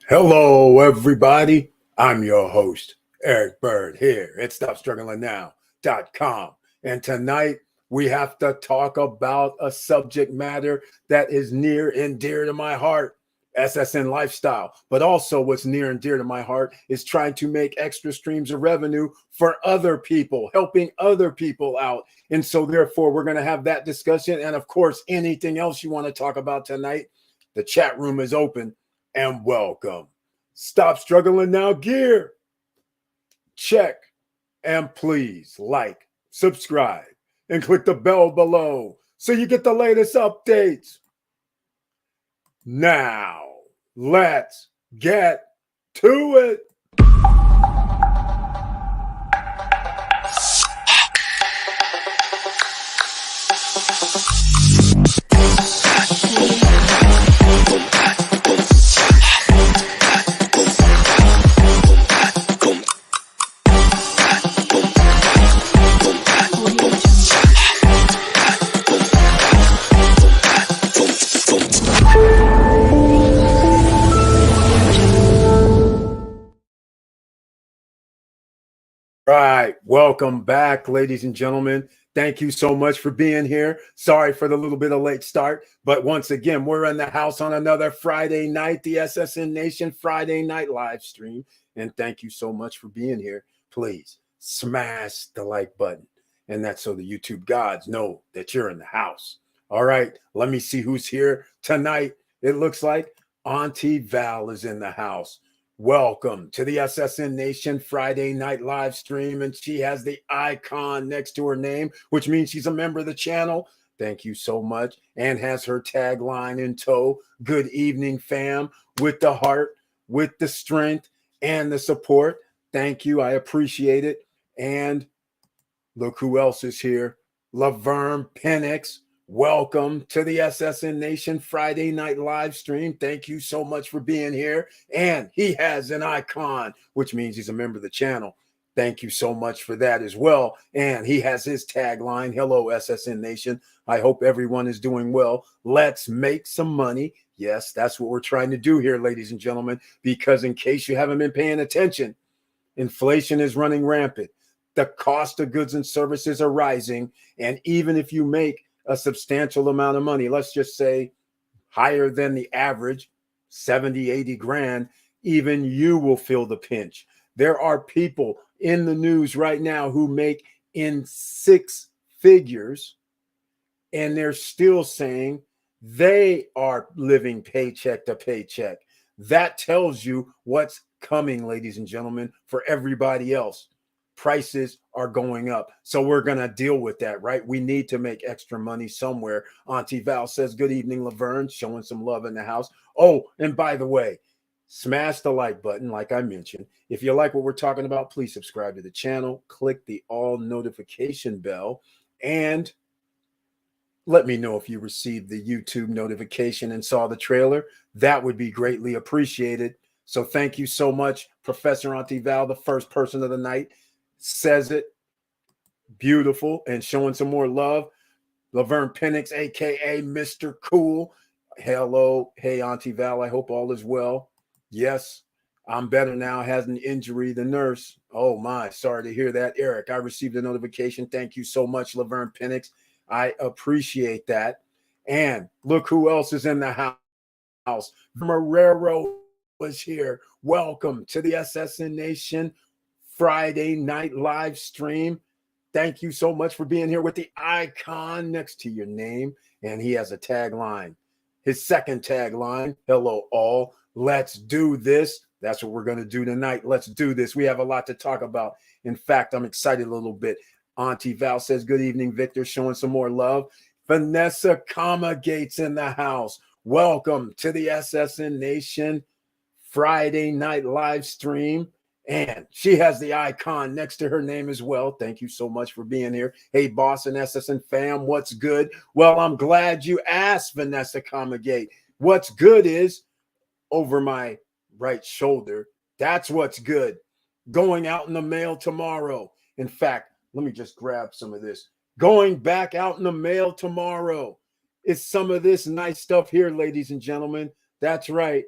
Hello, everybody. I'm your host, Eric Bird, here at StopStrugglingNow.com. And tonight we have to talk about a subject matter that is near and dear to my heart, SSN lifestyle. But also, what's near and dear to my heart is trying to make extra streams of revenue for other people, helping other people out. And so, therefore, we're going to have that discussion. And of course, anything else you want to talk about tonight, the chat room is open and welcome. Stop struggling now, gear. Check and please like, subscribe, and click the bell below so you get the latest updates. Now, let's get to it. Right. Welcome back, ladies and gentlemen. Thank you so much for being here. Sorry for the little bit of late start, but once again, we're in the house on another Friday night, the SSN Nation Friday night live stream. And thank you so much for being here. Please smash the like button. And that's so the YouTube gods know that you're in the house. All right. Let me see who's here tonight. It looks like Auntie Val is in the house. Welcome to the SSN Nation Friday night live stream. And she has the icon next to her name, which means she's a member of the channel. Thank you so much. And has her tagline in tow. Good evening, fam, with the heart, with the strength, and the support. Thank you. I appreciate it. And look who else is here. Laverne Penix. Welcome to the SSN Nation Friday night live stream. Thank you so much for being here. And he has an icon, which means he's a member of the channel. Thank you so much for that as well. And he has his tagline, hello, SSN Nation. I hope everyone is doing well. Let's make some money. Yes, that's what we're trying to do here, ladies and gentlemen, because in case you haven't been paying attention, inflation is running rampant. The cost of goods and services are rising. And even if you make a substantial amount of money, let's just say higher than the average, 70, 80 grand, even you will feel the pinch. There are people in the news right now who make in six figures, and they're still saying they are living paycheck to paycheck. That tells you what's coming, ladies and gentlemen, for everybody else. Prices are going up. So we're going to deal with that, right? We need to make extra money somewhere. Auntie Val says, good evening, Laverne, showing some love in the house. Oh, and by the way, smash the like button, like I mentioned. If you like what we're talking about, please subscribe to the channel, click the all notification bell, and let me know if you received the YouTube notification and saw the trailer. That would be greatly appreciated. So thank you so much, Professor Auntie Val, the first person of the night, says it. Beautiful. And showing some more love. Laverne Penix, a.k.a. Mr. Cool. Hello. Hey, Auntie Val, I hope all is well. Yes, I'm better now. Has an injury. The nurse. Oh, my. Sorry to hear that, Eric. I received a notification. Thank you so much, Laverne Penix. I appreciate that. And look who else is in the house. Marrero was here. Welcome to the SSN Nation Friday night live stream. Thank you so much for being here with the icon next to your name. And he has a tagline. His second tagline, hello all, let's do this. That's what we're going to do tonight. Let's do this. We have a lot to talk about. In fact, I'm excited a little bit. Auntie Val says, good evening, Victor, showing some more love. Vanessa Gates in the house. Welcome to the SSN Nation Friday night live stream. And she has the icon next to her name as well. Thank you so much for being here. Hey, Boston SSN fam, what's good? Well, I'm glad you asked, Vanessa Gate. What's good is over my right shoulder. That's what's good. Going out in the mail tomorrow. In fact, let me just grab some of this. Going back out in the mail tomorrow. It's some of this nice stuff here, ladies and gentlemen. That's right.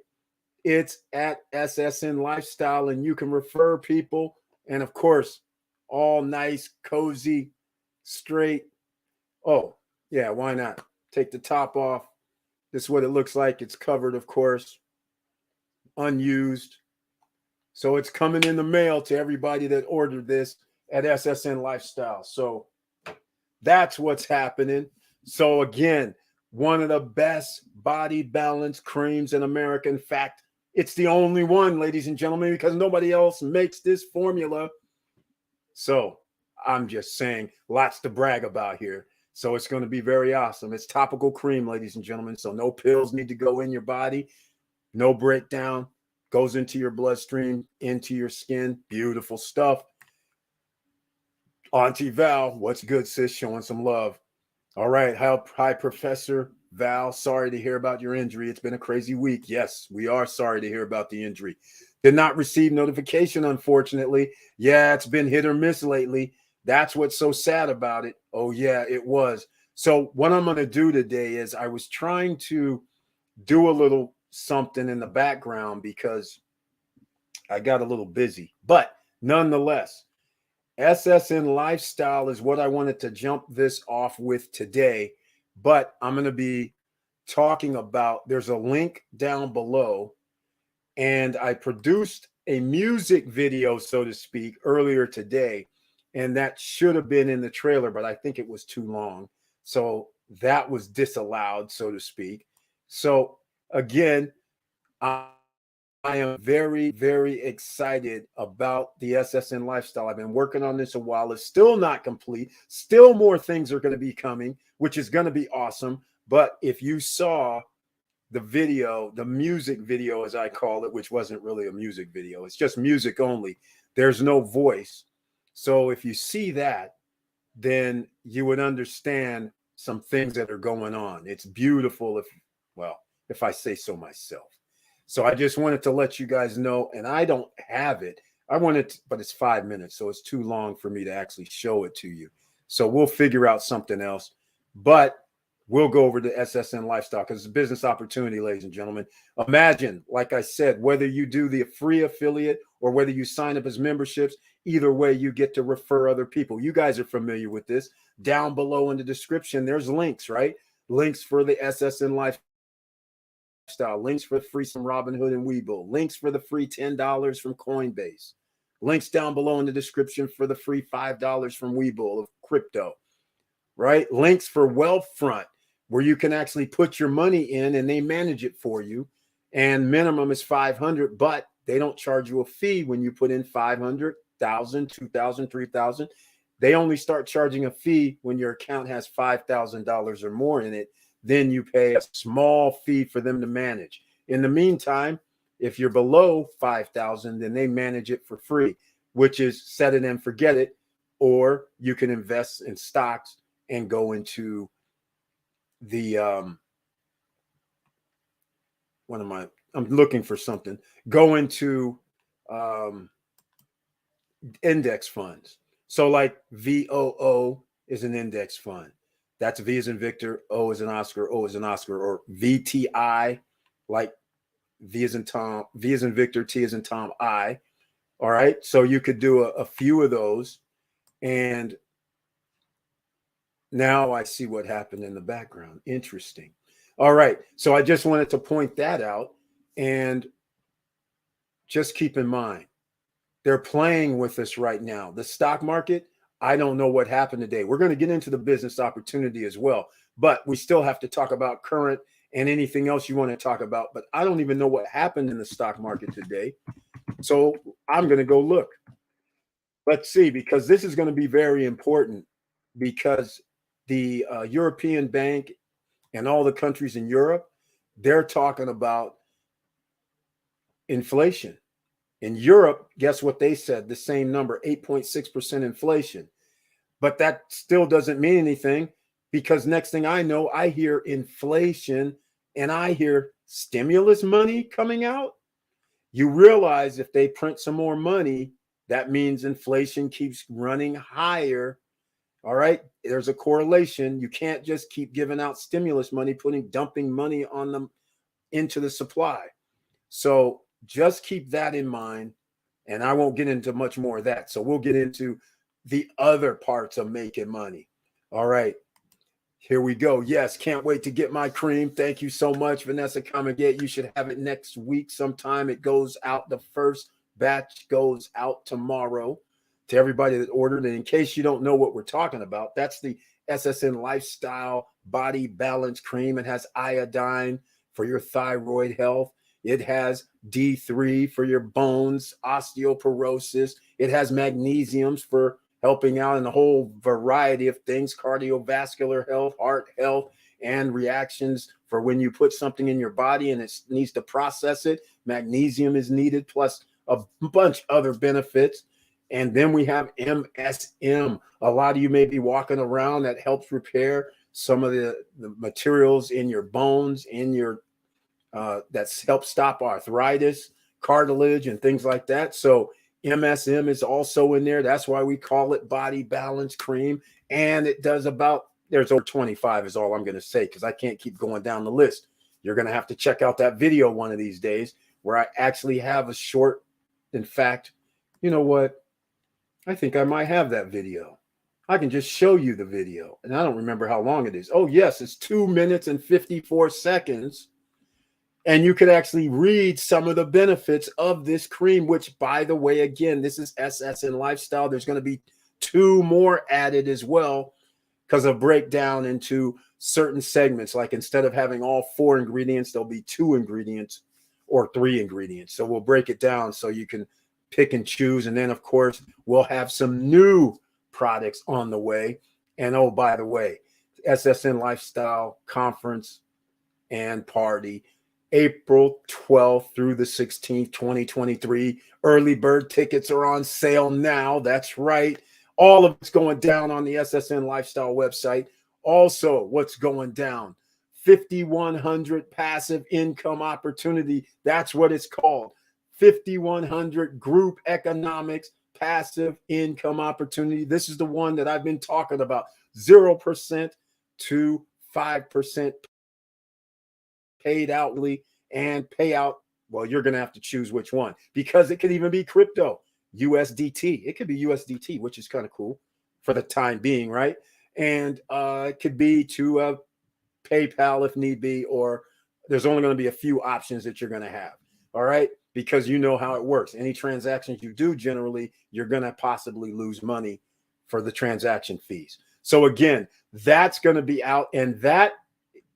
It's at SSN Lifestyle, and you can refer people. And of course, all nice, cozy, straight. Oh, yeah, why not? Take the top off. This is what it looks like. It's covered, of course, unused. So it's coming in the mail to everybody that ordered this at SSN Lifestyle. So that's what's happening. So again, one of the best body balance creams in America. In fact, it's the only one, ladies and gentlemen, because nobody else makes this formula. So I'm just saying, lots to brag about here. So it's going to be very awesome. It's topical cream, ladies and gentlemen. So no pills need to go in your body, no breakdown, goes into your bloodstream, into your skin. Beautiful stuff. Auntie Val, what's good, sis? Showing some love. All right. Hi, Professor Val. Sorry to hear about your injury. It's been a crazy week. Yes, we are sorry to hear about the injury. Did not receive notification, unfortunately. Yeah, it's been hit or miss lately. That's what's so sad about it. Oh, yeah, it was. So what I'm going to do today is I was trying to do a little something in the background because I got a little busy. But nonetheless, SSN Lifestyle is what I wanted to jump this off with today. But I'm going to be talking about, there's a link down below, and I produced a music video, so to speak, earlier today, and that should have been in the trailer, but I think it was too long. So that was disallowed, so to speak. So again, I am very, very excited about the SSN Lifestyle. I've been working on this a while. It's still not complete. Still more things are going to be coming, which is going to be awesome. But if you saw the video, the music video, as I call it, which wasn't really a music video, it's just music only. There's no voice. So if you see that, then you would understand some things that are going on. It's beautiful if I say so myself. So I just wanted to let you guys know, and I don't have it. I wanted to, but it's 5 minutes, so it's too long for me to actually show it to you. So we'll figure out something else. But we'll go over to SSN Lifestyle because it's a business opportunity, ladies and gentlemen. Imagine, like I said, whether you do the free affiliate or whether you sign up as memberships, either way, you get to refer other people. You guys are familiar with this. Down below in the description, there's links, right? Links for the SSN Lifestyle, links for free from Robinhood and Webull, links for the free $10 from Coinbase, links down below in the description for the free $5 from Webull of crypto, right? Links for Wealthfront, where you can actually put your money in and they manage it for you. And minimum is 500, but they don't charge you a fee when you put in 500, 1,000, 2,000, 3,000. They only start charging a fee when your account has $5,000 or more in it. Then you pay a small fee for them to manage. In the meantime, if you're below 5,000, then they manage it for free, which is set it and forget it. Or you can invest in stocks and go into the I'm looking for something. Go into index funds. So like VOO is an index fund. That's V as in Victor, O as in Oscar, O as in Oscar, or VTI, like V as in Tom, V as in Victor, T as in Tom, I. All right. So you could do a few of those. And now I see what happened in the background. Interesting. All right. So I just wanted to point that out. And just keep in mind, they're playing with us right now. The stock market, I don't know what happened today. We're going to get into the business opportunity as well, but we still have to talk about current and anything else you want to talk about. But I don't even know what happened in the stock market today. So I'm going to go look. Let's see, because this is going to be very important because the European Bank and all the countries in Europe, they're talking about inflation. In Europe, guess what they said? The same number, 8.6% inflation. But that still doesn't mean anything because next thing I know, I hear inflation and I hear stimulus money coming out. You realize if they print some more money, that means inflation keeps running higher. All right. There's a correlation. You can't just keep giving out stimulus money, dumping money on them into the supply. So just keep that in mind. And I won't get into much more of that. So we'll get into the other parts of making money. All right. Here we go. Yes, can't wait to get my cream. Thank you so much, Vanessa Comagate. You should have it next week sometime. It goes out. The first batch goes out tomorrow to everybody that ordered. And in case you don't know what we're talking about, that's the SSN Lifestyle Body Balance Cream. It has iodine for your thyroid health. It has D3 for your bones, osteoporosis. It has magnesiums for helping out in a whole variety of things, cardiovascular health, heart health, and reactions for when you put something in your body and it needs to process it. Magnesium is needed, plus a bunch other benefits. And then we have MSM. A lot of you may be walking around that helps repair some of the materials in your bones, in your that's help stop arthritis, cartilage, and things like that. So MSM is also in there. That's why we call it Body Balance Cream. And it does there's over 25 is all I'm going to say, because I can't keep going down the list. You're going to have to check out that video one of these days where I actually have a short. In fact, you know what? I think I might have that video. I can just show you the video. And I don't remember how long it is. Oh, yes, it's 2 minutes and 54 seconds. And you could actually read some of the benefits of this cream, which, by the way, again, this is SSN Lifestyle. There's going to be 2 more added as well because of breakdown into certain segments. Like instead of having all 4 ingredients, there'll be 2 ingredients or 3 ingredients. So we'll break it down so you can pick and choose. And then, of course, we'll have some new products on the way. And, oh, by the way, SSN Lifestyle Conference and Party, April 12th through the 16th, 2023. Early bird tickets are on sale now. That's right. All of it's going down on the SSN Lifestyle website. Also, what's going down? 5,100 passive income opportunity. That's what it's called. 5,100 group economics passive income opportunity. This is the one that I've been talking about. 0% to 5% paid outly and payout. Well, you're going to have to choose which one, because it could even be crypto, USDT. It could be USDT, which is kind of cool for the time being, right? And it could be to PayPal if need be, or there's only going to be a few options that you're going to have. All right. Because you know how it works. Any transactions you do, generally, you're going to possibly lose money for the transaction fees. So again, that's going to be out. And that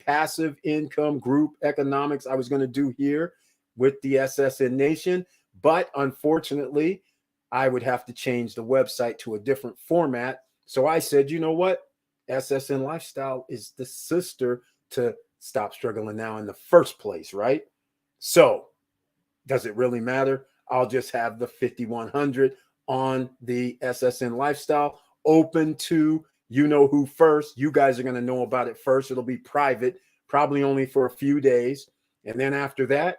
passive income group economics I was going to do here with the SSN Nation, but unfortunately I would have to change the website to a different format. So I said, you know what? SSN Lifestyle is the sister to Stop Struggling Now in the first place, right? So does it really matter? I'll just have the 5,100 on the SSN Lifestyle, open to you know who first. You guys are going to know about it first. It'll be private, probably only for a few days. And then after that,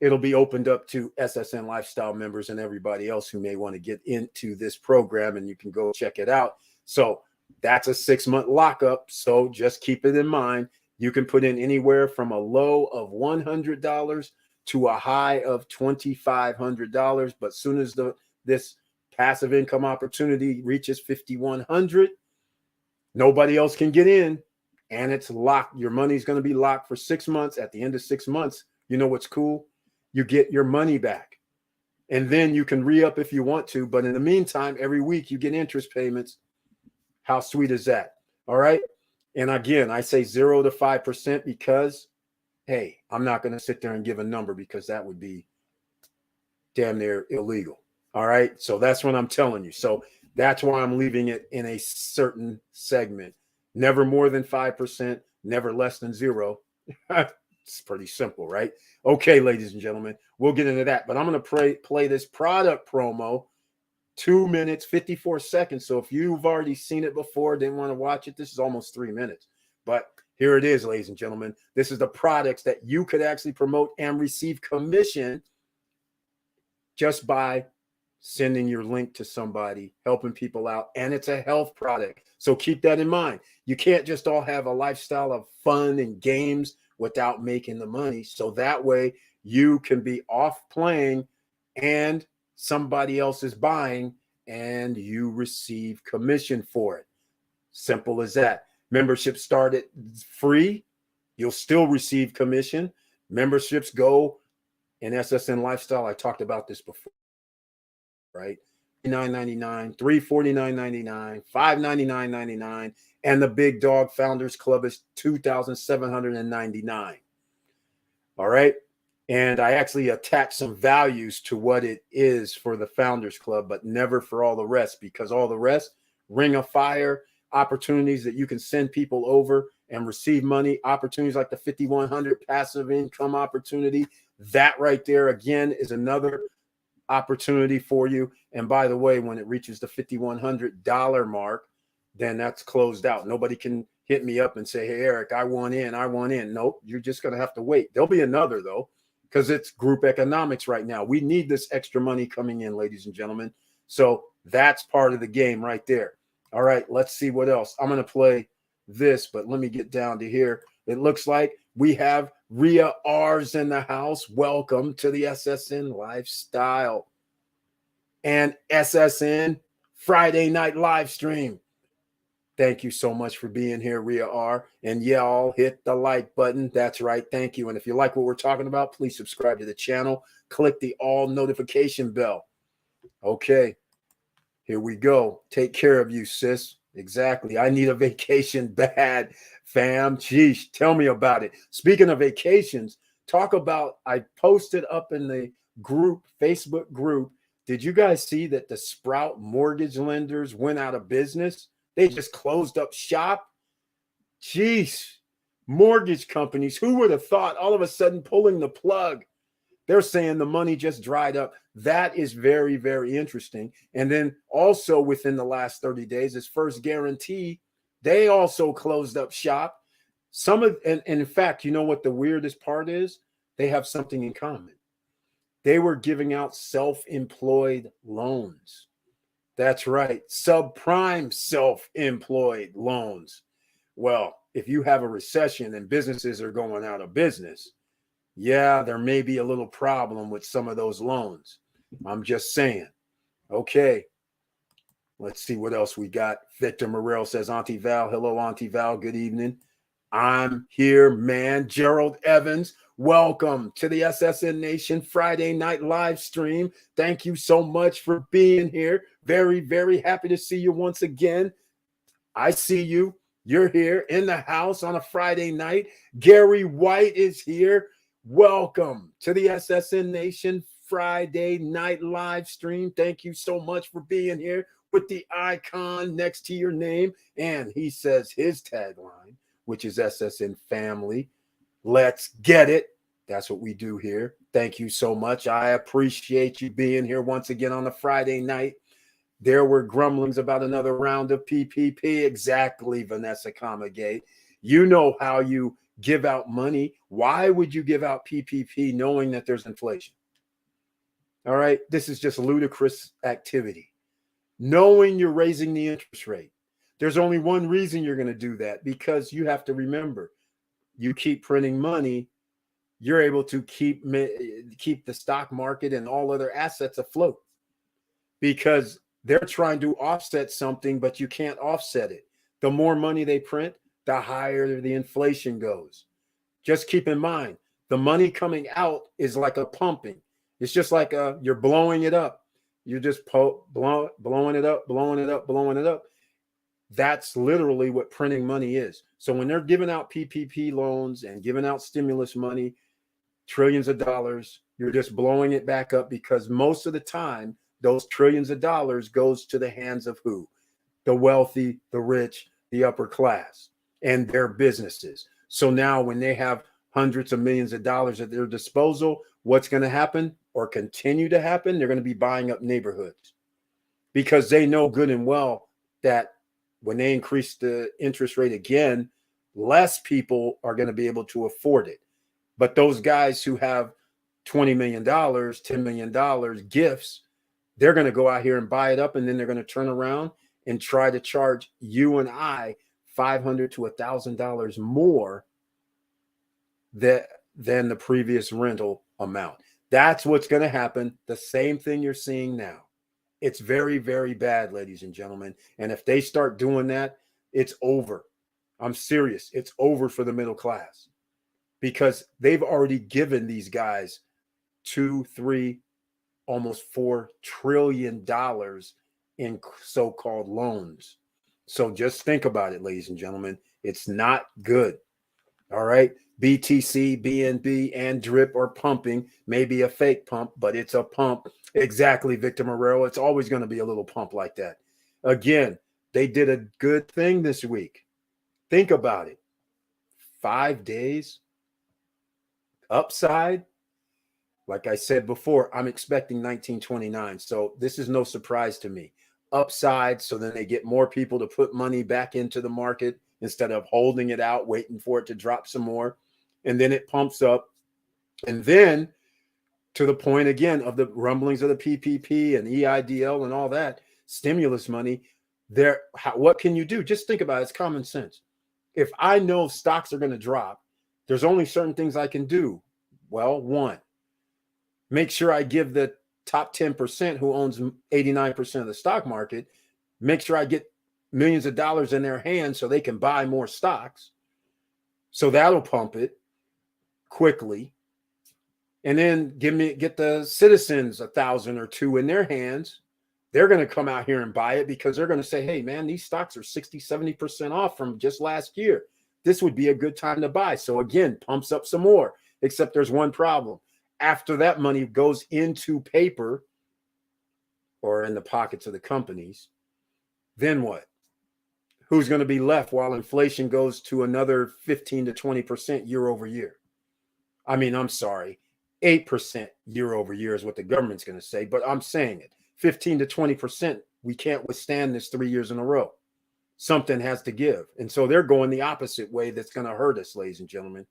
it'll be opened up to SSN Lifestyle members and everybody else who may want to get into this program, and you can go check it out. So that's a 6-month lockup. So just keep it in mind. You can put in anywhere from a low of $100 to a high of $2,500. But as soon as this passive income opportunity reaches 5,100, nobody else can get in, and it's locked. Your money's going to be locked for 6 months. At the end of 6 months, you know what's cool? You get your money back, and then you can re-up if you want to. But in the meantime, every week you get interest payments. How sweet is that? All right. And again, I say 0 to 5% because, hey, I'm not going to sit there and give a number because that would be damn near illegal. All right. So that's what I'm telling you. So that's why I'm leaving it in a certain segment. Never more than 5%, never less than 0. It's pretty simple, right? Okay, ladies and gentlemen, we'll get into that. But I'm going to play this product promo, 2 minutes, 54 seconds. So if you've already seen it before, didn't want to watch it, this is almost 3 minutes. But here it is, ladies and gentlemen. This is the products that you could actually promote and receive commission just by sending your link to somebody, helping people out. And it's a health product. So keep that in mind. You can't just all have a lifestyle of fun and games without making the money. So that way you can be off playing and somebody else is buying and you receive commission for it. Simple as that. Membership started free. You'll still receive commission. Memberships go in SSN Lifestyle. I talked about this before, right? $9.99, $349.99, $599.99, and the Big Dog Founders Club is $2,799. All right. And I actually attach some values to what it is for the Founders Club, but never for all the rest, because all the rest, Ring of Fire, opportunities that you can send people over and receive money, opportunities like the 5,100 passive income opportunity. That right there, again, is another opportunity for you. And by the way, when it reaches the $5,100 mark, then that's closed out. Nobody can hit me up and say, hey, Eric, I want in. Nope, you're just going to have to wait. There'll be another, though, because it's group economics right now. We need this extra money coming in, ladies and gentlemen. So that's part of the game right there. All right, let's see what else. I'm going to play this, but let me get down to here. It looks like we have Rhea R's in the house. Welcome to the SSN Lifestyle and SSN Friday night live stream. Thank you so much for being here, Rhea R. And y'all hit the like button. That's right. Thank you. And if you like what we're talking about, please subscribe to the channel. Click the all notification bell. Okay, here we go. Take care of you, sis. Exactly. I need a vacation bad, fam. Geesh, tell me about it. Speaking of vacations, talk about, I posted up in the group, Facebook group. Did you guys see that the Sprout mortgage lenders went out of business? They just closed up shop. Jeez, mortgage companies, who would have thought, all of a sudden pulling the plug? They're saying the money just dried up. That is very, very interesting. And then also within the last 30 days, as First Guarantee, they also closed up shop. And in fact, you know what the weirdest part is? They have something in common. They were giving out self-employed loans. That's right. Subprime self-employed loans. Well, if you have a recession and businesses are going out of business, yeah, there may be a little problem with some of those loans. I'm just saying. Okay. Let's see what else we got. Victor Morrell says, Auntie Val. Hello, Auntie Val. Good evening. I'm here, man. Gerald Evans, welcome to the SSN Nation Friday night live stream. Thank you so much for being here. Very, very happy to see you once again. I see you. You're here in the house on a Friday night. Gary White is here. Welcome to the SSN Nation Friday night live stream. Thank you so much for being here with the icon next to your name. And he says his tagline, which is SSN family. Let's get it. That's what we do here. Thank you so much. I appreciate you being here once again on a Friday night. There were grumblings about another round of PPP. Exactly, Vanessa Comagate. You know how you give out money. Why would you give out PPP knowing that there's inflation? All right. This is just ludicrous activity. Knowing you're raising the interest rate. There's only one reason you're going to do that, because you have to remember, you keep printing money, you're able to keep the stock market and all other assets afloat, because they're trying to offset something, but you can't offset it. The more money they print, the higher the inflation goes. Just keep in mind, the money coming out is like a pumping. It's just like you're blowing it up. You're just blowing it up, blowing it up, blowing it up. That's literally what printing money is. So when they're giving out PPP loans and giving out stimulus money, trillions of dollars, you're just blowing it back up, because most of the time, those trillions of dollars goes to the hands of who? The wealthy, the rich, the upper class, and their businesses. So now when they have hundreds of millions of dollars at their disposal, what's going to happen or continue to happen? They're going to be buying up neighborhoods, because they know good and well that when they increase the interest rate again, less people are going to be able to afford it. But those guys who have $20 million, $10 million gifts, they're going to go out here and buy it up, and then they're going to turn around and try to charge you and I $500 to $1,000 more than the previous rental amount. That's what's going to happen. The same thing you're seeing now. It's very, very bad, ladies and gentlemen. And if they start doing that, it's over. I'm serious. It's over for the middle class because they've already given these guys 2, 3, almost $4 trillion in so-called loans. So just think about it, ladies and gentlemen. It's not good. All right. BTC, BNB, and DRIP are pumping, maybe a fake pump, but it's a pump. Exactly, Victor Morero. It's always going to be a little pump like that. Again, they did a good thing this week. Think about it. 5 days upside. Like I said before, I'm expecting 1929. So this is no surprise to me. Upside, so then they get more people to put money back into the market instead of holding it out, waiting for it to drop some more. And then it pumps up. And then to the point again of the rumblings of the PPP and EIDL and all that stimulus money, what can you do? Just think about it. It's common sense. If I know stocks are going to drop, there's only certain things I can do. Well, one, make sure I give the top 10% who owns 89% of the stock market, make sure I get millions of dollars in their hands so they can buy more stocks. So that'll pump it quickly. And then get the citizens 1,000 or 2 in their hands. They're going to come out here and buy it because they're going to say, hey, man, these stocks are 60, 70% off from just last year. This would be a good time to buy. So again, pumps up some more, except there's one problem. After that money goes into paper or in the pockets of the companies, then what? Who's going to be left while inflation goes to another 15 to 20% year over year? I mean, I'm sorry, 8% year over year is what the government's going to say, but I'm saying it. 15 to 20%, we can't withstand this 3 years in a row. Something has to give. And so they're going the opposite way that's going to hurt us, ladies and gentlemen.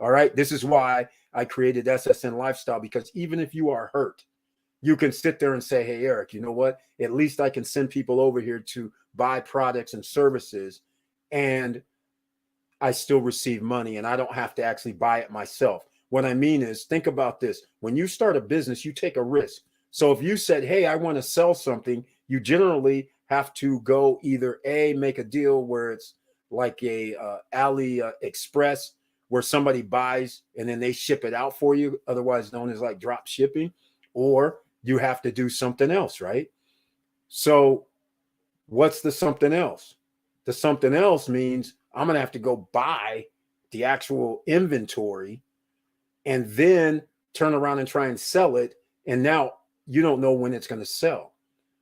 All right. This is why I created SSN Lifestyle, because even if you are hurt, you can sit there and say, hey, Eric, you know what? At least I can send people over here to buy products and services, and I still receive money and I don't have to actually buy it myself. What I mean is, think about this. When you start a business, you take a risk. So if you said, hey, I want to sell something, you generally have to go either make a deal where it's like a AliExpress, where somebody buys and then they ship it out for you, otherwise known as like drop shipping, or you have to do something else, right? So what's the something else? The something else means I'm going to have to go buy the actual inventory and then turn around and try and sell it. And now you don't know when it's going to sell.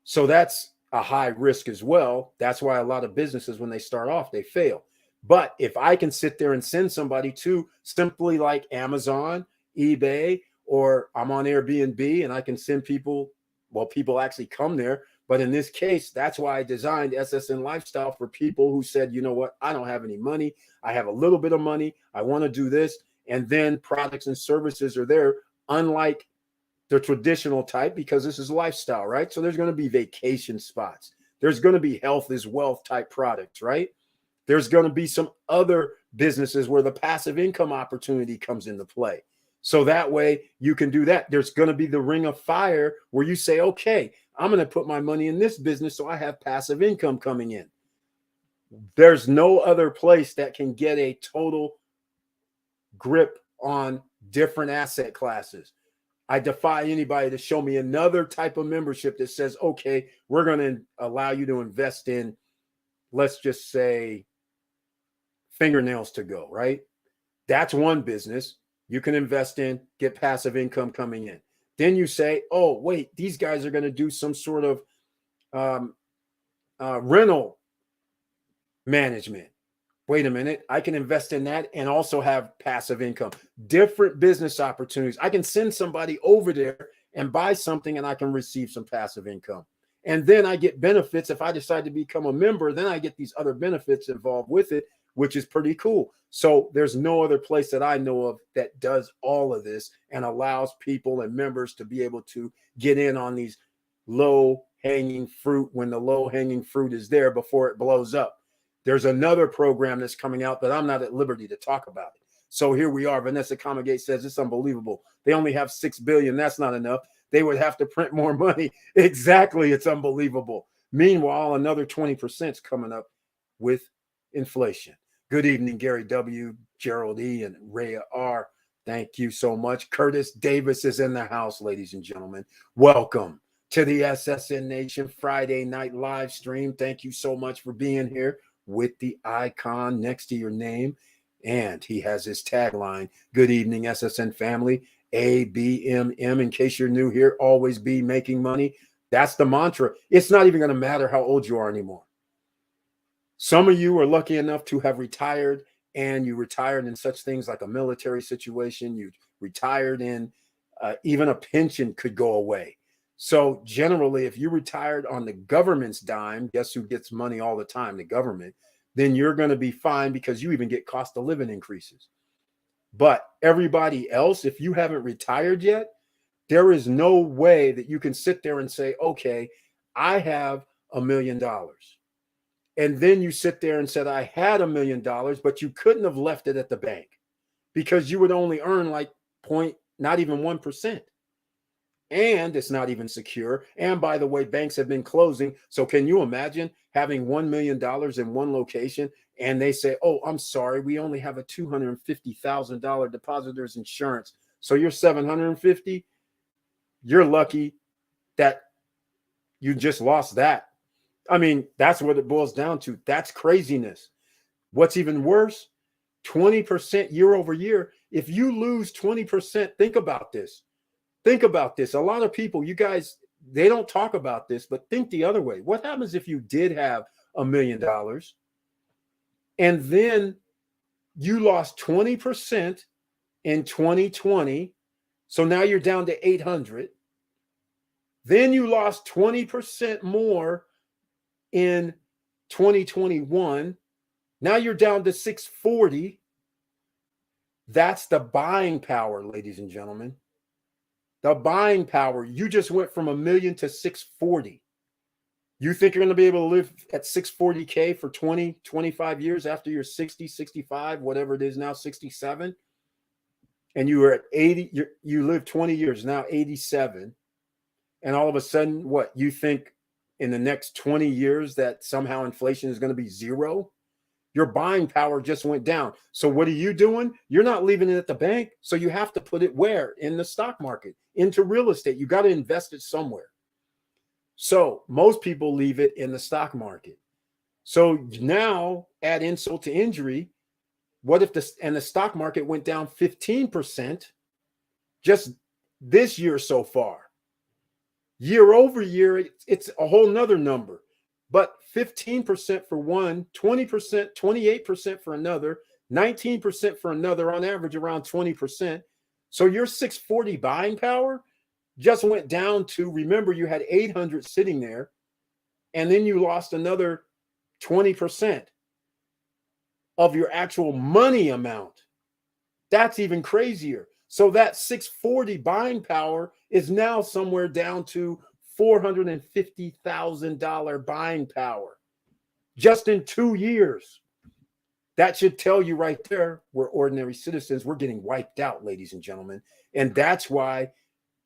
So that's a high risk as well. That's why a lot of businesses, when they start off, they fail. But if I can sit there and send somebody to simply like Amazon, eBay, or I'm on Airbnb and I can send people, well, people actually come there. But in this case, that's why I designed SSN Lifestyle for people who said, you know what, I don't have any money. I have a little bit of money. I want to do this. And then products and services are there, unlike the traditional type, because this is lifestyle, right? So there's going to be vacation spots. There's going to be health is wealth type products, right? There's going to be some other businesses where the passive income opportunity comes into play. So that way you can do that. There's going to be the ring of fire where you say, okay, I'm going to put my money in this business so I have passive income coming in. There's no other place that can get a total grip on different asset classes. I defy anybody to show me another type of membership that says, okay, we're going to allow you to invest in, let's just say, fingernails to go, right? That's one business you can invest in, get passive income coming in. Then you say, oh, wait, these guys are going to do some sort of rental management. Wait a minute, I can invest in that and also have passive income. Different business opportunities. I can send somebody over there and buy something and I can receive some passive income. And then I get benefits. If I decide to become a member, then I get these other benefits involved with it, which is pretty cool. So there's no other place that I know of that does all of this and allows people and members to be able to get in on these low-hanging fruit when the low-hanging fruit is there before it blows up. There's another program that's coming out that I'm not at liberty to talk about it. So here we are. Vanessa Comagate says it's unbelievable. They only have 6 billion. That's not enough. They would have to print more money. Exactly. It's unbelievable. Meanwhile, another 20% is coming up with inflation. Good evening, Gary W., Gerald E., and Rhea R. Thank you so much. Curtis Davis is in the house, ladies and gentlemen. Welcome to the SSN Nation Friday night live stream. Thank you so much for being here with the icon next to your name. And he has his tagline, good evening, SSN family, ABMM. In case you're new here, always be making money. That's the mantra. It's not even going to matter how old you are anymore. Some of you are lucky enough to have retired, and you retired in such things like a military situation. You retired in even a pension could go away. So generally, if you retired on the government's dime, guess who gets money all the time? The government. Then you're going to be fine because you even get cost of living increases. But everybody else, if you haven't retired yet, there is no way that you can sit there and say, okay, I have $1 million. And then you sit there and said, I had $1 million, but you couldn't have left it at the bank because you would only earn like not even 1%. And it's not even secure. And by the way, banks have been closing. So can you imagine having $1 million in one location and they say, oh, I'm sorry, we only have a $250,000 depositor's insurance. So you're $750. You're lucky that you just lost that. I mean, that's what it boils down to. That's craziness. What's even worse, 20% year over year. If you lose 20%, think about this. Think about this. A lot of people, you guys, they don't talk about this, but think the other way. What happens if you did have $1 million and then you lost 20% in 2020? So now you're down to 800. Then you lost 20% more in 2021. Now you're down to 640. That's the buying power, ladies and gentlemen. The buying power. You just went from $1 million to 640. You think you're going to be able to live at 640K for 20, 25 years after you're 60, 65, whatever it is now, 67? And you were at 80, you lived 20 years, now 87. And all of a sudden, what? You think in the next 20 years that somehow inflation is going to be zero? Your buying power just went down. So what are you doing? You're not leaving it at the bank. So you have to put it where? In the stock market, into real estate. You got to invest it somewhere. So most people leave it in the stock market. So now add insult to injury. What if the stock market went down 15% just this year so far? Year over year, it's a whole nother number. But 15% for one, 20%, 28% for another, 19% for another, on average around 20%. So your 640 buying power just went down to, remember, you had 800 sitting there, and then you lost another 20% of your actual money amount. That's even crazier. So that 640 buying power is now somewhere down to $450,000 buying power just in 2 years. That should tell you right there, we're ordinary citizens. We're getting wiped out, ladies and gentlemen. And that's why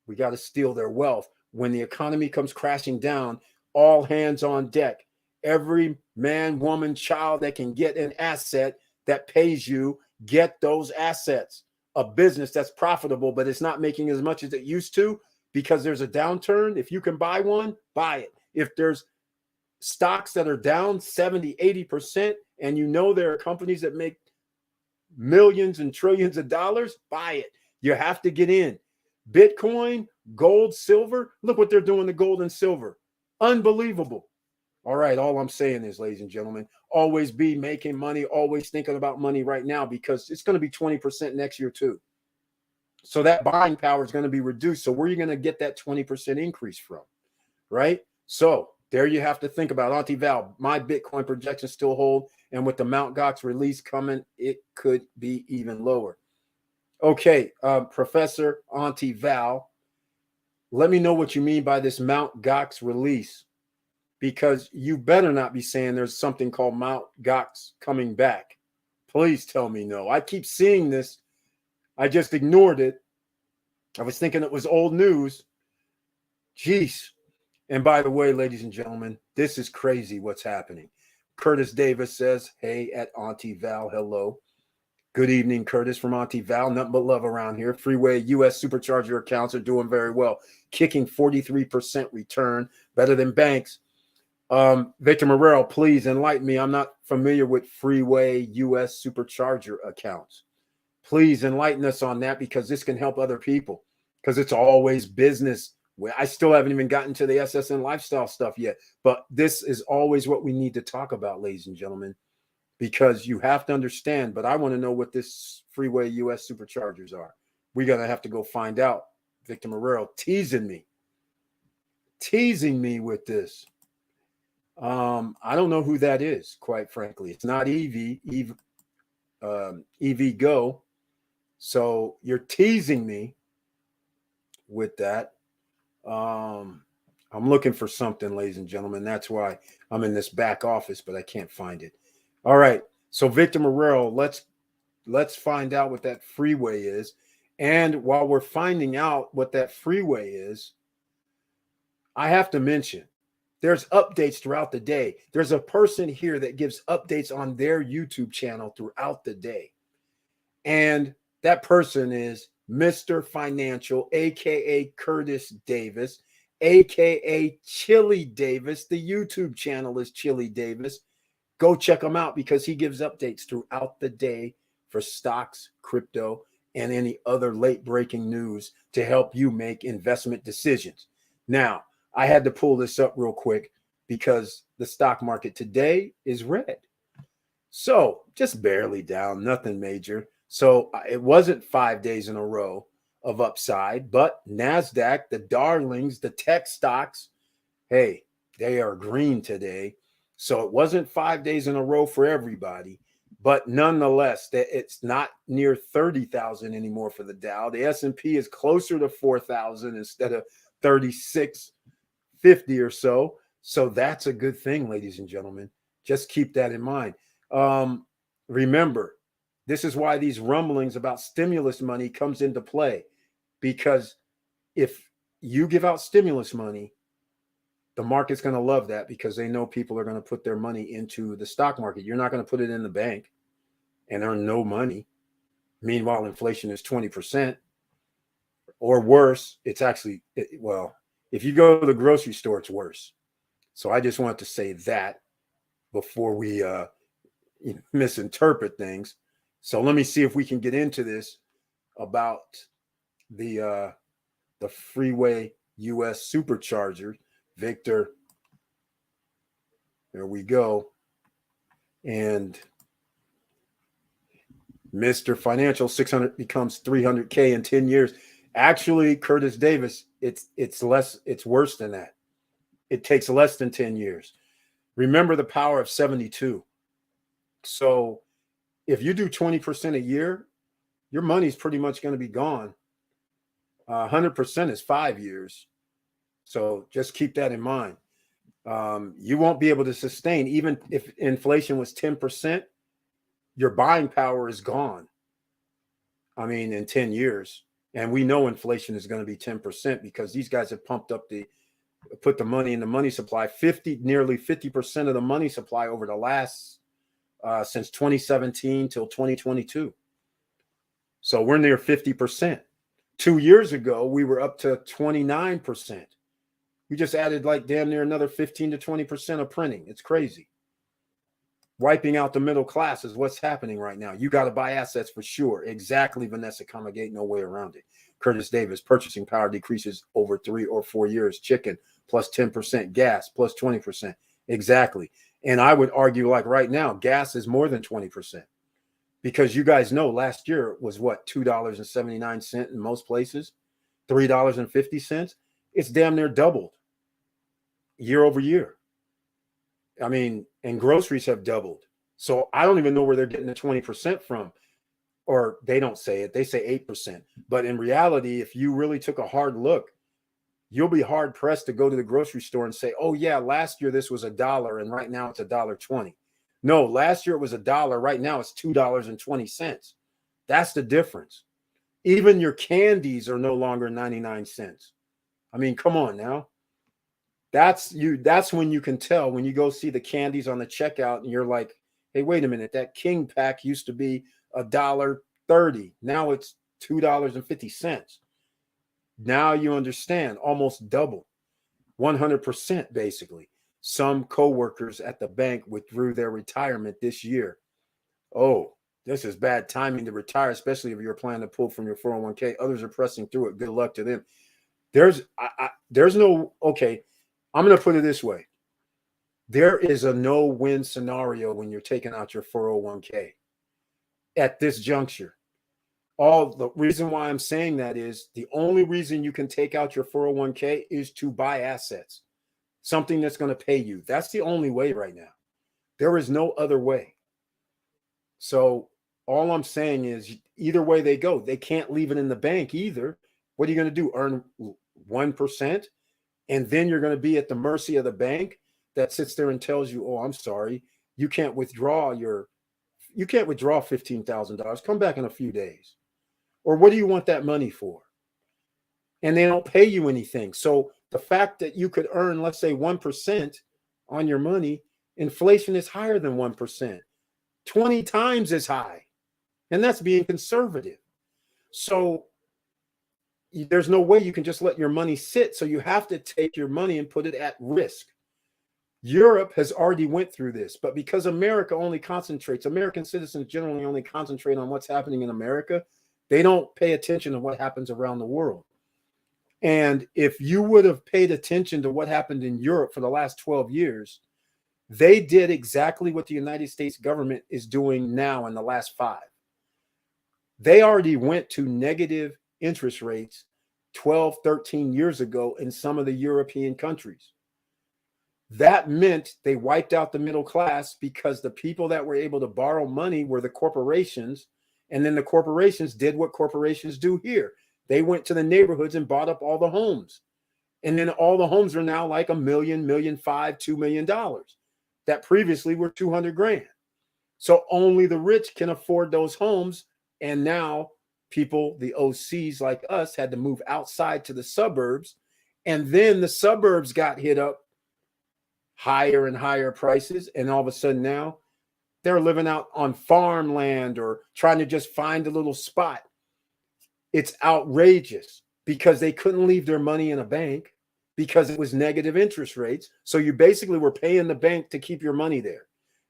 we got to steal their wealth. When the economy comes crashing down, all hands on deck. Every man, woman, child that can get an asset that pays you, get those assets. A business that's profitable, but it's not making as much as it used to because there's a downturn. If you can buy one, buy it. If there's stocks that are down 70, 80%, and you know there are companies that make millions and trillions of dollars, buy it. You have to get in. Bitcoin, gold, silver, look what they're doing to gold and silver. Unbelievable. All right, all I'm saying is, ladies and gentlemen, always be making money, always thinking about money right now, because it's going to be 20% next year too. So that buying power is going to be reduced. So where are you going to get that 20% increase from, right? So there you have to think about. Auntie Val, my Bitcoin projections still hold, and with the Mt. Gox release coming, it could be even lower. Okay, Professor Auntie Val, let me know what you mean by this Mt. Gox release, because you better not be saying there's something called Mt. Gox coming back. Please tell me no. I keep seeing this. I just ignored it. I was thinking it was old news. Jeez. And by the way, ladies and gentlemen, this is crazy what's happening. Curtis Davis says, hey, at Auntie Val, hello. Good evening, Curtis from Auntie Val. Nothing but love around here. Freeway U.S. Supercharger accounts are doing very well, kicking 43% return, better than banks. Victor Morrell, please enlighten me. I'm not familiar with Freeway U.S. Supercharger accounts. Please enlighten us on that, because this can help other people, because it's always business. I still haven't even gotten to the SSN lifestyle stuff yet, but this is always what we need to talk about, ladies and gentlemen, because you have to understand. But I want to know what this Freeway U.S. Superchargers are. We're going to have to go find out. Victor Morrell teasing me with this. I don't know who that is, quite frankly. It's not EV Go. So you're teasing me with that. I'm looking for something, ladies and gentlemen. That's why I'm in this back office, but I can't find it. All right. So Victor Morrell, let's find out what that freeway is. And while we're finding out what that freeway is, I have to mention, there's updates throughout the day. There's a person here that gives updates on their YouTube channel throughout the day. And that person is Mr. Financial, a.k.a. Curtis Davis, a.k.a. Chili Davis. The YouTube channel is Chili Davis. Go check him out, because he gives updates throughout the day for stocks, crypto, and any other late-breaking news to help you make investment decisions. Now, I had to pull this up real quick because the stock market today is red. So just barely down, nothing major. So it wasn't 5 days in a row of upside, but NASDAQ, the darlings, the tech stocks, hey, they are green today. So it wasn't 5 days in a row for everybody, but nonetheless, it's not near 30,000 anymore for the Dow. The S&P is closer to 4,000 instead of 3650 or so. So that's a good thing, ladies and gentlemen. Just keep that in mind. Remember, this is why these rumblings about stimulus money comes into play, because if you give out stimulus money, the market's going to love that, because they know people are going to put their money into the stock market. You're not going to put it in the bank and earn no money. Meanwhile, inflation is 20% or worse. It's actually, well, if you go to the grocery store, it's worse. So I just wanted to say that before we misinterpret things. So let me see if we can get into this about the Freeway U.S. Supercharger. Victor, there we go. And Mr. Financial, 600 becomes 300K in 10 years. Actually, Curtis Davis, it's less, it's worse than that. It takes less than 10 years. Remember the power of 72. So if you do 20% a year, your money's pretty much going to be gone. 100% is 5 years. So just keep that in mind. You won't be able to sustain, even if inflation was 10%, your buying power is gone. I mean, in 10 years. And we know inflation is going to be 10% because these guys have put the money in the money supply, nearly 50% of the money supply over the last, since 2017 till 2022. So we're near 50%. 2 years ago, we were up to 29%. We just added like damn near another 15 to 20% of printing. It's crazy. Wiping out the middle class is what's happening right now. You got to buy assets for sure. Exactly, Vanessa Comagate, no way around it. Curtis Davis, purchasing power decreases over 3 or 4 years. Chicken plus 10%, gas plus 20%. Exactly. And I would argue like right now, gas is more than 20%. Because you guys know last year it was what, $2.79 in most places, $3.50. It's damn near doubled year over year. I mean, and groceries have doubled. So I don't even know where they're getting the 20% from. Or they don't say it, they say 8%. But in reality, if you really took a hard look, you'll be hard pressed to go to the grocery store and say, oh yeah, last year this was $1 and right now it's $1.20. No, last year it was $1. Right now it's $2.20. That's the difference. Even your candies are no longer 99 cents. I mean, come on now. That's when you can tell, when you go see the candies on the checkout and you're like, hey, wait a minute, that King pack used to be $1.30. Now it's $2.50. Now you understand, almost double, 100% basically. Some coworkers at the bank withdrew their retirement this year. Oh, this is bad timing to retire, especially if you're planning to pull from your 401k. Others are pressing through it. Good luck to them. There's no, okay, I'm going to put it this way. There is a no-win scenario when you're taking out your 401k at this juncture. All the reason why I'm saying that is the only reason you can take out your 401k is to buy assets, something that's going to pay you. That's the only way right now. There is no other way. So all I'm saying is either way they go, they can't leave it in the bank either. What are you going to do? Earn 1%? And then you're going to be at the mercy of the bank that sits there and tells you, oh, I'm sorry, you can't withdraw $15,000. Come back in a few days. Or what do you want that money for? And they don't pay you anything. So the fact that you could earn, let's say 1% on your money, inflation is higher than 1%, 20 times as high. And that's being conservative. So there's no way you can just let your money sit. So you have to take your money and put it at risk. Europe has already went through this, but because American citizens generally only concentrate on what's happening in America, they don't pay attention to what happens around the world. And if you would have paid attention to what happened in Europe for the last 12 years, they did exactly what the United States government is doing now in the last 5. They already went to negative interest rates 12, 13 years ago in some of the European countries. That meant they wiped out the middle class because the people that were able to borrow money were the corporations. And then the corporations did what corporations do here. They went to the neighborhoods and bought up all the homes. And then all the homes are now like $1 million, $1.5 million, $2 million that previously were $200,000. So only the rich can afford those homes. And now people, the OCs like us, had to move outside to the suburbs. And then the suburbs got hit up higher and higher prices. And all of a sudden now they're living out on farmland or trying to just find a little spot. It's outrageous because they couldn't leave their money in a bank because it was negative interest rates. So you basically were paying the bank to keep your money there.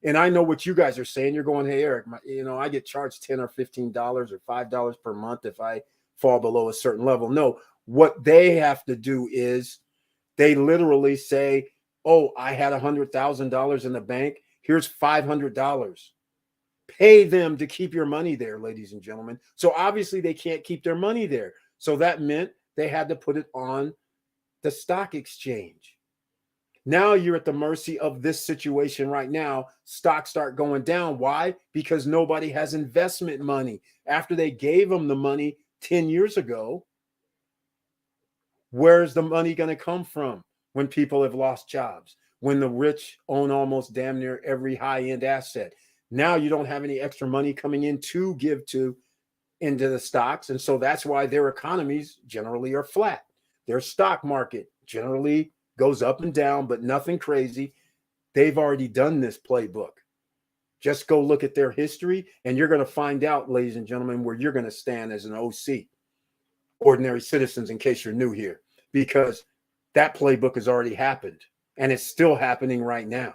And I know what you guys are saying. You're going, hey, Eric, I get charged $10 or $15 or $5 per month if I fall below a certain level. No, what they have to do is they literally say, oh, I had $100,000 in the bank. Here's $500. Pay them to keep your money there, ladies and gentlemen. So obviously they can't keep their money there. So that meant they had to put it on the stock exchange. Now you're at the mercy of this situation right now. Stocks start going down. Why? Because nobody has investment money. After they gave them the money 10 years ago, where's the money going to come from when people have lost jobs? When the rich own almost damn near every high-end asset. Now you don't have any extra money coming in to give into the stocks. And so that's why their economies generally are flat. Their stock market generally goes up and down, but nothing crazy. They've already done this playbook. Just go look at their history and you're going to find out, ladies and gentlemen, where you're going to stand as an OC, ordinary citizens, in case you're new here, because that playbook has already happened and it's still happening right now.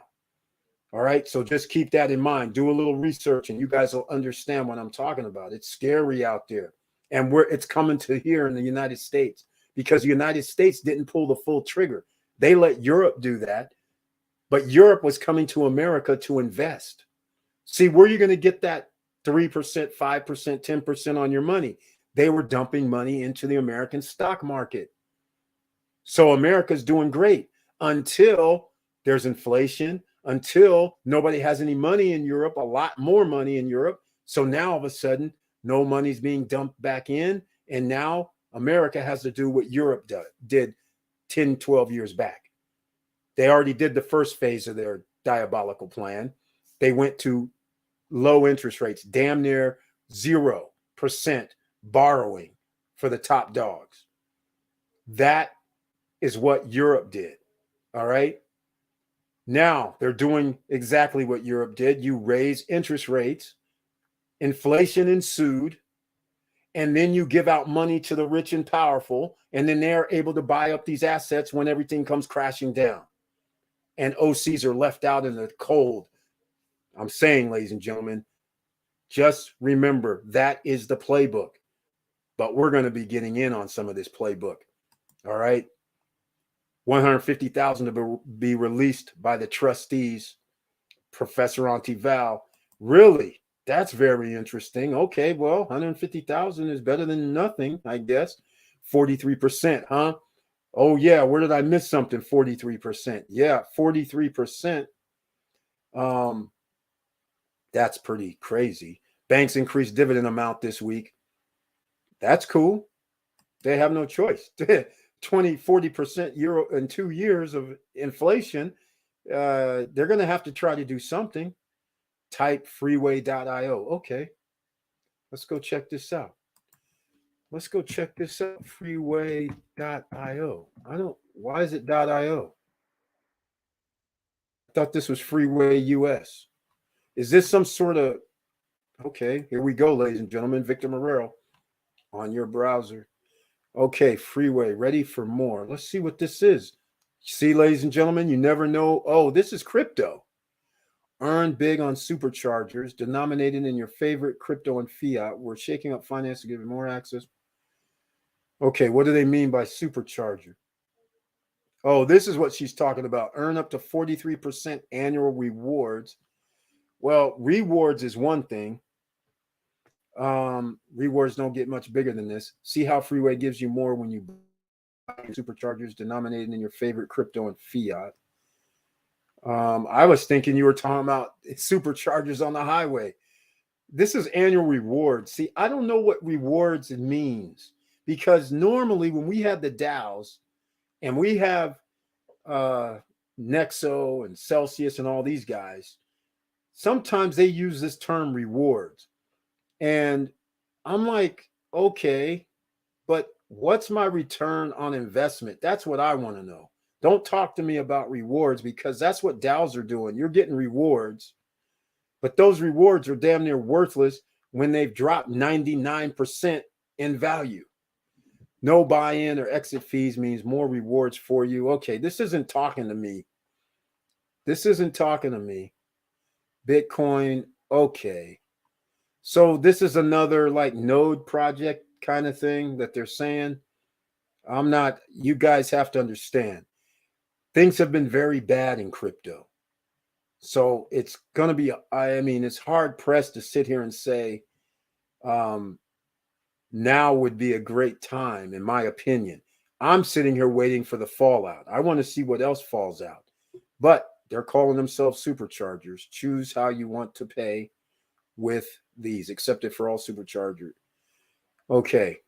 All right. So just keep that in mind. Do a little research and you guys will understand what I'm talking about. It's scary out there. And it's coming to here in the United States because the United States didn't pull the full trigger. They let Europe do that. But Europe was coming to America to invest. See, where are you going to get that 3%, 5%, 10% on your money? They were dumping money into the American stock market. So America's doing great until there's inflation, until nobody has any money in Europe, a lot more money in Europe. So now all of a sudden, no money's being dumped back in. And now America has to do what Europe did 10, 12 years back. They already did the first phase of their diabolical plan. They went to low interest rates, damn near 0% borrowing for the top dogs. That is what Europe did. All right. Now they're doing exactly what Europe did. You raise interest rates, inflation ensued, and then you give out money to the rich and powerful, and then they're able to buy up these assets when everything comes crashing down. And OCs are left out in the cold. I'm saying, ladies and gentlemen, just remember that is the playbook. But we're going to be getting in on some of this playbook. All right. 150,000 to be released by the trustees. Professor Antival. Really? That's very interesting. Okay, well, 150,000 is better than nothing, I guess. 43%, huh? Oh, yeah. Where did I miss something? 43%. Yeah, 43%. That's pretty crazy. Banks increased dividend amount this week. That's cool. They have no choice. 40% euro in 2 years of inflation. They're going to have to try to do something. Type freeway.io. Okay. Let's go check this out. Freeway.io. Why is it .io? I thought this was Freeway US. Is this some sort of, okay, here we go, ladies and gentlemen. Victor Marrero on your browser. Okay, Freeway, ready for more. Let's see what this is. See, ladies and gentlemen, you never know. Oh, this is crypto. Earn big on superchargers, denominated in your favorite crypto and fiat. We're shaking up finance to give you more access. Okay, what do they mean by supercharger? Oh, this is what she's talking about. Earn up to 43% annual rewards. Well, rewards is one thing. Rewards don't get much bigger than this. See how Freeway gives you more when you buy superchargers denominated in your favorite crypto and fiat. I was thinking you were talking about superchargers on the highway. This is annual rewards. See, I don't know what rewards means, because normally when we have the DAOs and we have Nexo and Celsius and all these guys, sometimes they use this term rewards. And I'm like, okay, but what's my return on investment? That's what I want to know. Don't talk to me about rewards, because that's what DAOs are doing. You're getting rewards, but those rewards are damn near worthless when they've dropped 99% in value. No buy-in or exit fees means more rewards for you. Okay, this isn't talking to me. Bitcoin, okay. So this is another like node project kind of thing that they're saying. You guys have to understand. Things have been very bad in crypto. So it's going to be, it's hard pressed to sit here and say, now would be a great time, in my opinion. I'm sitting here waiting for the fallout. I want to see what else falls out. But they're calling themselves superchargers. Choose how you want to pay with these. Accepted for all superchargers. Okay.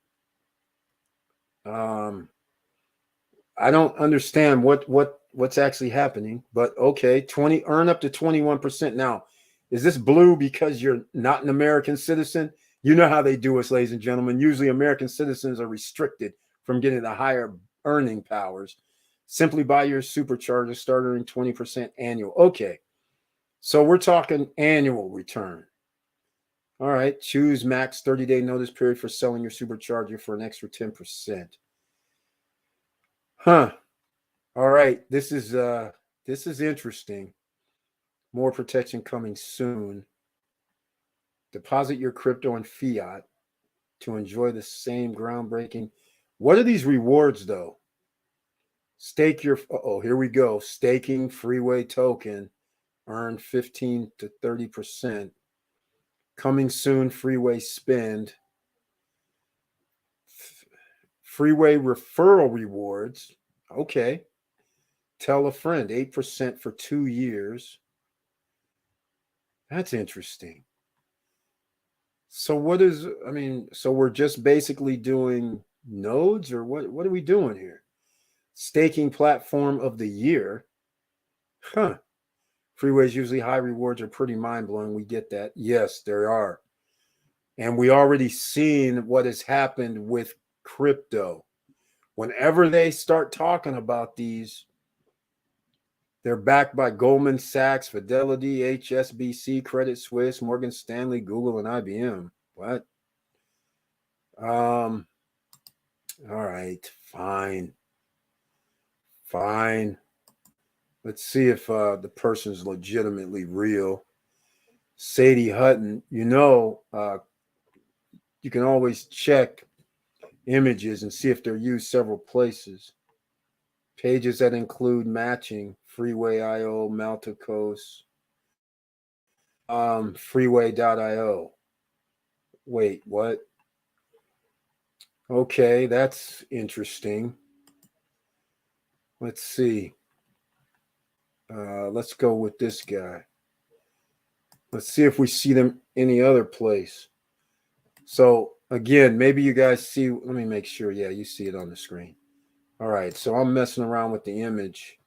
I don't understand what's actually happening, but okay. Earn up to 21%. Now, is this blue because you're not an American citizen? You know how they do us, ladies and gentlemen. Usually American citizens are restricted from getting the higher earning powers. Simply buy your supercharger, start earning 20% annual. Okay. So we're talking annual return. All right. Choose max 30-day notice period for selling your supercharger for an extra 10%. Huh. All right. This is interesting. More protection coming soon. Deposit your crypto and fiat to enjoy the same groundbreaking. What are these rewards though? Stake your, here we go. Staking Freeway token, earn 15 to 30%. Coming soon, Freeway spend. Freeway referral rewards. Okay. Tell a friend, 8% for 2 years. That's interesting. So so we're just basically doing nodes, or what are we doing here? Staking platform of the year. Huh. Freeways usually high rewards are pretty mind-blowing. We get that. Yes, there are. And we already seen what has happened with crypto. Whenever they start talking about these, they're backed by Goldman Sachs, Fidelity, HSBC, Credit Suisse, Morgan Stanley, Google, and IBM. What? All right, fine. Let's see if the person's legitimately real. Sadie Hutton, you can always check images and see if they're used several places. Pages that include matching, Freeway.io, Malta Coast, Freeway.io. Wait, what? Okay, that's interesting. Let's see. Let's go with this guy. Let's see if we see them any other place. So again, maybe you guys see, let me make sure. Yeah, you see it on the screen. All right, so I'm messing around with the image,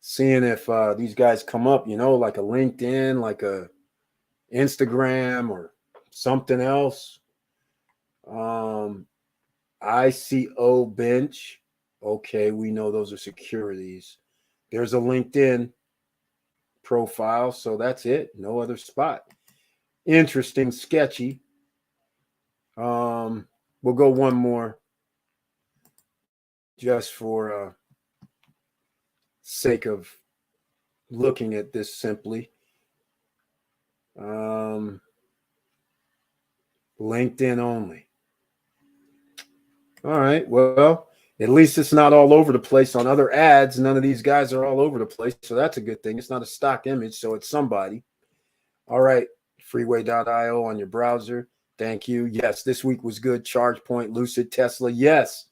seeing if these guys come up, like a LinkedIn, like a Instagram or something else. ICO Bench. Okay, we know those are securities. There's a LinkedIn profile, so that's it. No other spot. Interesting, sketchy. We'll go one more just for sake of looking at this simply. LinkedIn only. All right, well, at least it's not all over the place on other ads. None of these guys are all over the place, so that's a good thing. It's not a stock image, so it's somebody. All right, Freeway.io on your browser. Thank you. Yes, this week was good. ChargePoint, Lucid, Tesla. Yes,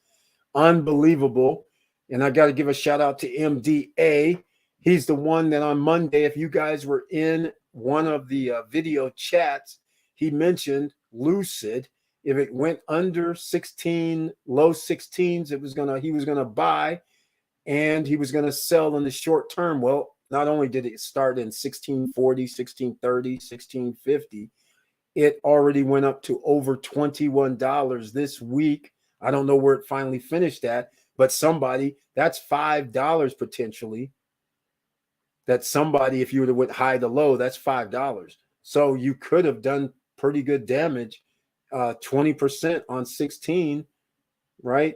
unbelievable. And I got to give a shout out to MDA. He's the one that on Monday, if you guys were in one of the video chats, he mentioned Lucid. If it went under 16, low 16s, he was gonna buy, and he was gonna sell in the short term. Well, not only did it start in 1640, 1630, 1650, it already went up to over $21 this week. I don't know where it finally finished at, but that's $5 potentially. That somebody, if you would have went high to low, that's $5. So you could have done pretty good damage. 20% on 16, right,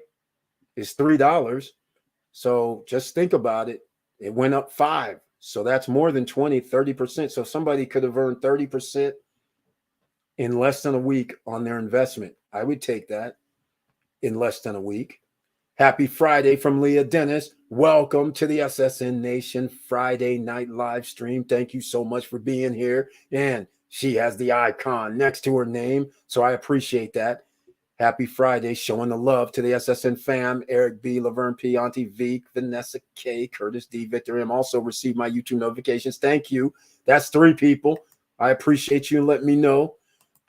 is $3. So just think about it. It went up 5. So that's more than 20, 30%. So somebody could have earned 30% in less than a week on their investment. I would take that in less than a week. Happy Friday from Leah Dennis. Welcome to the SSN Nation Friday night live stream. Thank you so much for being here. And she has the icon next to her name, so I appreciate that. Happy Friday, showing the love to the SSN fam. Eric B, Laverne P, Auntie V, Vanessa K, Curtis D, Victor M. Also received my YouTube notifications. Thank you. That's 3 people. I appreciate you and let me know.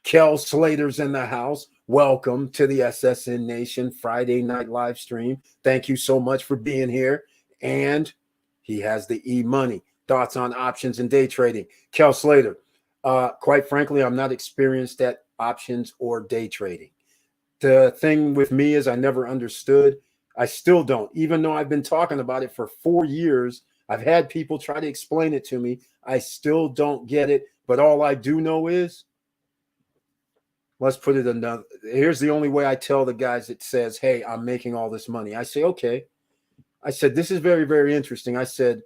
Kel Slater's in the house. Welcome to the SSN Nation Friday night live stream. Thank you so much for being here. And he has the E-Money. Thoughts on options and day trading. Kel Slater, quite frankly, I'm not experienced at options or day trading. The thing with me is I never understood. I still don't. Even though I've been talking about it for 4 years, I've had people try to explain it to me. I still don't get it. But all I do know is, let's put it another. Here's the only way I tell the guys that says, hey, I'm making all this money. I say, okay. I said, this is very, very interesting. I said,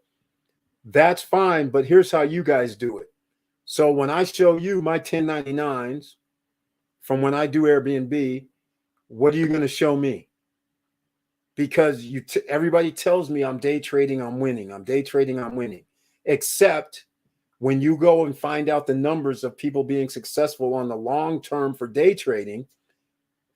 that's fine, but here's how you guys do it. So when I show you my 1099s from when I do Airbnb, what are you going to show me? Because everybody tells me I'm day trading, I'm winning. I'm day trading, I'm winning. Except when you go and find out the numbers of people being successful on the long term for day trading,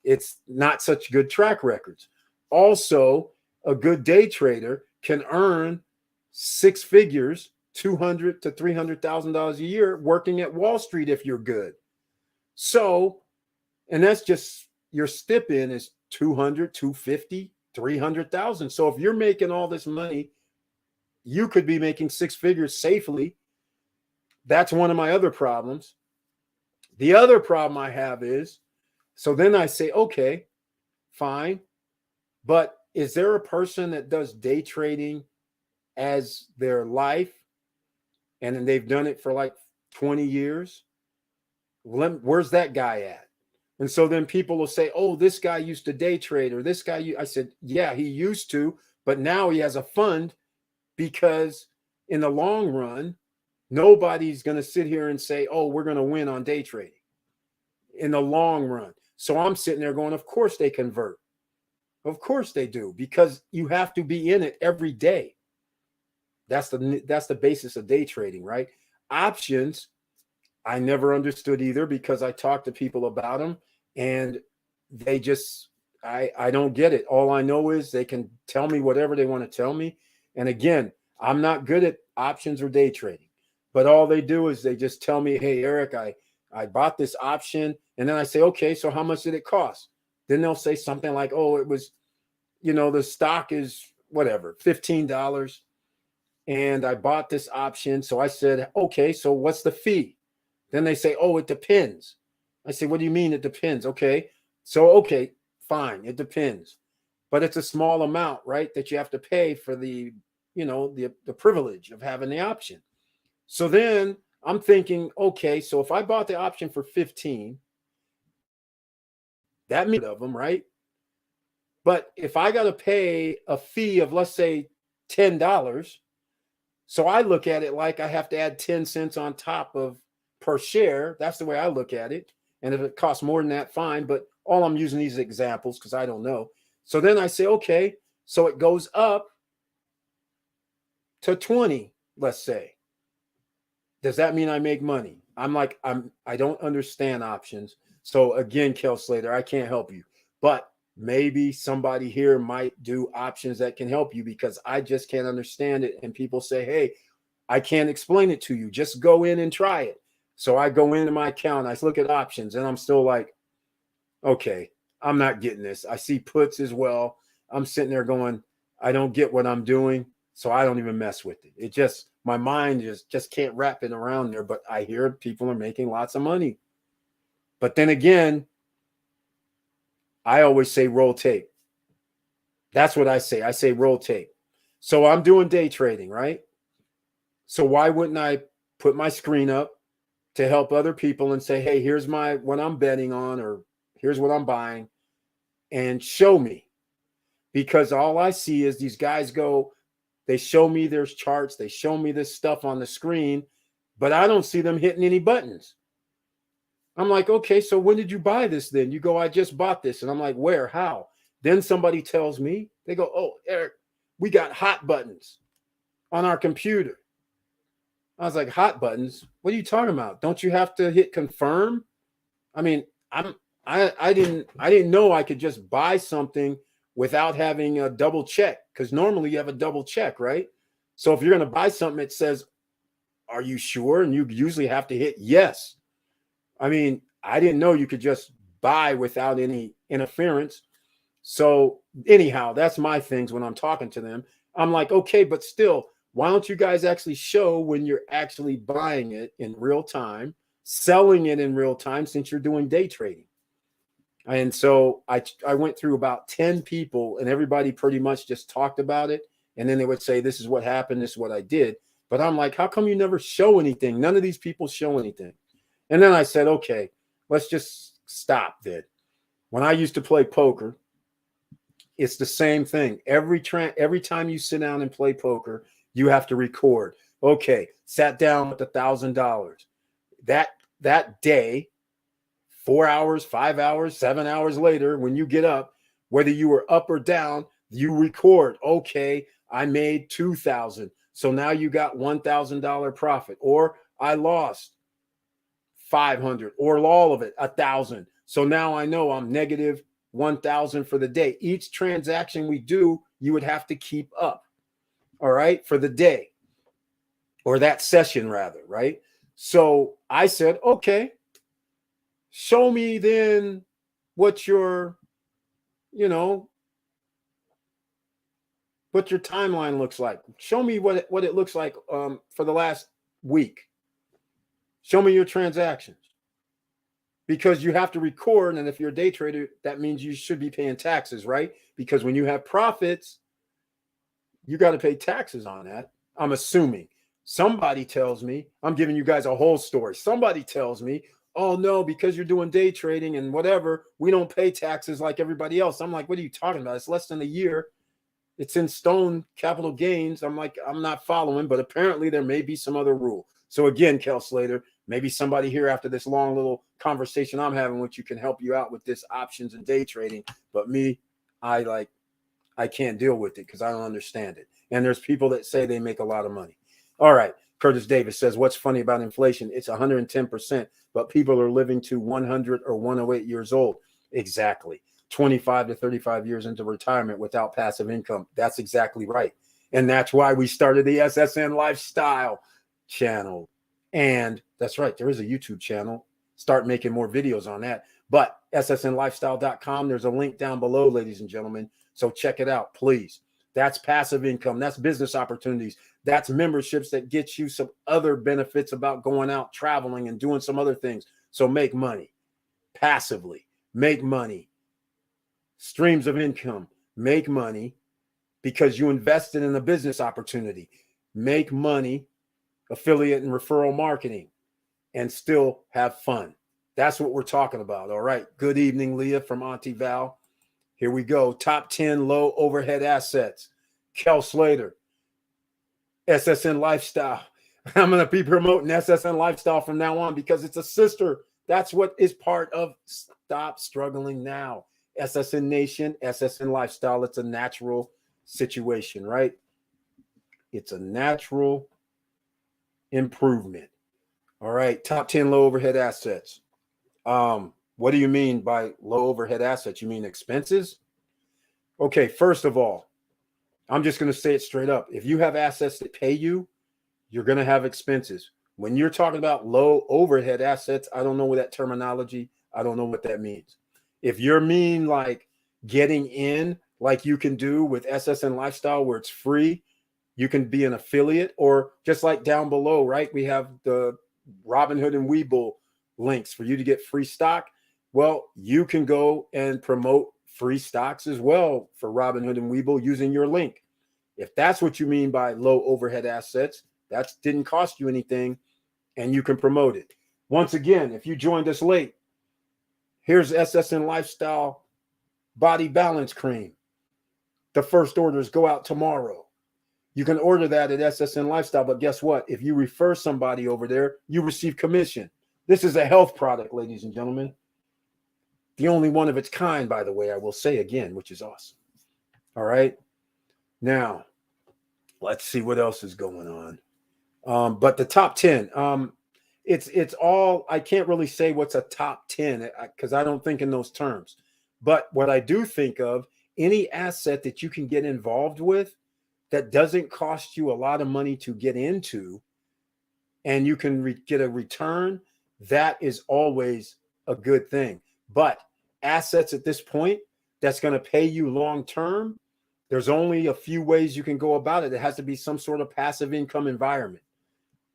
it's not such good track records. Also, a good day trader can earn 6 figures, $200,000 to $300,000 a year working at Wall Street if you're good. So, and that's just your stip in is 200, 250, 300,000. So if you're making all this money you could be making six figures safely. That's one of my other problems. The other problem I have is, so then I say, okay, fine. But is there a person that does day trading as their life and then they've done it for like 20 years? Where's that guy at? And so then people will say, oh, this guy used to day trade, or this guy, I said, yeah, he used to, but now he has a fund, because in the long run, nobody's going to sit here and say, oh, we're going to win on day trading in the long run. So I'm sitting there going, of course they convert. Of course they do, because you have to be in it every day. That's the basis of day trading, right? Options, I never understood either, because I talked to people about them and they just, I don't get it. All I know is they can tell me whatever they want to tell me. And again, I'm not good at options or day trading, but all they do is they just tell me, hey, Eric, I bought this option. And then I say, okay, so how much did it cost? Then they'll say something like, oh, it was, the stock is whatever, $15. And I bought this option. So I said, okay, so what's the fee? Then they say, oh, it depends. I say, what do you mean it depends? Okay. So, okay, fine. It depends. But it's a small amount, right, that you have to pay for the privilege of having the option. So then I'm thinking, okay, so if I bought the option for 15, that means of them, right? But if I got to pay a fee of, let's say, $10, so I look at it like I have to add 10 cents on top of per share. That's the way I look at it. And if it costs more than that, fine. But all I'm using these examples because I don't know. So then I say, okay, so it goes up to 20, let's say. Does that mean I make money? I don't understand options. So again, Kel Slater, I can't help you. But maybe somebody here might do options that can help you, because I just can't understand it. And people say, hey, I can't explain it to you. Just go in and try it. So I go into my account, I look at options, and I'm still like, okay, I'm not getting this. I see puts as well. I'm sitting there going, I don't get what I'm doing. So I don't even mess with it. It just, my mind just can't wrap it around there. But I hear people are making lots of money. But then again, I always say roll tape. That's what I say. I say roll tape. So I'm doing day trading, right? So why wouldn't I put my screen up to help other people and say, hey, here's what I'm betting on, or here's what I'm buying, and show me? Because all I see is these guys go, they show me their charts, they show me this stuff on the screen, but I don't see them hitting any buttons. I'm like, okay, so when did you buy this then? You go, I just bought this. And I'm like, where? How? Then somebody tells me, they go, oh, Eric, we got hot buttons on our computer. I was like, hot buttons? What are you talking about? Don't you have to hit confirm? I mean, I didn't know I could just buy something without having a double check, because normally you have a double check, right? So if you're going to buy something, it says, are you sure? And you usually have to hit yes. I mean, I didn't know you could just buy without any interference. So anyhow, that's my things when I'm talking to them. I'm like, okay, but still, why don't you guys actually show when you're actually buying it in real time, selling it in real time, since you're doing day trading? And so I went through about 10 people, and everybody pretty much just talked about it. And then they would say, this is what happened, this is what I did. But I'm like, how come you never show anything? None of these people show anything. And then I said, okay, let's just stop then. When I used to play poker, it's the same thing. Every time you sit down and play poker, you have to record. Okay, sat down with $1,000. That day, 4 hours, 5 hours, 7 hours later, when you get up, whether you were up or down, you record. Okay, I made 2,000. So now you got $1,000 profit, or I lost 500, or all of it, 1,000. So now I know I'm negative 1,000 for the day. Each transaction we do, you would have to keep up. All right, for the day, or that session rather, right? So I said, okay, show me then what your, what your timeline looks like. Show me what it looks like for the last week. Show me your transactions, because you have to record. And if you're a day trader, that means you should be paying taxes, right? Because when you have profits, you got to pay taxes on that. I'm assuming somebody tells me, I'm giving you guys a whole story. Somebody tells me, oh no, because you're doing day trading and whatever, we don't pay taxes like everybody else. I'm like, what are you talking about? It's less than a year. It's in stone capital gains. I'm like, I'm not following, but apparently there may be some other rule. So again, Kel Slater, maybe somebody here after this long little conversation I'm having with you can help you out with this options and day trading. But me, I can't deal with it because I don't understand it. And there's people that say they make a lot of money. All right. Curtis Davis says, what's funny about inflation? It's 110%, but people are living to 100 or 108 years old. Exactly. 25 to 35 years into retirement without passive income. That's exactly right. And that's why we started the SSN Lifestyle channel. And that's right. There is a YouTube channel. Start making more videos on that. But ssnlifestyle.com, there's a link down below, ladies and gentlemen. So check it out, please. That's passive income. That's business opportunities. That's memberships that get you some other benefits about going out, traveling, and doing some other things. So make money passively. Make money. Streams of income. Make money because you invested in a business opportunity. Make money, affiliate and referral marketing, and still have fun. That's what we're talking about. All right. Good evening, Leah from Auntie Val. Here we go. Top 10 low overhead assets. Kel Slater, SSN Lifestyle. I'm going to be promoting SSN Lifestyle from now on because it's a sister. That's what is part of Stop Struggling Now. SSN Nation, SSN Lifestyle. It's a natural situation, right? It's a natural improvement. All right. Top 10 low overhead assets. What do you mean by low overhead assets? You mean expenses? Okay, first of all, I'm just going to say it straight up. If you have assets that pay you, you're going to have expenses. When you're talking about low overhead assets, I don't know what that terminology, I don't know what that means. If you're mean like getting in, like you can do with SSN Lifestyle where it's free, you can be an affiliate, or just like down below, right? We have the Robinhood and Webull links for you to get free stock. Well, you can go and promote free stocks as well for Robinhood and Webull using your link. If that's what you mean by low overhead assets, that didn't cost you anything and you can promote it. Once again, if you joined us late, here's SSN Lifestyle Body Balance Cream. The first orders go out tomorrow. You can order that at SSN Lifestyle, but guess what? If you refer somebody over there, you receive commission. This is a health product, ladies and gentlemen. The only one of its kind, by the way, I will say again, which is awesome. All right. Now, let's see what else is going on. But the top 10, it's all, I can't really say what's a top 10 because I don't think in those terms. But what I do think of, any asset that you can get involved with that doesn't cost you a lot of money to get into and you can get a return, that is always a good thing. But assets at this point that's going to pay you long term, there's only a few ways you can go about it. It has to be some sort of passive income environment.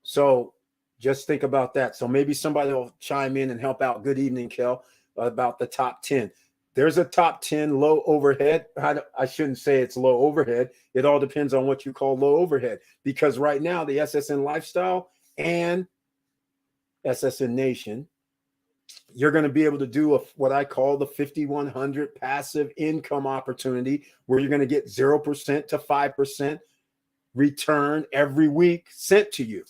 So just think about that. So maybe somebody will chime in and help out. Good evening, Kel, about the top 10. There's a top 10 low overhead. I shouldn't say it's low overhead. It all depends on what you call low overhead, because right now the SSN Lifestyle and SSN Nation, you're going to be able to do what I call the 5100 passive income opportunity, where you're going to get 0% to 5% return every week sent to you.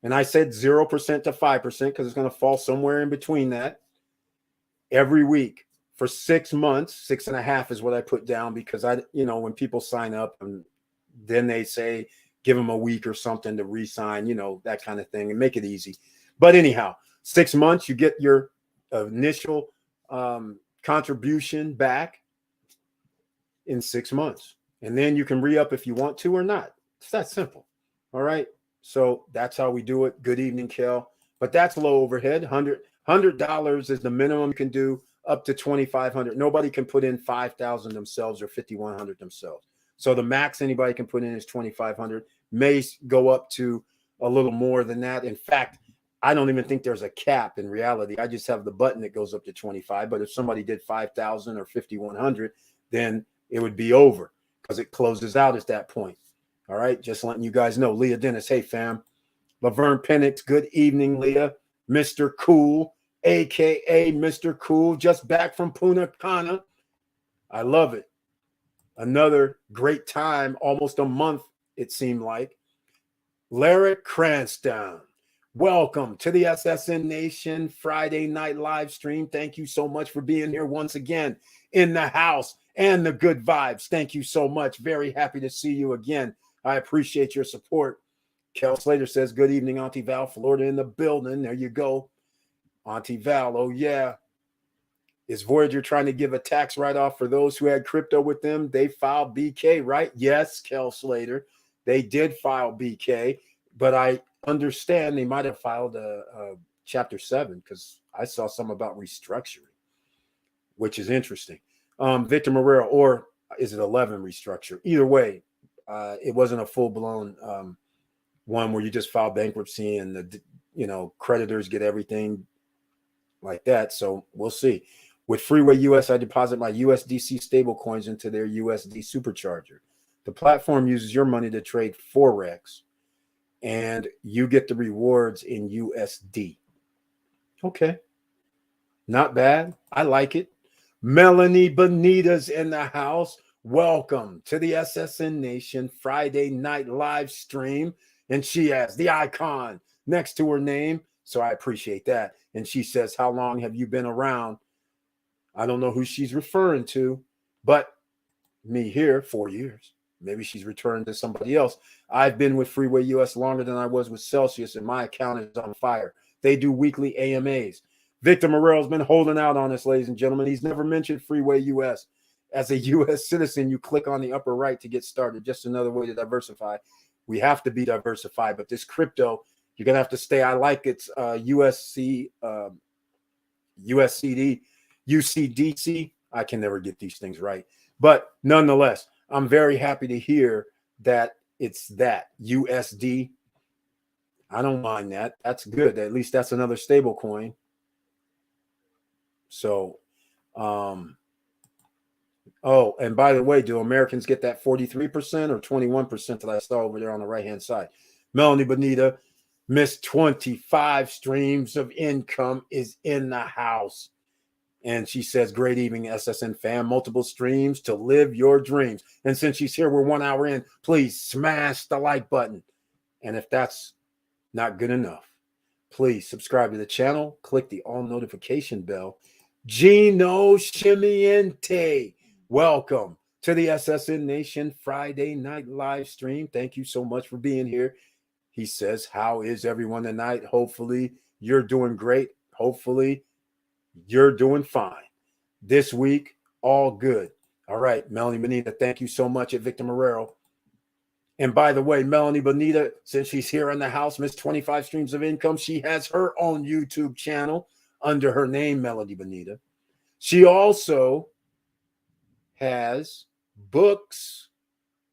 And I said 0% to 5% because it's going to fall somewhere in between that every week for 6 months. 6.5 is what I put down because when people sign up and then they say, give them a week or something to re-sign, that kind of thing, and make it easy. But anyhow, 6 months, you get your initial contribution back in 6 months. And then you can re-up if you want to or not. It's that simple. All right. So that's how we do it. Good evening, Kel. But that's low overhead. $100 is the minimum you can do, up to $2,500. Nobody can put in $5,000 themselves or $5,100 themselves. So the max anybody can put in is 2,500. May go up to a little more than that. In fact, I don't even think there's a cap in reality. I just have the button that goes up to 25. But if somebody did 5,000 or 5,100, then it would be over because it closes out at that point. All right. Just letting you guys know. Leah Dennis. Hey, fam. Laverne Penix. Good evening, Leah. Mr. Cool, a.k.a. Mr. Cool. Just back from Punta Cana. I love it. Another great time. Almost a month, it seemed like. Larry Cranston. Welcome to the SSN Nation Friday night live stream. Thank you so much for being here once again in the house and the good vibes. Thank you so much. Very happy to see you again. I appreciate your support. Kel Slater says, good evening, Auntie Val, Florida in the building. There you go. Auntie Val, oh yeah. Is Voyager trying to give a tax write-off for those who had crypto with them? They filed BK, right? Yes, Kel Slater. They did file BK, but I understand they might have filed a Chapter 7 because I saw some about restructuring, which is interesting. Victor Morero, or is it 11 restructure? Either way, it wasn't a full-blown one where you just file bankruptcy and the creditors get everything like that. So we'll see. With Freeway US, I deposit my USDC stablecoins into their USD supercharger. The platform uses your money to trade Forex, and you get the rewards in USD. Okay. Not bad. I like it. Melanie Bonita's in the house. Welcome to the SSN Nation Friday night live stream. And she has the icon next to her name. So I appreciate that. And she says, how long have you been around? I don't know who she's referring to, but me here, 4 years. Maybe she's returned to somebody else. I've been with Freeway US longer than I was with Celsius, and my account is on fire. They do weekly AMAs. Victor Morel's been holding out on us, ladies and gentlemen. He's never mentioned Freeway US. As a U.S. citizen, you click on the upper right to get started. Just another way to diversify. We have to be diversified, but this crypto, you're going to have to stay. I like it's USCD, UCDC. I can never get these things right. But nonetheless, I'm very happy to hear that it's that USD. I don't mind that. That's good. At least that's another stable coin. So, oh, and by the way, do Americans get that 43% or 21% that I saw over there on the right-hand side? Melanie Bonita, Miss 25 streams of income is in the house. And she says, great evening, SSN fam. Multiple streams to live your dreams. And since she's here, we're 1 hour in. Please smash the like button. And if that's not good enough, please subscribe to the channel. Click the all notification bell. Gino Shimiente, welcome to the SSN Nation Friday night live stream. Thank you so much for being here. He says, how is everyone tonight? Hopefully you're doing great. Hopefully you're doing fine. This week, all good. All right, Melanie Bonita, thank you so much at Victor Morero. And by the way, Melanie Bonita, since she's here in the house, Miss 25 Streams of Income, she has her own YouTube channel under her name, Melanie Bonita. She also has books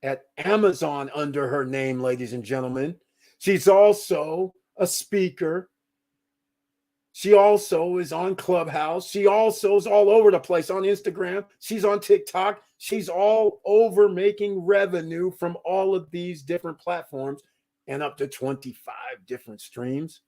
at Amazon under her name, ladies and gentlemen. She's also a speaker. She also is on Clubhouse. She also is all over the place on Instagram. She's on TikTok. She's all over making revenue from all of these different platforms and up to 25 different streams.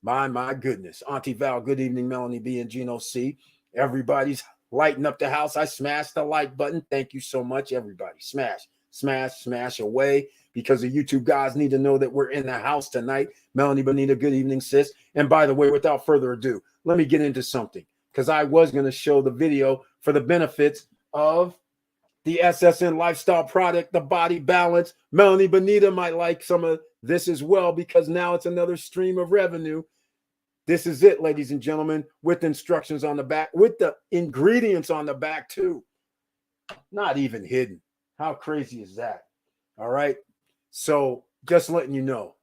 My goodness. Auntie Val, good evening, Melanie B and Gino C. Everybody's lighting up the house. I smashed the like button. Thank you so much, everybody. Smash, smash, smash away, because the YouTube guys need to know that we're in the house tonight. Melanie Bonita, good evening, sis. And by the way, without further ado, let me get into something, because I was going to show the video for the benefits of the SSN lifestyle product, the Body Balance. Melanie Bonita might like some of this as well, because now it's another stream of revenue. This is it, ladies and gentlemen, with instructions on the back, with the ingredients on the back too. Not even hidden. How crazy is that? All right. So just letting you know,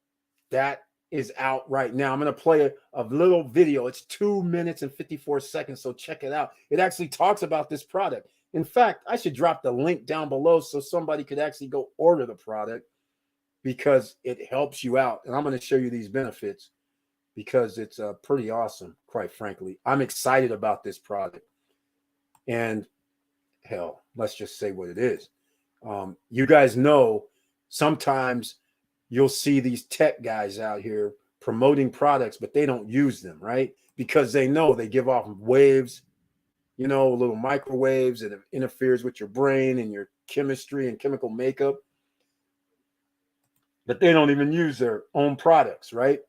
that is out right now. I'm going to play a little video. It's 2 minutes and 54 seconds. So check it out. It actually talks about this product. In fact, I should drop the link down below so somebody could actually go order the product because it helps you out. And I'm going to show you these benefits because it's pretty awesome, quite frankly. I'm excited about this product. And hell, let's just say what it is. You guys know sometimes you'll see these tech guys out here promoting products, but they don't use them, right? Because they know they give off waves, little microwaves, and it interferes with your brain and your chemistry and chemical makeup. But they don't even use their own products, right?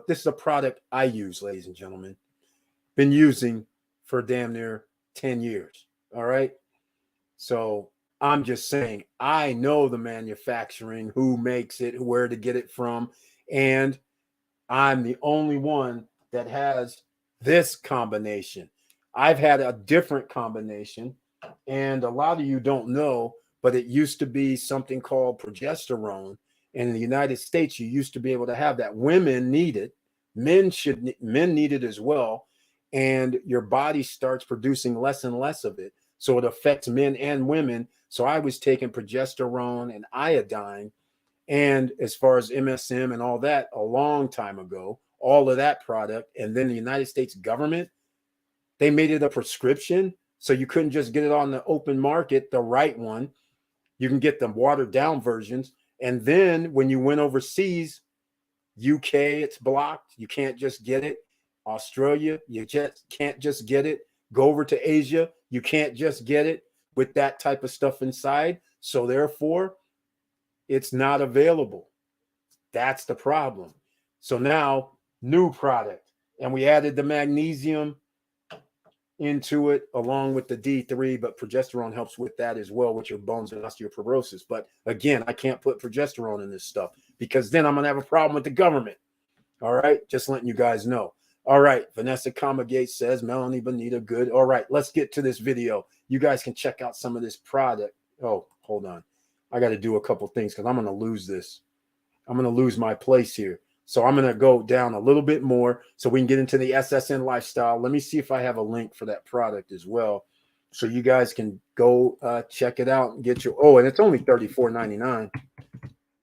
This is a product I use, ladies and gentlemen. Been using for damn near 10 years. All right. So I'm just saying, I know the manufacturing, who makes it, where to get it from. And I'm the only one that has this combination. I've had a different combination, and a lot of you don't know, but it used to be something called progesterone. In the United States, you used to be able to have that. Women need it. Men need it as well. And your body starts producing less and less of it. So it affects men and women. So I was taking progesterone and iodine, and as far as MSM and all that, a long time ago, all of that product. And then the United States government, they made it a prescription. So you couldn't just get it on the open market, the right one. You can get the watered down versions. And then when you went overseas, UK, it's blocked. You can't just get it. Australia, you just can't just get it. Go over to Asia, you can't just get it with that type of stuff inside. So therefore, it's not available. That's the problem. So now, new product. And we added the magnesium into it along with the D3, but progesterone helps with that as well, with your bones and osteoporosis. But again, I can't put progesterone in this stuff because then I'm going to have a problem with the government. All right. Just letting you guys know. All right. Vanessa Comagate says, Melanie Bonita, good. All right. Let's get to this video. You guys can check out some of this product. Oh, hold on. I got to do a couple things because I'm going to lose this. I'm going to lose my place here. So I'm going to go down a little bit more so we can get into the SSN lifestyle. Let me see if I have a link for that product as well, so you guys can go check it out and get your. Oh, and it's only $34.99.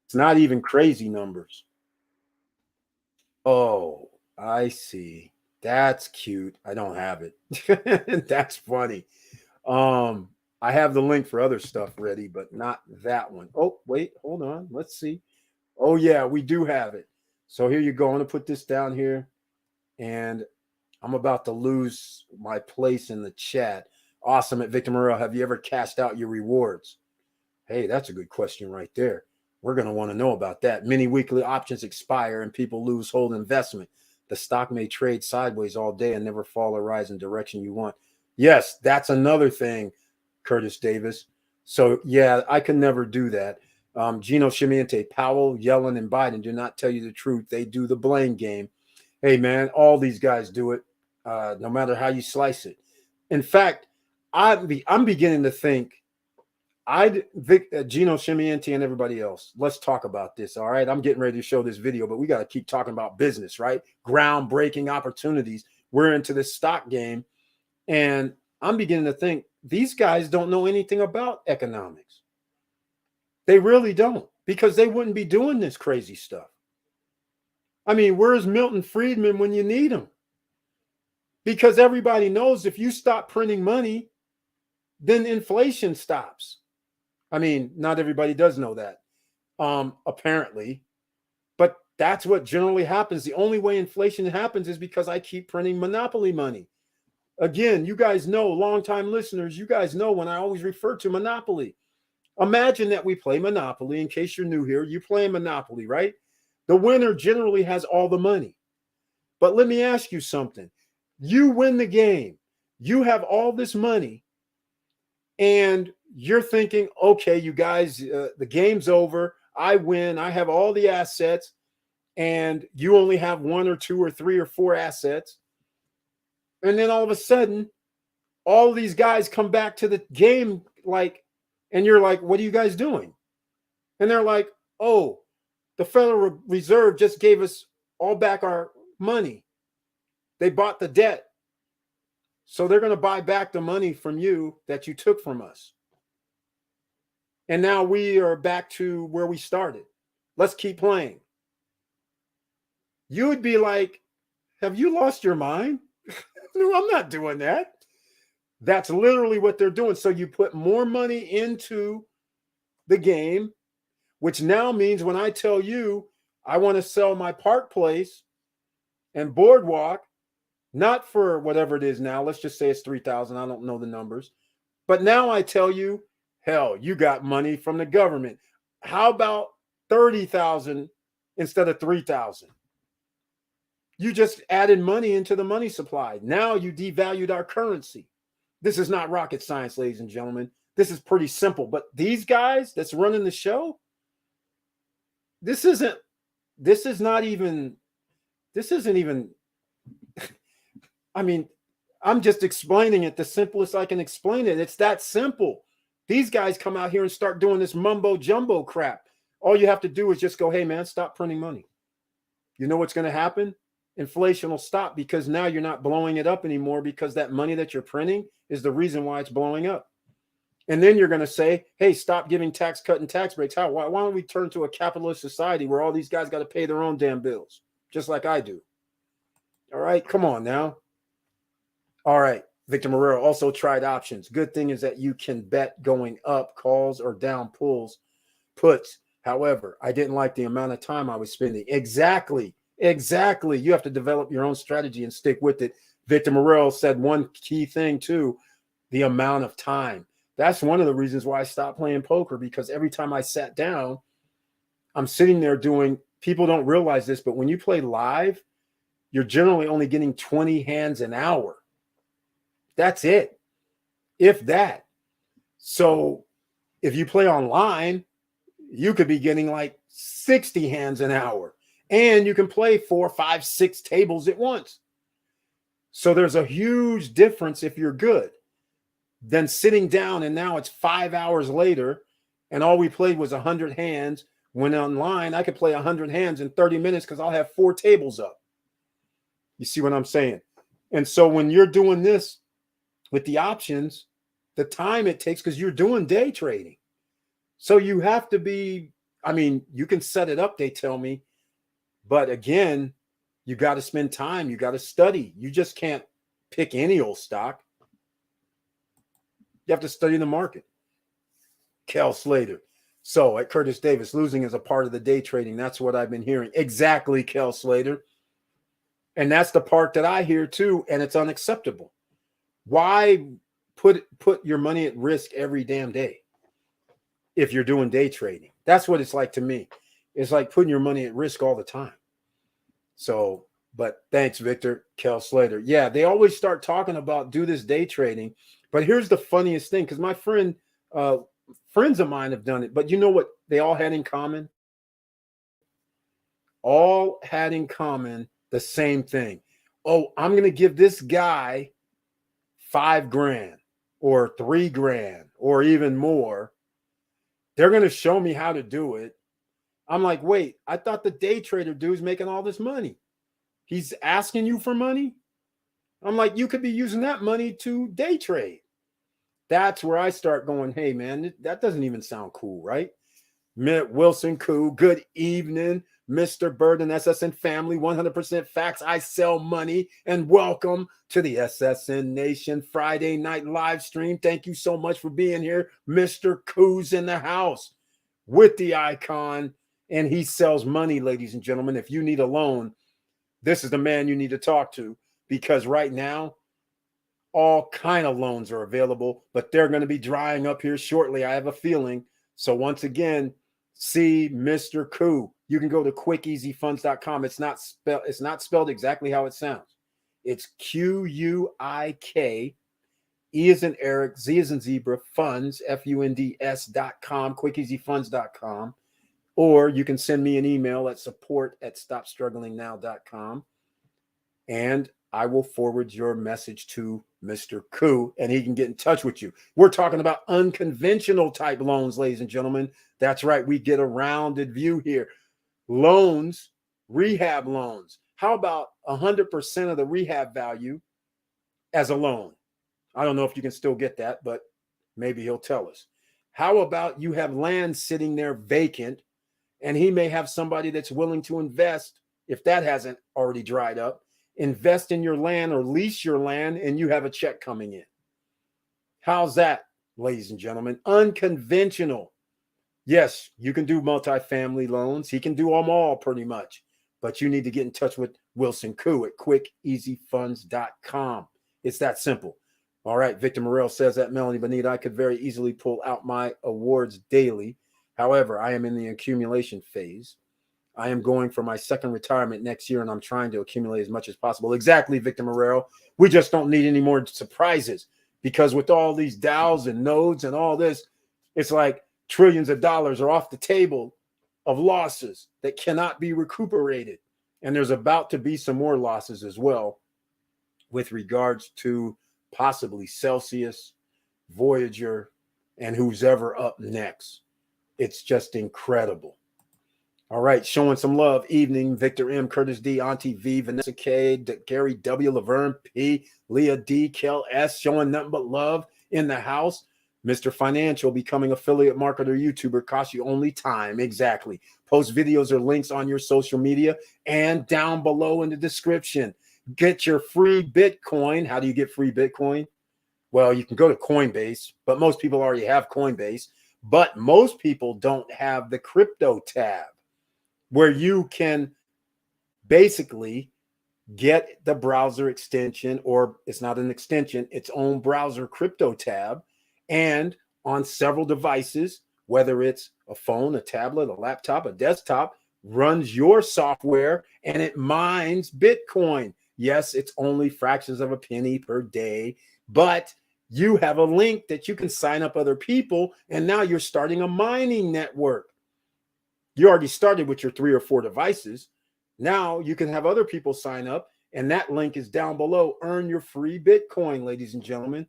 It's not even crazy numbers. Oh, I see. That's cute. I don't have it. That's funny. I have the link for other stuff ready, but not that one. Oh, wait, hold on. Let's see. Oh, yeah, we do have it. So here you go. I'm going to put this down here, and I'm about to lose my place in the chat. Awesome at Victor Morel. Have you ever cashed out your rewards? Hey, that's a good question right there. We're going to want to know about that. Many weekly options expire and people lose whole investment. The stock may trade sideways all day and never fall or rise in direction you want. Yes, that's another thing, Curtis Davis. So, yeah, I can never do that. Gino Chimiente, Powell, Yellen, and Biden do not tell you the truth. They do the blame game. Hey, man, all these guys do it, no matter how you slice it. In fact, I'm beginning to think Gino Chimiente and everybody else, let's talk about this, all right? I'm getting ready to show this video, but we got to keep talking about business, right? Groundbreaking opportunities. We're into this stock game, and I'm beginning to think these guys don't know anything about economics. They really don't, because they wouldn't be doing this crazy stuff. I mean, where's Milton Friedman when you need him? Because everybody knows if you stop printing money, then inflation stops. I mean, not everybody does know that, apparently, but that's what generally happens. The only way inflation happens is because I keep printing monopoly money. Again, you guys know, longtime listeners, you guys know when I always refer to monopoly. Imagine that we play Monopoly. In case you're new here, you play Monopoly, right? The winner generally has all the money. But let me ask you something. You win the game. You have all this money. And you're thinking, okay, you guys, the game's over. I win. I have all the assets. And you only have 1 or 2 or 3 or 4 assets. And then all of a sudden, all these guys come back to the game and you're like, what are you guys doing? And they're like, oh, the Federal Reserve just gave us all back our money. They bought the debt. So they're going to buy back the money from you that you took from us. And now we are back to where we started. Let's keep playing. You would be like, have you lost your mind? No, I'm not doing that. That's literally what they're doing. So you put more money into the game, which now means when I tell you I want to sell my Park Place and Boardwalk, not for whatever it is now, let's just say it's 3,000. I don't know the numbers. But now I tell you, hell, you got money from the government. How about 30,000 instead of 3,000? You just added money into the money supply. Now you devalued our currency. This is not rocket science, ladies and gentlemen. This is pretty simple. But these guys that's running the show, this isn't even, I mean, I'm just explaining it the simplest I can explain it. It's that simple. These guys come out here and start doing this mumbo jumbo crap. All you have to do is just go, hey, man, stop printing money. You know what's going to happen? Inflation will stop because now you're not blowing it up anymore because that money that you're printing is the reason why it's blowing up. And then you're going to say, hey, stop giving tax cut and tax breaks. Why don't we turn to a capitalist society where all these guys got to pay their own damn bills, just like I do? All right, come on now. All right, Victor Marrero also tried options. Good thing is that you can bet going up, calls, or down pulls, puts. However, I didn't like the amount of time I was spending. Exactly. You have to develop your own strategy and stick with it. Victor Marrero said one key thing too, the amount of time. That's one of the reasons why I stopped playing poker, because every time I sat down, I'm sitting there doing, people don't realize this, but when you play live, you're generally only getting 20 hands an hour. That's it, if that. So if you play online, you could be getting like 60 hands an hour, and you can play 4, 5, 6 tables at once. So there's a huge difference if you're good than sitting down and now it's 5 hours later and all we played was 100 hands. When online, I could play 100 hands in 30 minutes because I'll have 4 tables up. You see what I'm saying? And so when you're doing this with the options, the time it takes, because you're doing day trading. So you have to be, I mean, you can set it up, they tell me. But again, you got to spend time. You got to study. You just can't pick any old stock. You have to study the market. Kel Slater. So at Curtis Davis, losing is a part of the day trading. That's what I've been hearing. Exactly, Kel Slater. And that's the part that I hear too, and it's unacceptable. Why put your money at risk every damn day if you're doing day trading? That's what it's like to me. It's like putting your money at risk all the time. So, but thanks, Victor. Kel Slater. Yeah, they always start talking about do this day trading. But here's the funniest thing, because my friends of mine have done it. But you know what they all had in common? All had in common the same thing. Oh, I'm going to give this guy $5,000 or $3,000 or even more. They're going to show me how to do it. I'm like, wait, I thought the day trader dude's making all this money. He's asking you for money. I'm like, you could be using that money to day trade. That's where I start going, hey, man, that doesn't even sound cool, right? Wilson Koo, good evening, Mr. Bird and SSN family, 100% facts. I sell money, and welcome to the SSN Nation Friday night live stream. Thank you so much for being here. Mr. Koo's in the house with the icon, and he sells money, ladies and gentlemen. If you need a loan, this is the man you need to talk to, because right now, all kind of loans are available, but they're going to be drying up here shortly, I have a feeling. So once again, see Mr. Koo. You can go to quickeasyfunds.com. It's not spelled exactly how it sounds. It's Quik, E as in Eric, Z as in zebra, funds, funds.com, quickeasyfunds.com. Or you can send me an email at support@stopstrugglingnow.com, and I will forward your message to Mr. Koo, and he can get in touch with you. We're talking about unconventional type loans, ladies and gentlemen. That's right. We get a rounded view here. Loans, rehab loans. How about 100% of the rehab value as a loan. I don't know if you can still get that, but maybe he'll tell us. How about you have land sitting there vacant, and he may have somebody that's willing to invest, if that hasn't already dried up, invest in your land or lease your land, and you have a check coming in. How's that, ladies and gentlemen? Unconventional. Yes, you can do multifamily loans. He can do them all pretty much, but you need to get in touch with Wilson Koo at quickeasyfunds.com. It's that simple. All right, Victor Morrell says that, Melanie Bonita, I could very easily pull out my awards daily. However, I am in the accumulation phase. I am going for my second retirement next year, and I'm trying to accumulate as much as possible. Exactly, Victor Morrell. We just don't need any more surprises, because with all these DAOs and nodes and all this, it's like trillions of dollars are off the table of losses that cannot be recuperated. And there's about to be some more losses as well with regards to possibly Celsius, Voyager, and who's ever up next. It's just incredible. All right, showing some love. Evening, Victor M, Curtis D, Auntie V, Vanessa K, Gary W, Laverne P, Leah D, Kel S, showing nothing but love in the house. Mr. Financial, becoming affiliate marketer YouTuber costs you only time. Exactly. Post videos or links on your social media and down below in the description. Get your free Bitcoin. How do you get free Bitcoin? Well, you can go to Coinbase, but most people already have Coinbase. But most people don't have the crypto tab, where you can basically get the browser extension, or it's not an extension, its own browser crypto tab, and on several devices, whether it's a phone, a tablet, a laptop, a desktop, runs your software and it mines Bitcoin. Yes, it's only fractions of a penny per day, but you have a link that you can sign up other people, and now you're starting a mining network. You already started with your 3 or 4 devices. Now you can have other people sign up, and that link is down below. Earn your free Bitcoin, ladies and gentlemen.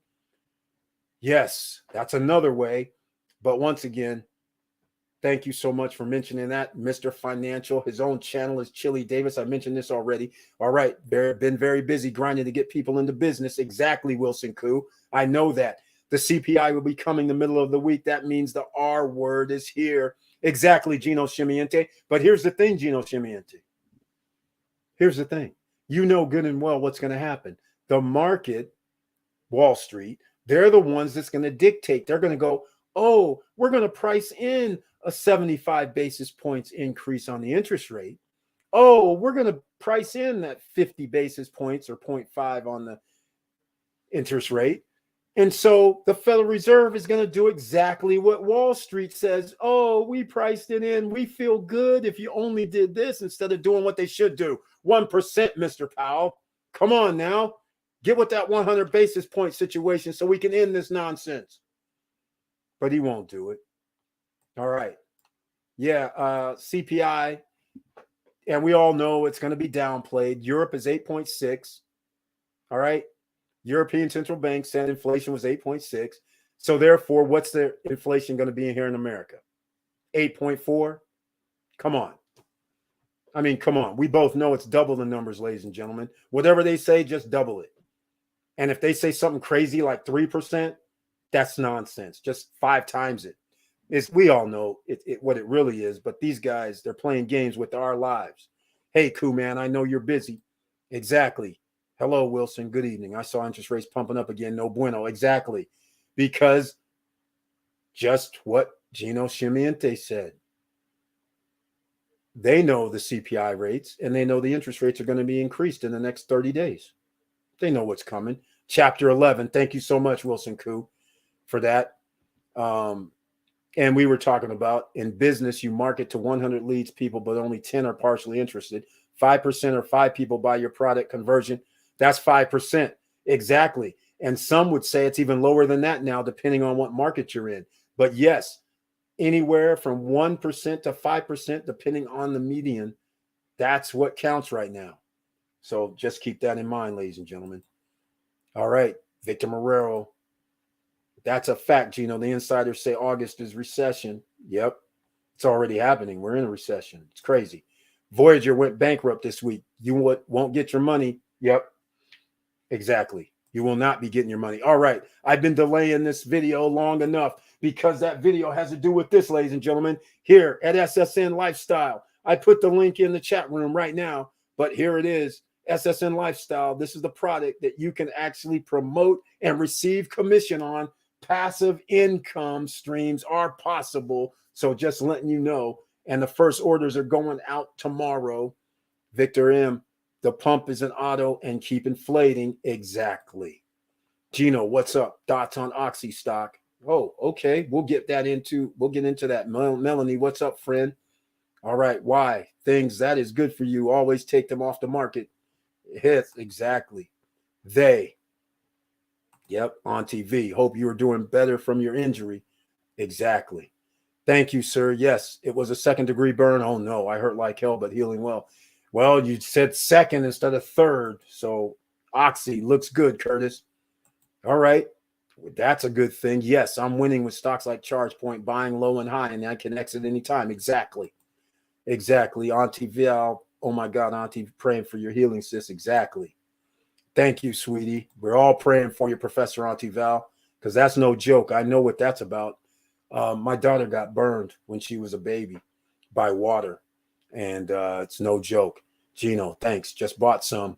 Yes, that's another way. But once again, thank you so much for mentioning that, Mr. Financial. His own channel is Chili Davis. I mentioned this already. All right, been very busy grinding to get people into business. Exactly, Wilson Koo. I know that. The CPI will be coming the middle of the week. That means the R word is here. Exactly, Gino Chimiente. But here's the thing, Gino Chimiente. Here's the thing. You know good and well what's going to happen. The market, Wall Street, they're the ones that's going to dictate. They're going to go, oh, we're going to price in a 75 basis points increase on the interest rate. Oh, we're going to price in that 50 basis points or 0.5 on the interest rate. And so the Federal Reserve is going to do exactly what Wall Street says. Oh, we priced it in. We feel good if you only did this, instead of doing what they should do. 1%, Mr. Powell. Come on now. Get with that 100 basis point situation so we can end this nonsense. But he won't do it. All right. Yeah, CPI. And we all know it's going to be downplayed. Europe is 8.6. All right. European Central Bank said inflation was 8.6. So therefore, what's the inflation going to be in here in America? 8.4? Come on. I mean, come on. We both know it's double the numbers, ladies and gentlemen. Whatever they say, just double it. And if they say something crazy like 3%, that's nonsense. Just 5 times it. We all know what it really is. But these guys, they're playing games with our lives. Hey, Koo, man, I know you're busy. Exactly. Hello, Wilson. Good evening. I saw interest rates pumping up again. No bueno. Exactly. Because just what Gino Chimiente said. They know the CPI rates, and they know the interest rates are going to be increased in the next 30 days. They know what's coming. Chapter 11. Thank you so much, Wilson Koo, for that. And we were talking about, in business, you market to 100 leads people, but only 10 are partially interested. 5% or 5 people buy your product. Conversion, that's 5%. Exactly. And some would say it's even lower than that now, depending on what market you're in. But yes, anywhere from 1% to 5%, depending on the median, that's what counts right now. So just keep that in mind, ladies and gentlemen. All right, Victor Marrero. That's a fact, Gino. The insiders say August is recession. Yep, it's already happening. We're in a recession. It's crazy. Voyager went bankrupt this week. You won't get your money. Yep, exactly. You will not be getting your money. All right. I've been delaying this video long enough because that video has to do with this, ladies and gentlemen, here at SSN Lifestyle. I put the link in the chat room right now, but here it is. SSN Lifestyle. This is the product that you can actually promote and receive commission on. Passive income streams are possible. So just letting you know. And the first orders are going out tomorrow. Victor M., the pump is an auto and keep inflating. Exactly. Gino, what's up? Dots on Oxy stock. Oh, okay. We'll get into that. Melanie, what's up, friend? All right. Why? Things that is good for you. Always take them off the market. Hits. Exactly. They. Yep. On TV. Hope you are doing better from your injury. Exactly. Thank you, sir. Yes, it was a second-degree burn. Oh, no. I hurt like hell, but healing well. Well, you said second instead of third. So Oxy looks good, Curtis. All right. That's a good thing. Yes, I'm winning with stocks like ChargePoint, buying low and high, and I can exit anytime. Exactly. Exactly. Auntie Val. Oh, my God, Auntie, praying for your healing, sis. Exactly. Thank you, sweetie. We're all praying for you, Professor Auntie Val, because that's no joke. I know what that's about. My daughter got burned when she was a baby by water. And it's no joke. Gino, thanks. Just bought some.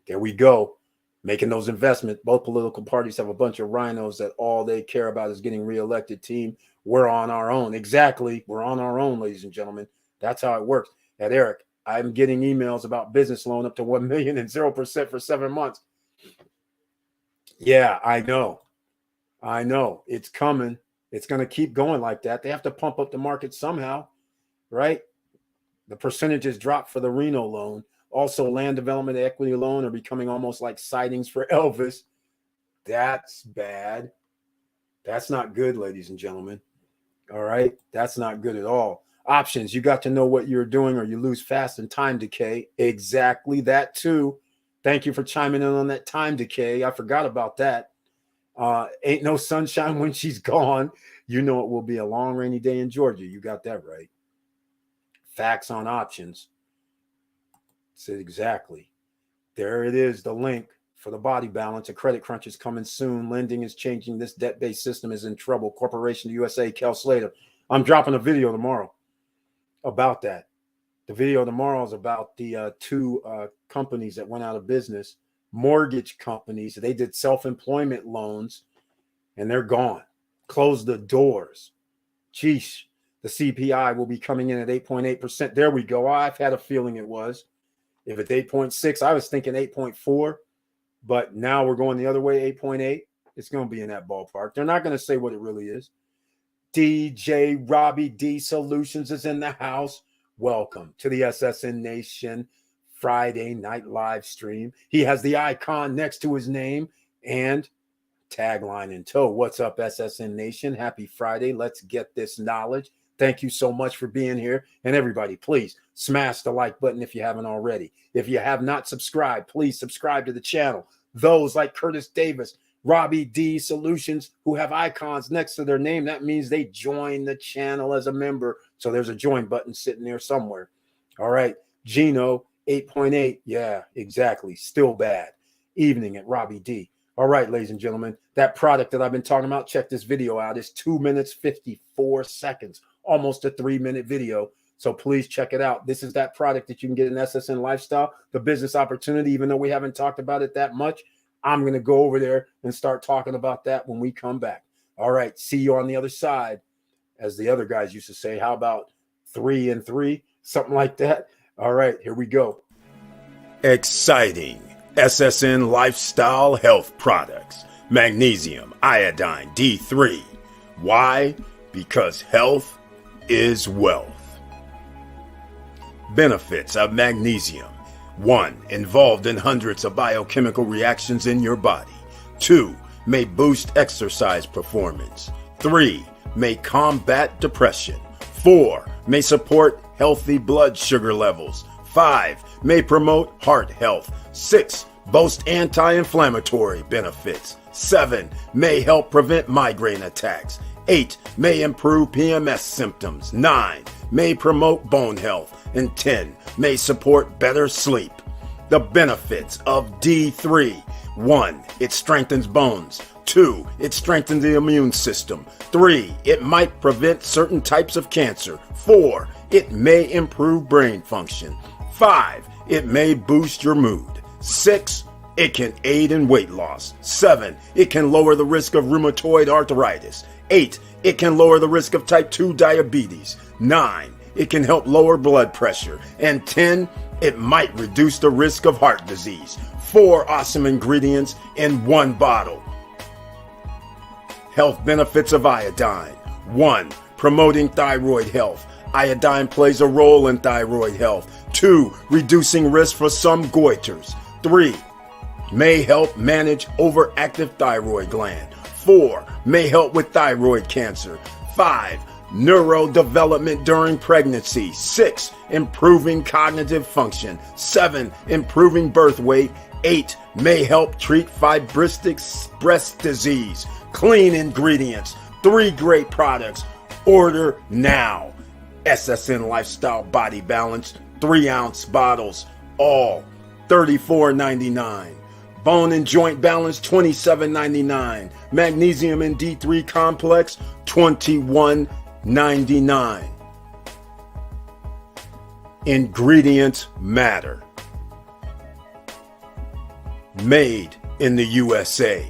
There we go. Making those investments. Both political parties have a bunch of rhinos that all they care about is getting reelected. Team, we're on our own. Exactly. We're on our own, ladies and gentlemen. That's how it works. At Eric, I'm getting emails about business loan up to 1 million and 0% for 7 months. Yeah, I know. It's coming. It's going to keep going like that. They have to pump up the market somehow, right? The percentages dropped for the Reno loan. Also, land development equity loan are becoming almost like sightings for Elvis. That's bad. That's not good, ladies and gentlemen. All right. That's not good at all. Options. You got to know what you're doing or you lose fast in time decay. Exactly that too. Thank you for chiming in on that time decay. I forgot about that. Ain't no sunshine when she's gone. You know it will be a long rainy day in Georgia. You got that right. Facts on options. Said exactly. There it is, the link for the body balance. A credit crunch is coming soon. Lending is changing. This debt-based system is in trouble. Corporation USA, Kel Slater. I'm dropping a video tomorrow about that. The video tomorrow is about the two companies that went out of business, mortgage companies. They did self-employment loans, and they're gone. Closed the doors. Geesh. The CPI will be coming in at 8.8%. There we go. I've had a feeling it was. If it's 8.6, I was thinking 8.4, but now we're going the other way, 8.8. It's going to be in that ballpark. They're not going to say what it really is. DJ Robbie D Solutions is in the house. Welcome to the SSN Nation Friday night live stream. He has the icon next to his name and tagline in tow. What's up, SSN Nation? Happy Friday. Let's get this knowledge. Thank you so much for being here. And everybody, please smash the like button if you haven't already. If you have not subscribed, please subscribe to the channel. Those like Curtis Davis, Robbie D Solutions, who have icons next to their name, that means they join the channel as a member. So there's a join button sitting there somewhere. All right. Gino, 8.8. Yeah, exactly. Still bad. Evening at Robbie D. All right, ladies and gentlemen, that product that I've been talking about, check this video out. It's 2 minutes, 54 seconds. Almost a 3-minute video. So please check it out. This is that product that you can get in SSN Lifestyle, the business opportunity. Even though we haven't talked about it that much, I'm going to go over there and start talking about that when we come back. All right. See you on the other side. As the other guys used to say, how about 3 and 3? Something like that. All right. Here we go. Exciting SSN Lifestyle Health Products. Magnesium, iodine, D3. Why? Because health is wealth. Benefits of magnesium. 1. Involved in hundreds of biochemical reactions in your body. 2. May boost exercise performance. 3. May combat depression. 4. May support healthy blood sugar levels. 5. May promote heart health. 6. Boast anti-inflammatory benefits. 7. May help prevent migraine attacks. 8. May improve PMS symptoms. 9. May promote bone health. And 10. May support better sleep. The benefits of D3. 1. It strengthens bones. 2. It strengthens the immune system. 3. It might prevent certain types of cancer. 4. It may improve brain function. 5. It may boost your mood. 6. It can aid in weight loss. 7. It can lower the risk of rheumatoid arthritis. 8. It can lower the risk of type 2 diabetes. 9. It can help lower blood pressure. And 10. It might reduce the risk of heart disease. 4 awesome ingredients in one bottle. Health benefits of iodine. 1. Promoting thyroid health. Iodine plays a role in thyroid health. 2. Reducing risk for some goiters. 3. May help manage overactive thyroid gland. 4. May help with thyroid cancer. 5. Neurodevelopment during pregnancy. 6. Improving cognitive function. 7. Improving birth weight. 8. May help treat fibristic breast disease. Clean ingredients. 3 great products. Order now. SSN Lifestyle Body Balance 3-ounce bottles, all $34.99. Bone and Joint Balance $27.99. Magnesium and D3 Complex $21.99. Ingredients matter. Made in the USA.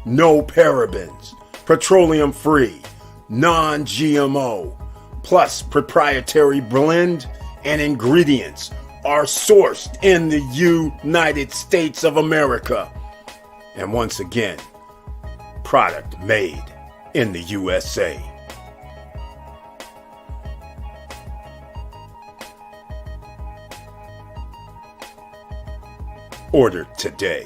No parabens. Petroleum free. Non-GMO. Plus proprietary blend and ingredients are sourced in the United States of America. And once again, product made in the USA. Order today.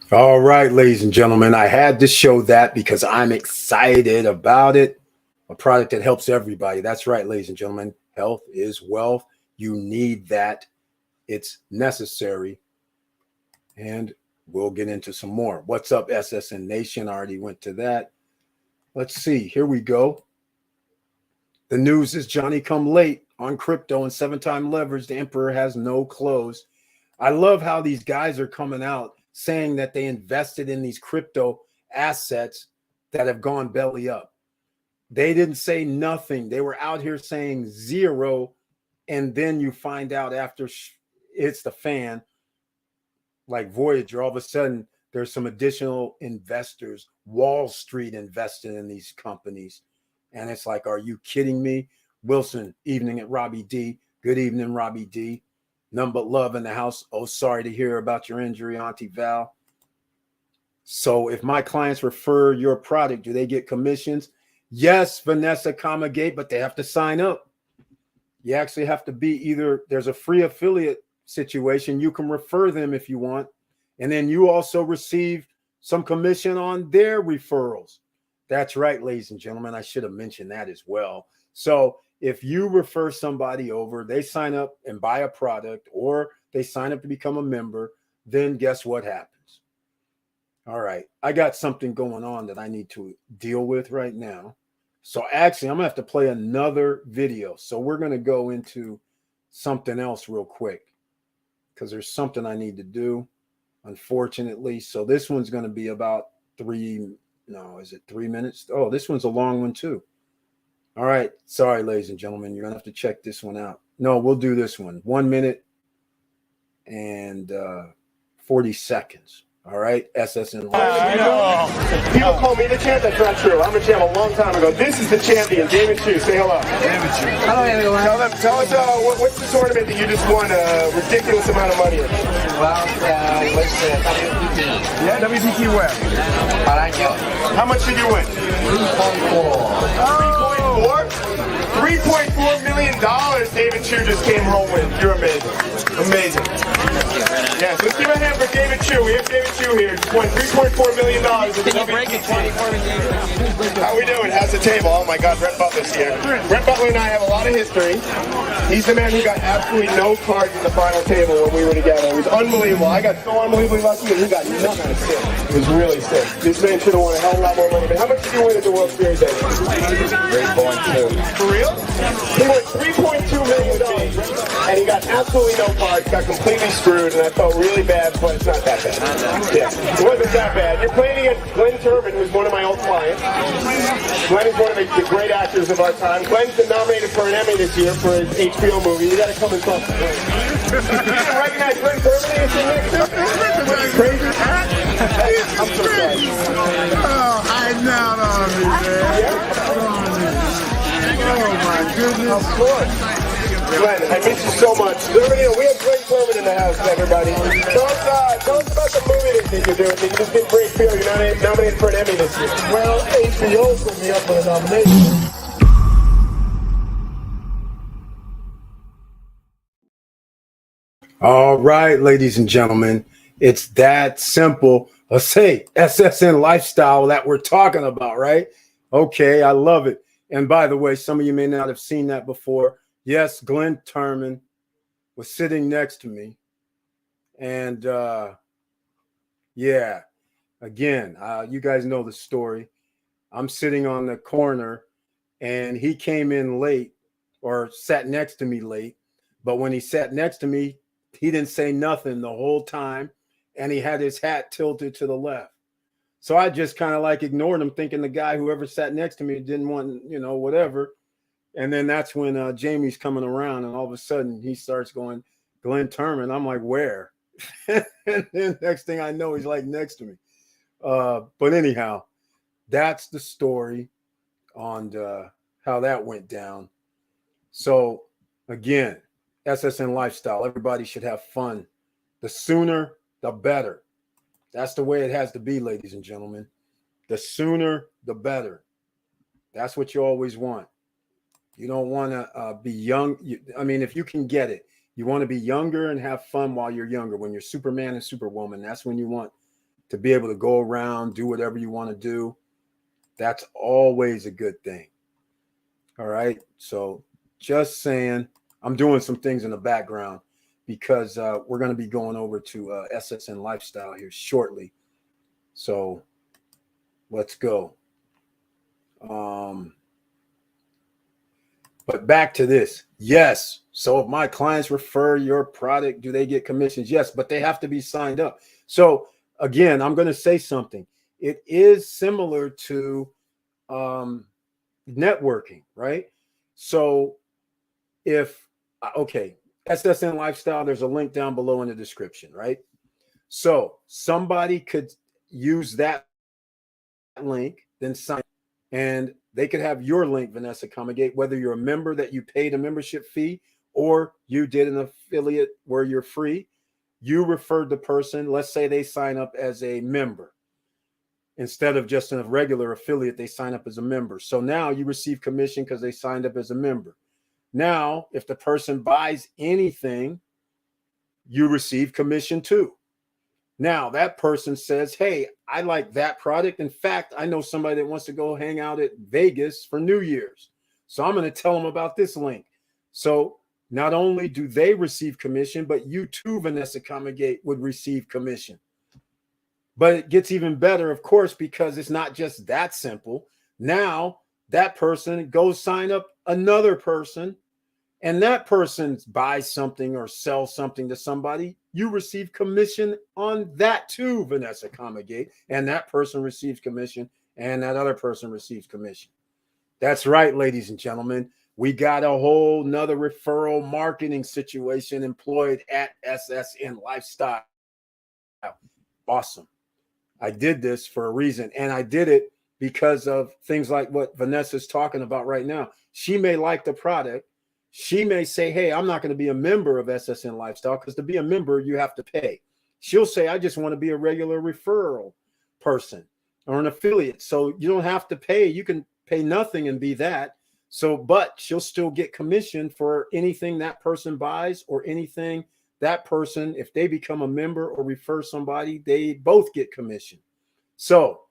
All right, ladies and gentlemen, I had to show that because I'm excited about it. A product that helps everybody. That's right, ladies and gentlemen. Health is wealth. You need that. It's necessary. And we'll get into some more. What's up, SSN Nation? I already went to that. Let's see. Here we go. The news is Johnny come late on crypto and 7-time leverage. The emperor has no clothes. I love how these guys are coming out saying that they invested in these crypto assets that have gone belly up. They didn't say nothing. They were out here saying zero. And then you find out after it's the fan, like Voyager, all of a sudden there's some additional investors, Wall Street invested in these companies. And it's like, are you kidding me? Wilson, evening at Robbie D. Good evening, Robbie D. None but love in the house. Oh, sorry to hear about your injury, Auntie Val. So if my clients refer your product, do they get commissions? Yes, Vanessa Comagate, but they have to sign up. You actually have to be either, there's a free affiliate situation. You can refer them if you want. And then you also receive some commission on their referrals. That's right, ladies and gentlemen. I should have mentioned that as well. So if you refer somebody over, they sign up and buy a product, or they sign up to become a member, then guess what happens? All right, I got something going on that I need to deal with right now. So actually, I'm going to have to play another video. So we're going to go into something else real quick because there's something I need to do, unfortunately. So this one's going to be about 3 minutes? Oh, this one's a long one too. All right. Sorry, ladies and gentlemen. You're going to have to check this one out. No, we'll do this one. 1 minute and 40 seconds. All right. SSN. People call me the champ. That's not true. I'm a champ a long time ago. This is the champion, David Chu. Say hello. David Chu. Hello, everyone. Tell us what's the tournament that you just won a ridiculous amount of money in? Well, what's the WPT? Yeah, WPT where? Barajo. How much did you win? 3.4. 3.4? $3.4 million. million David Chu just came home with. You're amazing. Amazing. Yes, let's give a hand for David Chu. We have David Chu here. Just won $3.4 million. Can you break it? How we doing? How's the table? Oh my God, Brett Butler's here. Brett Butler and I have a lot of history. He's the man who got absolutely no cards in the final table when we were together. It was unbelievable. I got so unbelievably lucky, and he got nothing sick. It was really sick. This man should have won a hell of a lot more money. But how much did you win at the World Series, David? 3.2. For real? He won $3.2 million, and he got absolutely no cards, got completely screwed, and I felt really bad, but it's not that bad. Yeah, it wasn't that bad. You're playing against Glenn Turman, who's one of my old clients. Glenn is one of the great actors of our time. Glenn's been nominated for an Emmy this year for his HBO movie. You gotta come and talk to Glenn. You didn't recognize Glenn Turman that you're sitting next to? Crazy? I'm so sorry. Oh, hiding out on me, man. Oh, my goodness. Of course. Glenn, I miss you so much. Everybody, we have Glenn Turman in the house, everybody. Tell us about the movie that you're doing. You just did great feel. You're nominated for an Emmy this year. Well, HBO put me up for a nomination. All right, ladies and gentlemen, it's that simple. Let's say SSN lifestyle that we're talking about, right? Okay, I love it. And by the way, some of you may not have seen that before. Yes, Glenn Turman was sitting next to me. And yeah, again, you guys know the story. I'm sitting on the corner and he came in late or sat next to me late. But when he sat next to me, he didn't say nothing the whole time. And he had his hat tilted to the left. So I just kind of like ignored him, thinking the guy, whoever sat next to me, didn't want, whatever. And then that's when Jamie's coming around, and all of a sudden he starts going, Glenn Turman. I'm like, where? And then next thing I know, he's like next to me. But anyhow, that's the story on how that went down. So again, SSN lifestyle. Everybody should have fun. The sooner, the better. That's the way it has to be, ladies and gentlemen. The sooner, the better. That's what you always want. You don't want to be young. If you can get it, you want to be younger and have fun while you're younger. When you're Superman and Superwoman, that's when you want to be able to go around, do whatever you want to do. That's always a good thing. All right. So just saying, I'm doing some things in the background because we're going to be going over to SSN Lifestyle here shortly. So let's go. But back to this. Yes. So if my clients refer your product, do they get commissions? Yes, but they have to be signed up. So again, I'm going to say something. It is similar to networking, right? So SSN Lifestyle, there's a link down below in the description, right? So somebody could use that link, then sign, and they could have your link, Vanessa Comegate, whether you're a member that you paid a membership fee or you did an affiliate where you're free. You referred the person. Let's say they sign up as a member. Instead of just a regular affiliate, they sign up as a member. So now you receive commission because they signed up as a member. Now, if the person buys anything, you receive commission too. Now, that person says, hey, I like that product. In fact, I know somebody that wants to go hang out at Vegas for New Year's. So I'm going to tell them about this link. So not only do they receive commission, but you too, Vanessa Comegate, would receive commission. But it gets even better, of course, because it's not just that simple. Now that person goes sign up another person, and that person buys something or sells something to somebody. You receive commission on that too, Vanessa Comegate, and that person receives commission, and that other person receives commission. That's right, ladies and gentlemen. We got a whole nother referral marketing situation employed at SSN Lifestyle. Awesome. I did this for a reason, and I did it because of things like what Vanessa's talking about right now. She may like the product. She may say, hey, I'm not going to be a member of SSN Lifestyle because to be a member, you have to pay. She'll say, I just want to be a regular referral person or an affiliate. So you don't have to pay. You can pay nothing and be that. So, but she'll still get commission for anything that person buys or anything that person, if they become a member or refer somebody, they both get commission. So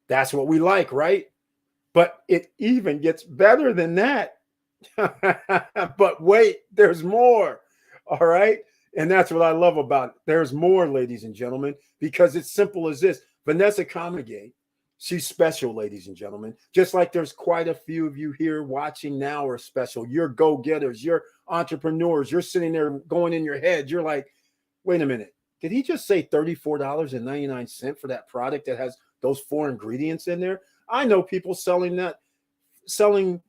that's what we like, right? But it even gets better than that. But wait, there's more. All right. And that's what I love about it. There's more, ladies and gentlemen, because it's simple as this. Vanessa Comegay, she's special, ladies and gentlemen. Just like there's quite a few of you here watching now are special. You're go-getters, you're entrepreneurs. You're sitting there going in your head. You're like, wait a minute. Did he just say $34.99 for that product that has those 4 ingredients in there? I know people selling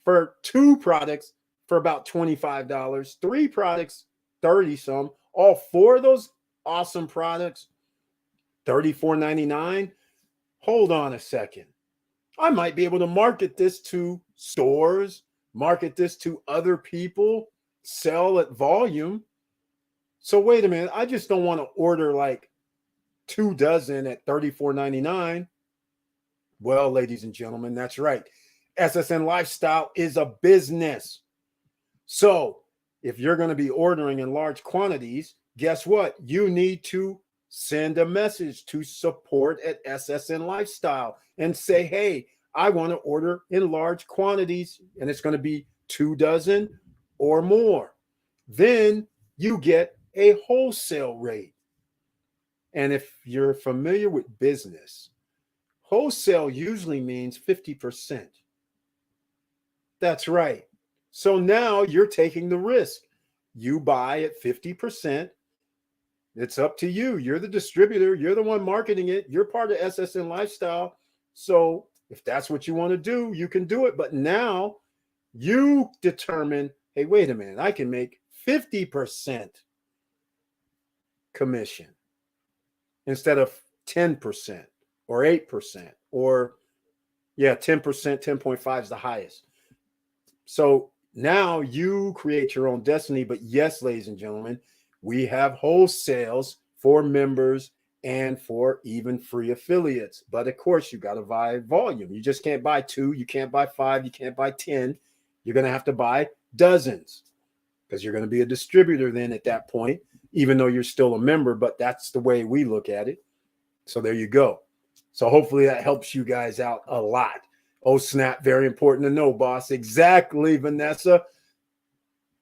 for 2 products for about $25, 3 products, 30 some, all 4 of those awesome products, $34.99. Hold on a second. I might be able to market this to stores, market this to other people, sell at volume. So wait a minute. I just don't want to order like 2 dozen at $34.99. Well, ladies and gentlemen, that's right. SSN Lifestyle is a business. So if you're going to be ordering in large quantities, guess what? You need to send a message to support at SSN Lifestyle and say, hey, I want to order in large quantities, and it's going to be 2 dozen or more. Then you get a wholesale rate. And if you're familiar with business, wholesale usually means 50%. That's right. So now you're taking the risk. You buy at 50%. It's up to you. You're the distributor. You're the one marketing it. You're part of SSN Lifestyle. So if that's what you want to do, you can do it. But now you determine, hey, wait a minute, I can make 50% commission instead of 10% or 8% or 10%, 10.5 is the highest. So now you create your own destiny. But yes, ladies and gentlemen, we have wholesales for members and for even free affiliates. But of course, you got to buy volume. You just can't buy 2. You can't buy 5. You can't buy 10. You're going to have to buy dozens because you're going to be a distributor then at that point, even though you're still a member. But that's the way we look at it. So there you go. So hopefully that helps you guys out a lot. Oh, snap. Very important to know, boss. Exactly, Vanessa.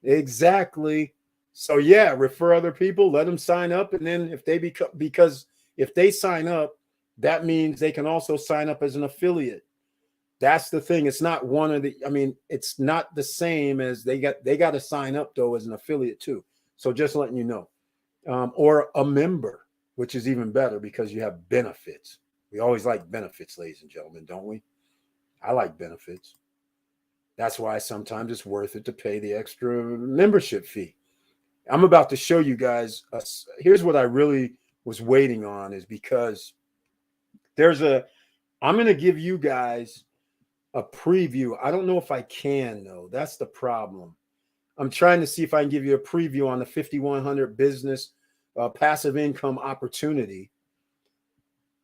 Exactly. So yeah, refer other people, let them sign up. And then if they because if they sign up, that means they can also sign up as an affiliate. That's the thing. It's not it's not the same as they got to sign up though as an affiliate too. So just letting you know, or a member, which is even better because you have benefits. We always like benefits, ladies and gentlemen, don't we? I like benefits. That's why sometimes it's worth it to pay the extra membership fee. I'm about to show you guys. Here's what I really was waiting on is because I'm going to give you guys a preview. I don't know if I can though. That's the problem. I'm trying to see if I can give you a preview on the 5100 business passive income opportunity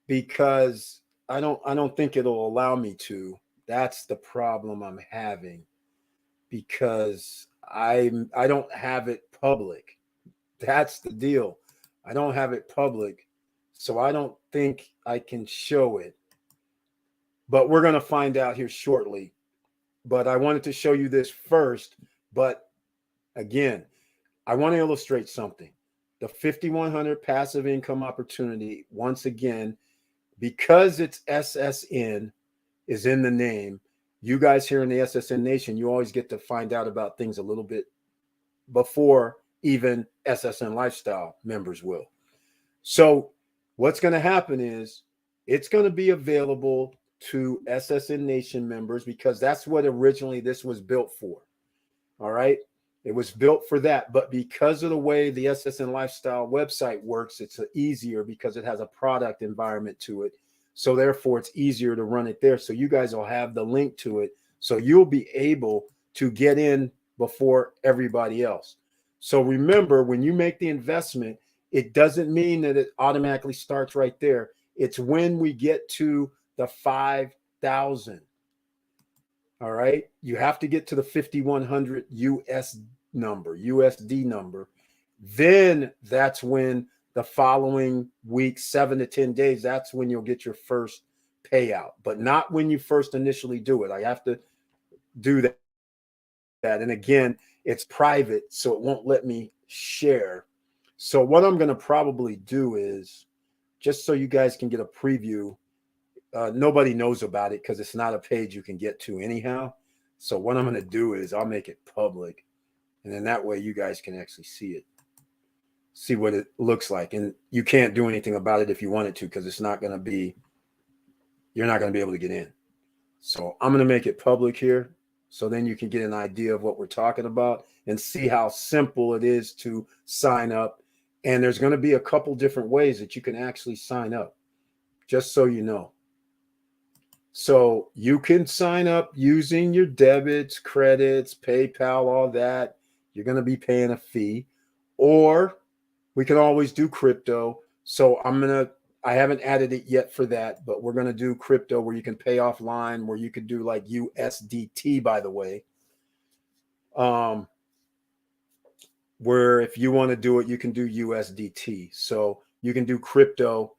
because I don't think it'll allow me to. That's the problem I'm having because I don't have it public. That's the deal. I don't have it public, so I don't think I can show it. But we're going to find out here shortly. But I wanted to show you this first. But again, I want to illustrate something. The 5100 passive income opportunity, once again, because it's SSN is in the name, you guys here in the SSN Nation, you always get to find out about things a little bit before even SSN Lifestyle members will. So what's going to happen is it's going to be available to SSN Nation members because that's what originally this was built for. All right. It was built for that. But because of the way the SSN Lifestyle website works, it's easier because it has a product environment to it. So therefore, it's easier to run it there. So you guys will have the link to it. So you'll be able to get in before everybody else. So remember, when you make the investment, it doesn't mean that it automatically starts right there. It's when we get to the 5,000. All right. You have to get to the 5,100 USD number. Then that's when the following week, 7 to 10 days, that's when you'll get your first payout, but not when you first initially do it. I have to do that. And again, it's private, so it won't let me share. So what I'm going to probably do is, just so you guys can get a preview, nobody knows about it because it's not a page you can get to anyhow. So what I'm going to do is I'll make it public, and then that way you guys can actually see it, see what it looks like. And you can't do anything about it if you wanted to, because it's not going to be, you're not going to be able to get in. So I'm going to make it public here, so then you can get an idea of what we're talking about and see how simple it is to sign up. And there's going to be a couple different ways that you can actually sign up, just so you know. So you can sign up using your debits, credits, PayPal, all that. You're going to be paying a fee, or we can always do crypto. So I haven't added it yet for that, but we're going to do crypto where you can pay offline, where you could do like USDT, by the way. Where if you want to do it, you can do USDT. So you can do crypto,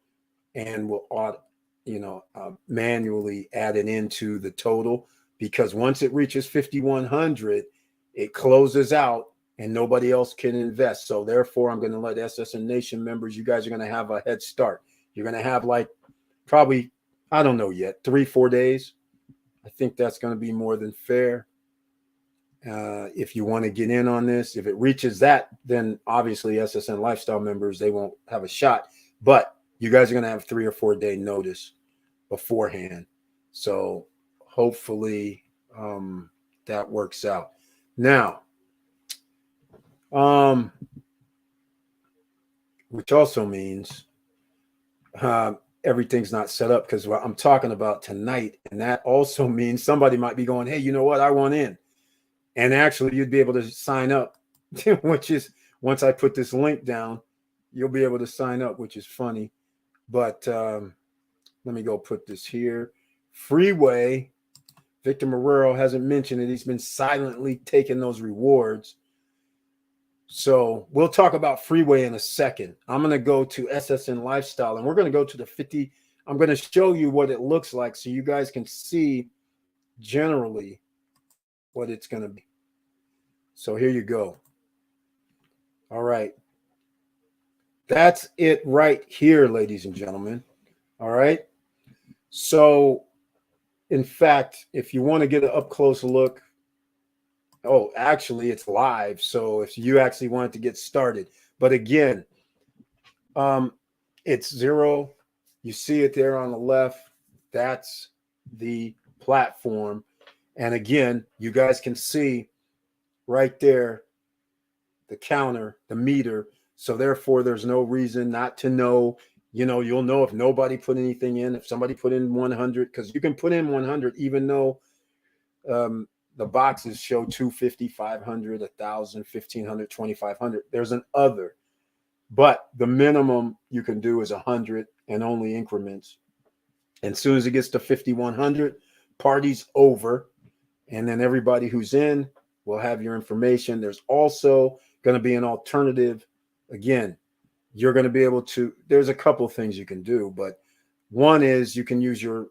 and we'll manually add it into the total, because once it reaches 5,100, it closes out and nobody else can invest. So therefore, I'm going to let SSN Nation members, you guys are going to have a head start. You're going to have like probably, I don't know yet, 3-4 days. I think that's going to be more than fair. If you want to get in on this, if it reaches that, then obviously SSN Lifestyle members, they won't have a shot. But you guys are going to have 3 or 4 day notice beforehand. So hopefully that works out. Now, which also means everything's not set up, because what I'm talking about tonight, and that also means somebody might be going, hey, you know what, I want in. And actually you'd be able to sign up, which is, once I put this link down, you'll be able to sign up, which is funny. But let me go put this here. Freeway, Victor Marrero hasn't mentioned it. He's been silently taking those rewards. So we'll talk about Freeway in a second. I'm going to go to SSN Lifestyle, and we're going to go to the 50. I'm going to show you what it looks like so you guys can see generally what it's going to be. So here you go. All right. That's it right here, ladies and gentlemen. All right. So, in fact, if you want to get an up close look, oh, actually, it's live. So if you actually wanted to get started, but again, it's 0. You see it there on the left. That's the platform. And again, you guys can see right there the counter, the meter. So therefore, there's no reason not to know. You know, you'll know if nobody put anything in, if somebody put in 100, because you can put in 100 even though the boxes show 250, 500, 1,000, 1,500, 2,500. There's an other, but the minimum you can do is 100 and only increments. And as soon as it gets to 5,100, party's over. And then everybody who's in will have your information. There's also going to be an alternative. Again, you're going to be able to, there's a couple of things you can do, but one is you can use your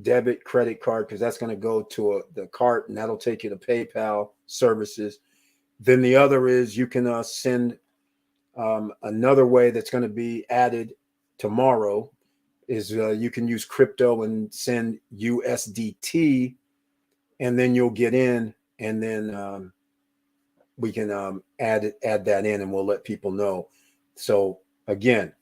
debit credit card, because that's going to go to the cart, and that'll take you to PayPal services. Then the other is you can send another way that's going to be added tomorrow is you can use crypto and send USDT, and then you'll get in, and then we can add that in, and we'll let people know. So again,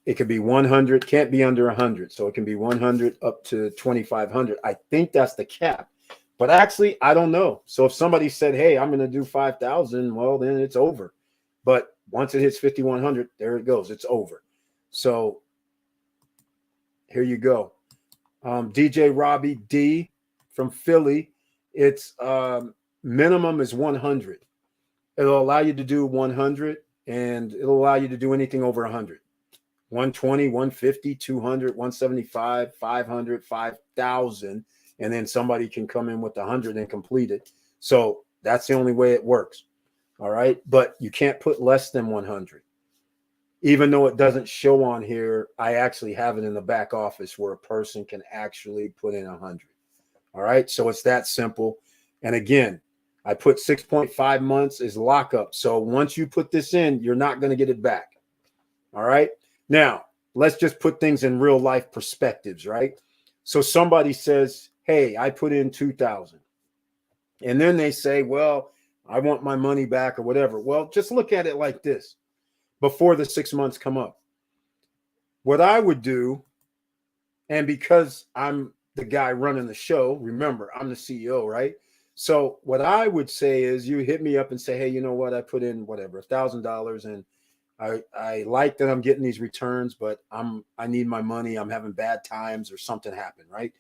it could be 100, can't be under 100. So it can be 100 up to 2,500. I think that's the cap, but actually, I don't know. So if somebody said, hey, I'm going to do 5,000, well, then it's over. But once it hits 5,100, there it goes. It's over. So here you go. DJ Robbie D from Philly. It's minimum is 100. It'll allow you to do 100, and it'll allow you to do anything over 100. 120, 150, 200, 175, 500, 5,000. and then somebody can come in with 100 and complete it. So that's the only way it works. All right. But you can't put less than 100. Even though it doesn't show on here, I actually have it in the back office where a person can actually put in 100. All right. So it's that simple. And again, I put 6.5 months is lockup. So once you put this in, you're not going to get it back. All right. Now, let's just put things in real life perspectives, right? So somebody says, hey, I put in 2,000. And then they say, well, I want my money back or whatever. Well, just look at it like this before the 6 months come up. What I would do, and because I'm the guy running the show, remember, I'm the CEO, right? So what I would say is you hit me up and say, hey, you know what? I put in whatever, $1,000 and I like that I'm getting these returns, but I need my money. I'm having bad times or something happened, right?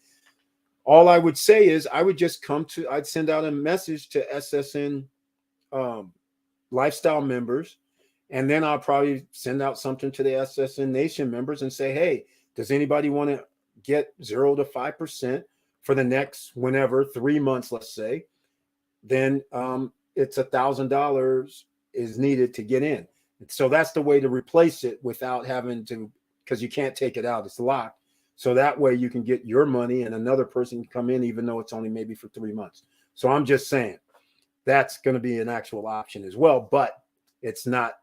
All I would say is I would just I'd send out a message to SSN Lifestyle members, and then I'll probably send out something to the SSN Nation members and say, hey, does anybody want to get 0 to 5% for the next whenever 3 months, let's say? Then it's $1,000 is needed to get in. So that's the way to replace it without having to, because you can't take it out. It's locked. So that way you can get your money and another person can come in, even though it's only maybe for 3 months. So I'm just saying that's going to be an actual option as well. But it's not,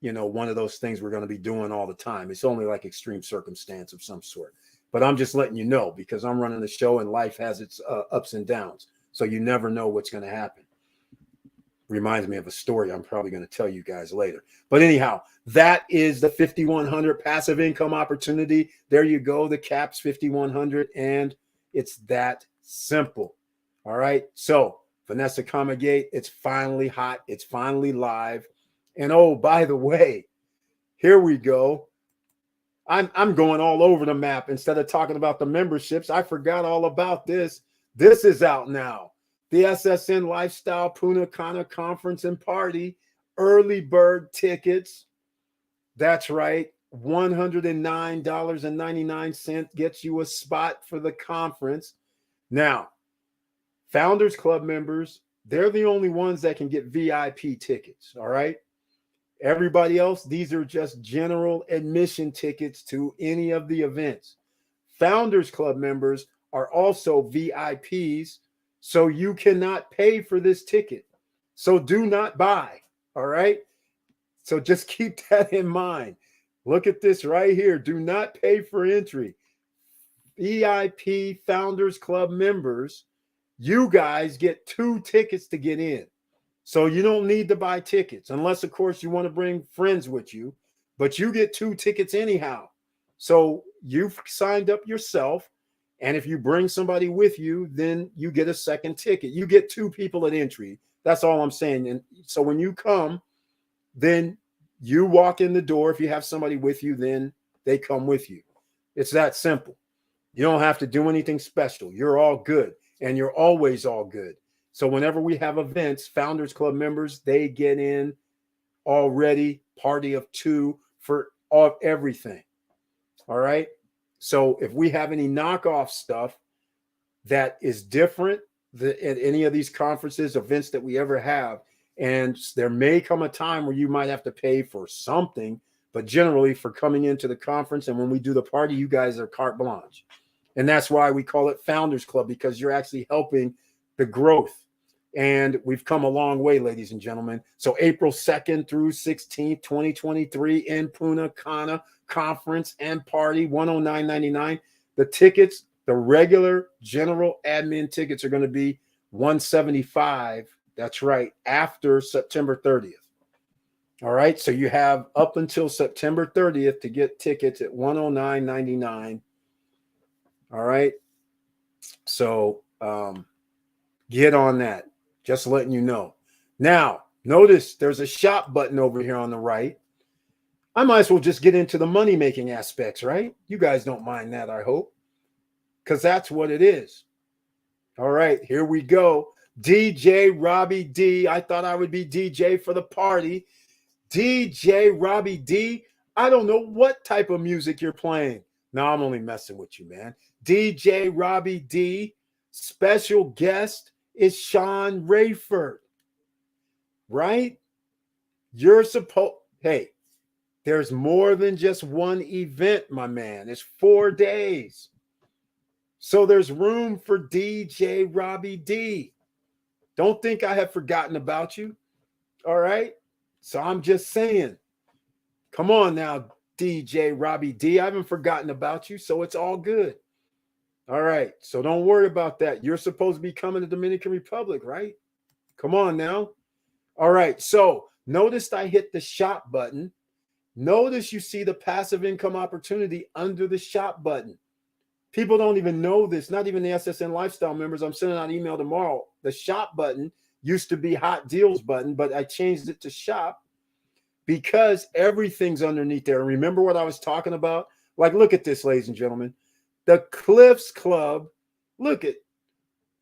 one of those things we're going to be doing all the time. It's only like extreme circumstance of some sort. But I'm just letting you know because I'm running the show and life has its ups and downs. So you never know what's going to happen. Reminds me of a story I'm probably going to tell you guys later. But anyhow, that is the 5,100 passive income opportunity. There you go. The cap's 5,100, and it's that simple. All right. So Vanessa Comegate, it's finally hot. It's finally live. And oh, by the way, here we go. I'm going all over the map. Instead of talking about the memberships, I forgot all about this. This is out now. The SSN Lifestyle Punta Cana Conference and Party early bird tickets. That's right. $109.99 gets you a spot for the conference. Now, Founders Club members, they're the only ones that can get VIP tickets. All right. Everybody else, these are just general admission tickets to any of the events. Founders Club members are also VIPs. So you cannot pay for this ticket. So do not buy. All right. So just keep that in mind. Look at this right here. Do not pay for entry. VIP Founders Club members, you guys get 2 tickets to get in. So you don't need to buy tickets unless, of course, you want to bring friends with you. But you get 2 tickets anyhow. So you've signed up yourself. And if you bring somebody with you, then you get a second ticket. You get 2 people at entry. That's all I'm saying. And so when you come, then you walk in the door. If you have somebody with you, then they come with you. It's that simple. You don't have to do anything special. You're all good. And you're always all good. So whenever we have events, Founders Club members, they get in already, party of 2 for everything. All right. So if we have any knockoff stuff that is different at any of these conferences, events that we ever have, and there may come a time where you might have to pay for something, but generally for coming into the conference and when we do the party, you guys are carte blanche. And that's why we call it Founders Club, because you're actually helping the growth. And we've come a long way, ladies and gentlemen. So April 2nd through 16th, 2023 in Punta Cana Conference and Party, $109.99. The tickets, the regular general admin tickets are going to be $175. That's right, after September 30th. All right, so you have up until September 30th to get tickets at $109.99. All right, so get on that. Just letting you know. Now, notice there's a shop button over here on the right. I might as well just get into the money-making aspects, right? You guys don't mind that, I hope, because that's what it is. All right, here we go. DJ Robbie D. I thought I would be DJ for the party. DJ Robbie D. I don't know what type of music you're playing. No, I'm only messing with you, man. DJ Robbie D. special guest is Sean Rayford, right? You're supposed, hey, there's more than just one event, my man. It's 4 days. So there's room for DJ Robbie D. Don't think I have forgotten about you. All right. So I'm just saying, come on now, DJ Robbie D. I haven't forgotten about you. So it's all good. All right. So don't worry about that. You're supposed to be coming to Dominican Republic, right? Come on now. All right. So notice I hit the shop button. Notice you see the passive income opportunity under the shop button. People don't even know this, not even the SSN Lifestyle members. I'm sending out an email tomorrow. The shop button used to be hot deals button, but I changed it to shop because everything's underneath there. Remember what I was talking about? Like, look at this, ladies and gentlemen. The Cliffs Club, look at,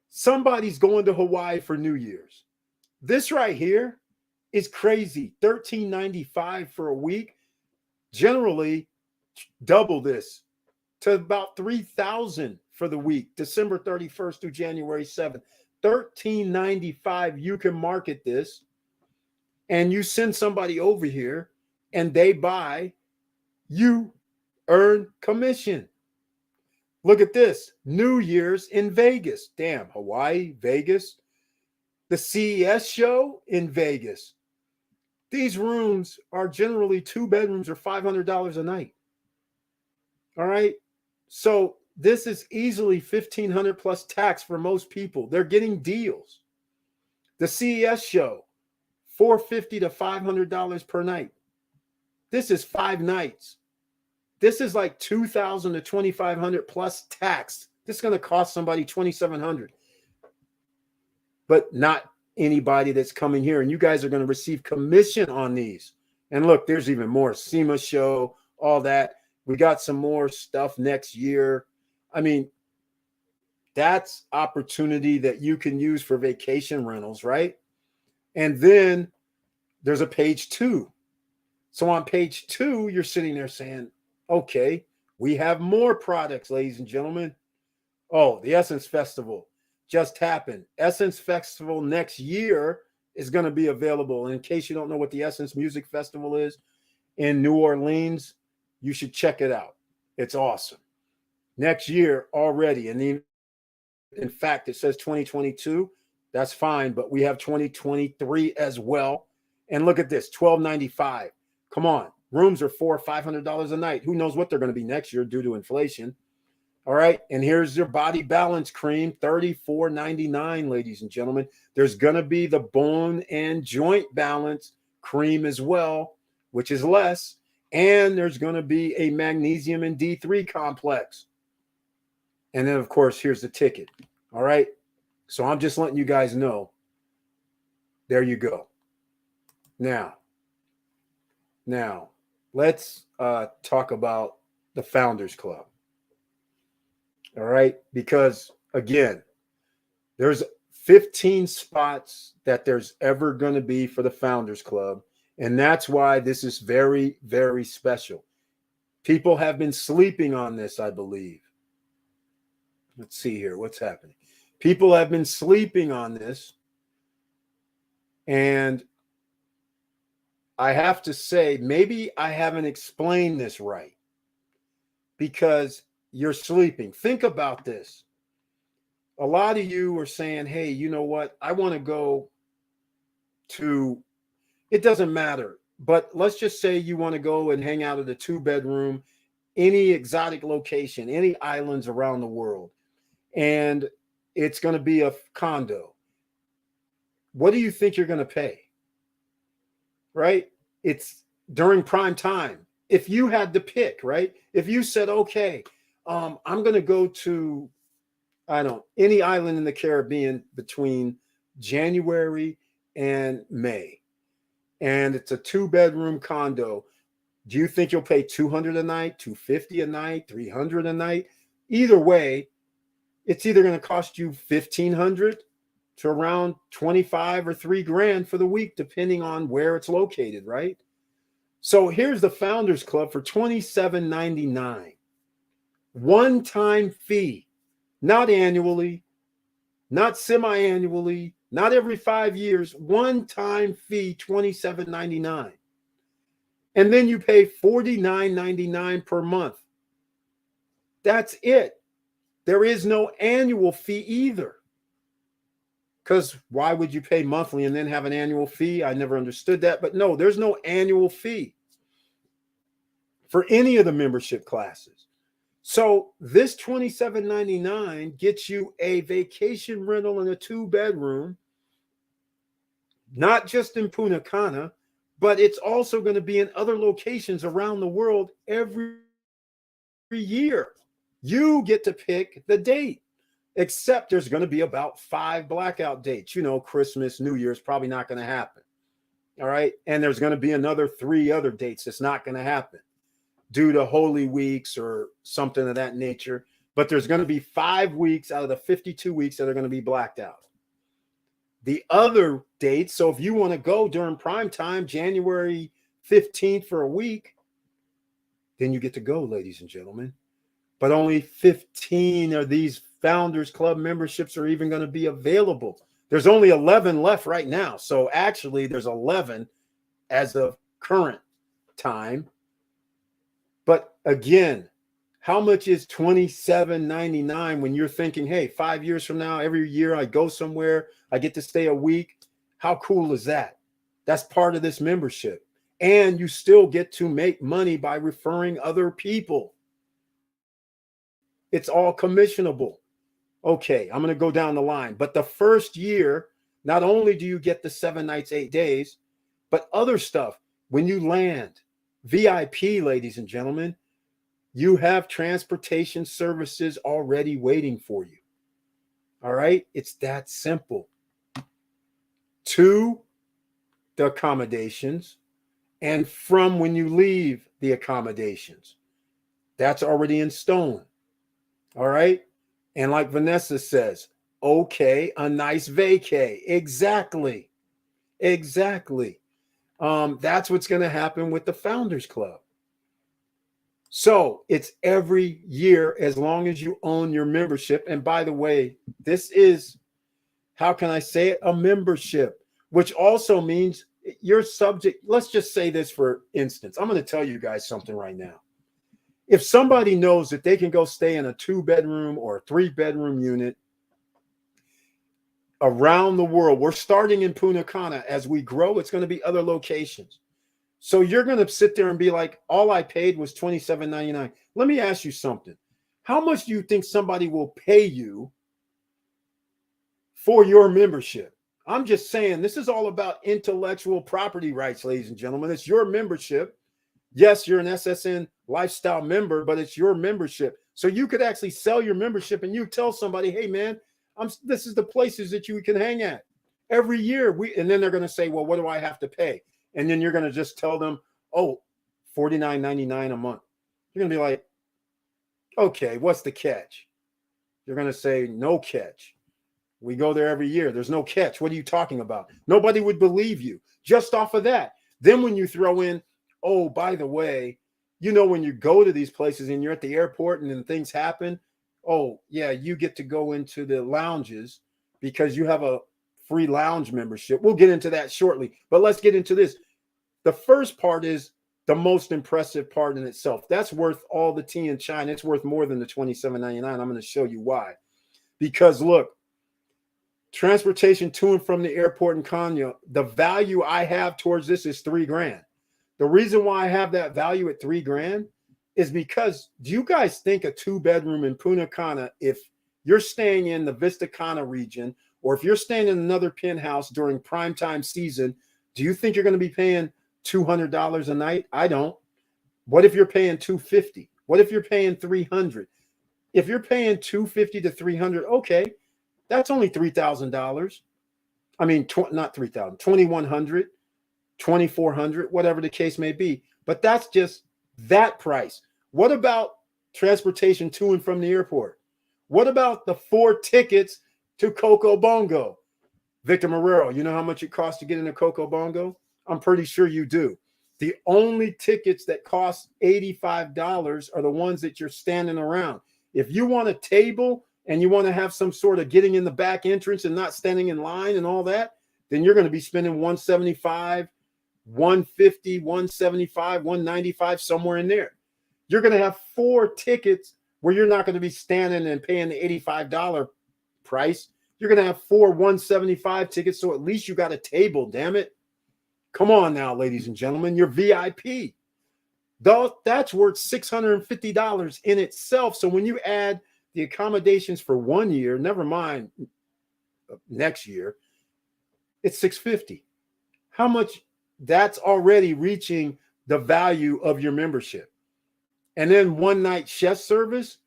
somebody's going to Hawaii for New Year's. This right here is crazy. $13.95 for a week. Generally, double this to about $3,000 for the week, December 31st through January 7th. $13.95. You can market this, and you send somebody over here, and they buy. You earn commission. Look at this. New Year's in Vegas. Damn, Hawaii, Vegas. The CES show in Vegas. These rooms are generally 2 bedrooms or $500 a night. All right. So this is easily $1,500 plus tax for most people. They're getting deals. The CES show, $450 to $500 per night. This is 5 nights. This is like $2,000 to $2,500 plus tax. This is going to cost somebody $2,700. But not anybody that's coming here. And you guys are going to receive commission on these. And look, there's even more. SEMA show, all that. We got some more stuff next year. I mean, that's opportunity that you can use for vacation rentals, right? And then there's a page 2. So on page 2, you're sitting there saying, okay, we have more products, ladies and gentlemen. Oh, the Essence Festival just happened. Essence Festival next year is going to be available. And in case you don't know what the Essence Music Festival is in New Orleans, you should check it out. It's awesome. Next year already. And in fact, it says 2022. That's fine. But we have 2023 as well. And look at this, $1,295. Come on. Rooms are $400 or $500 a night. Who knows what they're going to be next year due to inflation. All right. And here's your body balance cream, $34.99, ladies and gentlemen. There's going to be the bone and joint balance cream as well, which is less. And there's going to be a magnesium and D3 complex. And then, of course, here's the ticket. All right. So I'm just letting you guys know. There you go. Now, let's talk about the Founders Club. All right. Because, again, there's 15 spots that there's ever going to be for the Founders Club. And that's why this is very, very special. People have been sleeping on this, I believe. Let's see here. What's happening? People have been sleeping on this. And I have to say, maybe I haven't explained this right because you're sleeping. Think about this. A lot of you are saying, hey, you know what? I want to go to, it doesn't matter, but let's just say you want to go and hang out at a 2-bedroom, any exotic location, any islands around the world, and it's going to be a condo. What do you think you're going to pay? Right? It's during prime time. If you had to pick, right? If you said, okay, I'm going to go to, any island in the Caribbean between January and May, and it's a 2-bedroom condo, do you think you'll pay $200 a night, $250 a night, $300 a night? Either way, it's either going to cost you $1,500 to around $25 or $3,000 for the week, depending on where it's located, right? So here's the Founders Club for $27.99. One-time fee, not annually, not semi-annually, not every 5 years, one-time fee, $27.99. And then you pay $49.99 per month. That's it. There is no annual fee either. Because why would you pay monthly and then have an annual fee? I never understood that. But no, there's no annual fee for any of the membership classes. So this $27.99 gets you a vacation rental in a 2-bedroom, not just in Punta Cana, but it's also going to be in other locations around the world every year. You get to pick the date, except there's going to be about 5 blackout dates. You know, Christmas, New Year's, probably not going to happen. All right. And there's going to be another 3 other dates that's not going to happen due to Holy Weeks or something of that nature. But there's going to be 5 weeks out of the 52 weeks that are going to be blacked out. The other dates, so if you want to go during prime time, January 15th for a week, then you get to go, ladies and gentlemen. But only 15 of these Founders Club memberships are even going to be available. There's only 11 left right now. So actually, there's 11 as of current time. But again, how much is $27.99 when you're thinking, hey, 5 years from now, every year I go somewhere, I get to stay a week? How cool is that? That's part of this membership. And you still get to make money by referring other people. It's all commissionable. Okay, I'm going to go down the line. But the first year, not only do you get the 7 nights, 8 days, but other stuff. When you land, VIP, ladies and gentlemen, you have transportation services already waiting for you. All right? It's that simple. To the accommodations and from when you leave the accommodations. That's already in stone. All right. And like Vanessa says, okay, a nice vacay. Exactly. Exactly. That's what's going to happen with the Founders Club. So it's every year as long as you own your membership. And by the way, this is, how can I say it? A membership, which also means you're subject. Let's just say this for instance. I'm going to tell you guys something right now. If somebody knows that they can go stay in a 2-bedroom or a 3-bedroom unit around the world, we're starting in Punta Cana. As we grow, it's going to be other locations. So you're going to sit there and be like, all I paid was $27.99. Let me ask you something. How much do you think somebody will pay you for your membership? I'm just saying, this is all about intellectual property rights, ladies and gentlemen. It's your membership. Yes, you're an SSN lifestyle member, but it's your membership. So you could actually sell your membership and you tell somebody, hey, man, this is the places that you can hang at every year. And then they're going to say, well, what do I have to pay? And then you're going to just tell them, oh, $49.99 a month. You're going to be like, okay, what's the catch? You're going to say, no catch. We go there every year. There's no catch. What are you talking about? Nobody would believe you just off of that. Then when you throw in, oh, by the way, you know, when you go to these places and you're at the airport and then things happen, oh, yeah, you get to go into the lounges because you have a free lounge membership. We'll get into that shortly, but let's get into this. The first part is the most impressive part in itself. That's worth all the tea in China. It's worth more than the $27.99. I'm going to show you why. Because look, transportation to and from the airport in Konya, the value I have towards this is $3,000. The reason why I have that value at $3,000 is because, do you guys think a 2-bedroom in Punta Cana, if you're staying in the Vista Cana region, or if you're staying in another penthouse during primetime season, do you think you're going to be paying $200 a night? I don't. What if you're paying $250? What if you're paying $300? If you're paying $250 to $300, okay, that's only $3,000. I mean, not $3,000, $2,100. $2,400, whatever the case may be. But that's just that price. What about transportation to and from the airport? What about the 4 tickets to Coco Bongo? Victor Marrero, you know how much it costs to get into Coco Bongo? I'm pretty sure you do. The only tickets that cost $85 are the ones that you're standing around. If you want a table and you want to have some sort of getting in the back entrance and not standing in line and all that, then you're going to be spending 175, 150, 175, 195, somewhere in there. You're going to have 4 tickets where you're not going to be standing and paying the $85 price. You're going to have 4 175 tickets, so at least you got a table, damn it. Come on now, ladies and gentlemen, you're VIP. That's worth $650 in itself. So when you add the accommodations for 1 year, never mind next year, it's $650. How much? That's already reaching the value of your membership. And then one night chef service,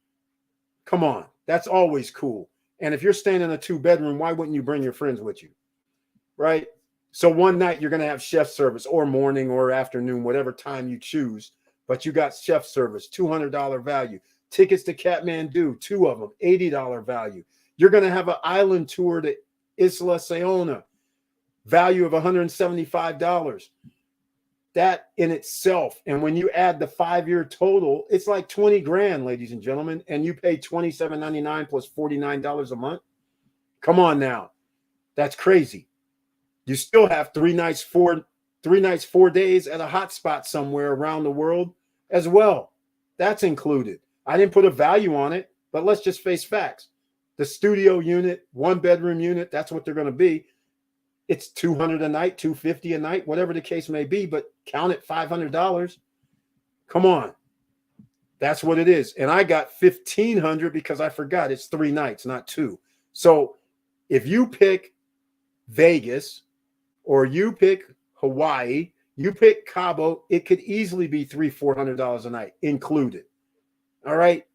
come on, that's always cool. And if you're staying in a 2-bedroom, why wouldn't you bring your friends with you? Right? So one night you're going to have chef service, or morning or afternoon, whatever time you choose. But you got chef service, $200 value. Tickets to Kathmandu, 2 of them, $80 value. You're going to have an island tour to Isla Saona, value of $175. That in itself, and when you add the 5-year total, it's like 20 grand, ladies and gentlemen, and you pay $27.99 plus $49 a month. Come on now. That's crazy. You still have 3 nights, 4 days at a hot spot somewhere around the world as well. That's included. I didn't put a value on it, but let's just face facts. The studio unit, 1-bedroom unit, that's what they're going to be. It's $200 a night, $250 a night, whatever the case may be, but count it $500. Come on. That's what it is. And I got $1,500 because I forgot it's 3 nights, not 2. So if you pick Vegas or you pick Hawaii, you pick Cabo, it could easily be $300-$400 a night included. All right.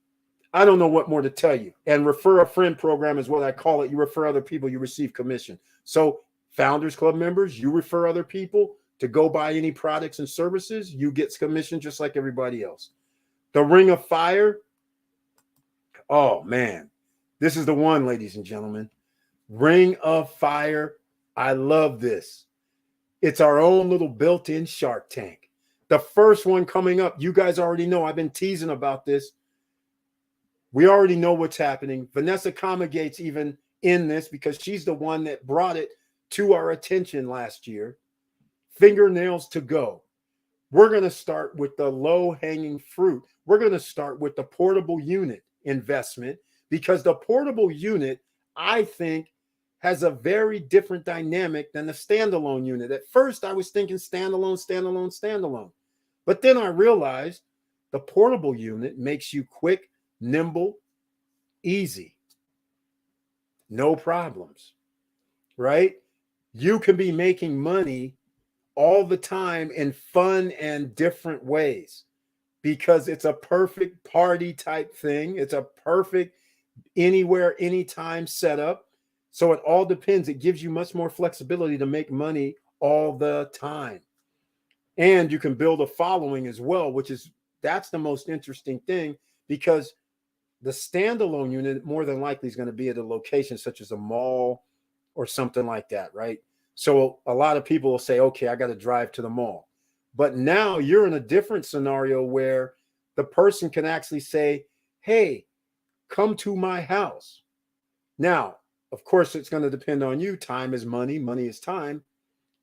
I don't know what more to tell you. And refer a friend program is what I call it. You refer other people, you receive commission. So Founders Club members, you refer other people to go buy any products and services, you get commission just like everybody else. The Ring of Fire. Oh, man. This is the one, ladies and gentlemen. Ring of Fire. I love this. It's our own little built-in Shark Tank. The first one coming up, you guys already know. I've been teasing about this. We already know what's happening. Vanessa Comagate's even in this because she's the one that brought it to our attention last year. Fingernails to Go. We're going to start with the low-hanging fruit. We're going to start with the portable unit investment because the portable unit, I think, has a very different dynamic than the standalone unit. At first, I was thinking standalone. But then I realized the portable unit makes you quick, nimble, easy. No problems, right? You can be making money all the time in fun and different ways because it's a perfect party type thing. It's a perfect anywhere, anytime setup. So it all depends. It gives you much more flexibility to make money all the time. And you can build a following as well, that's the most interesting thing because the standalone unit more than likely is going to be at a location such as a mall or something like that, right? So a lot of people will say, okay, I got to drive to the mall. But now you're in a different scenario where the person can actually say, hey, come to my house. Now, of course, it's going to depend on you. Time is money. Money is time.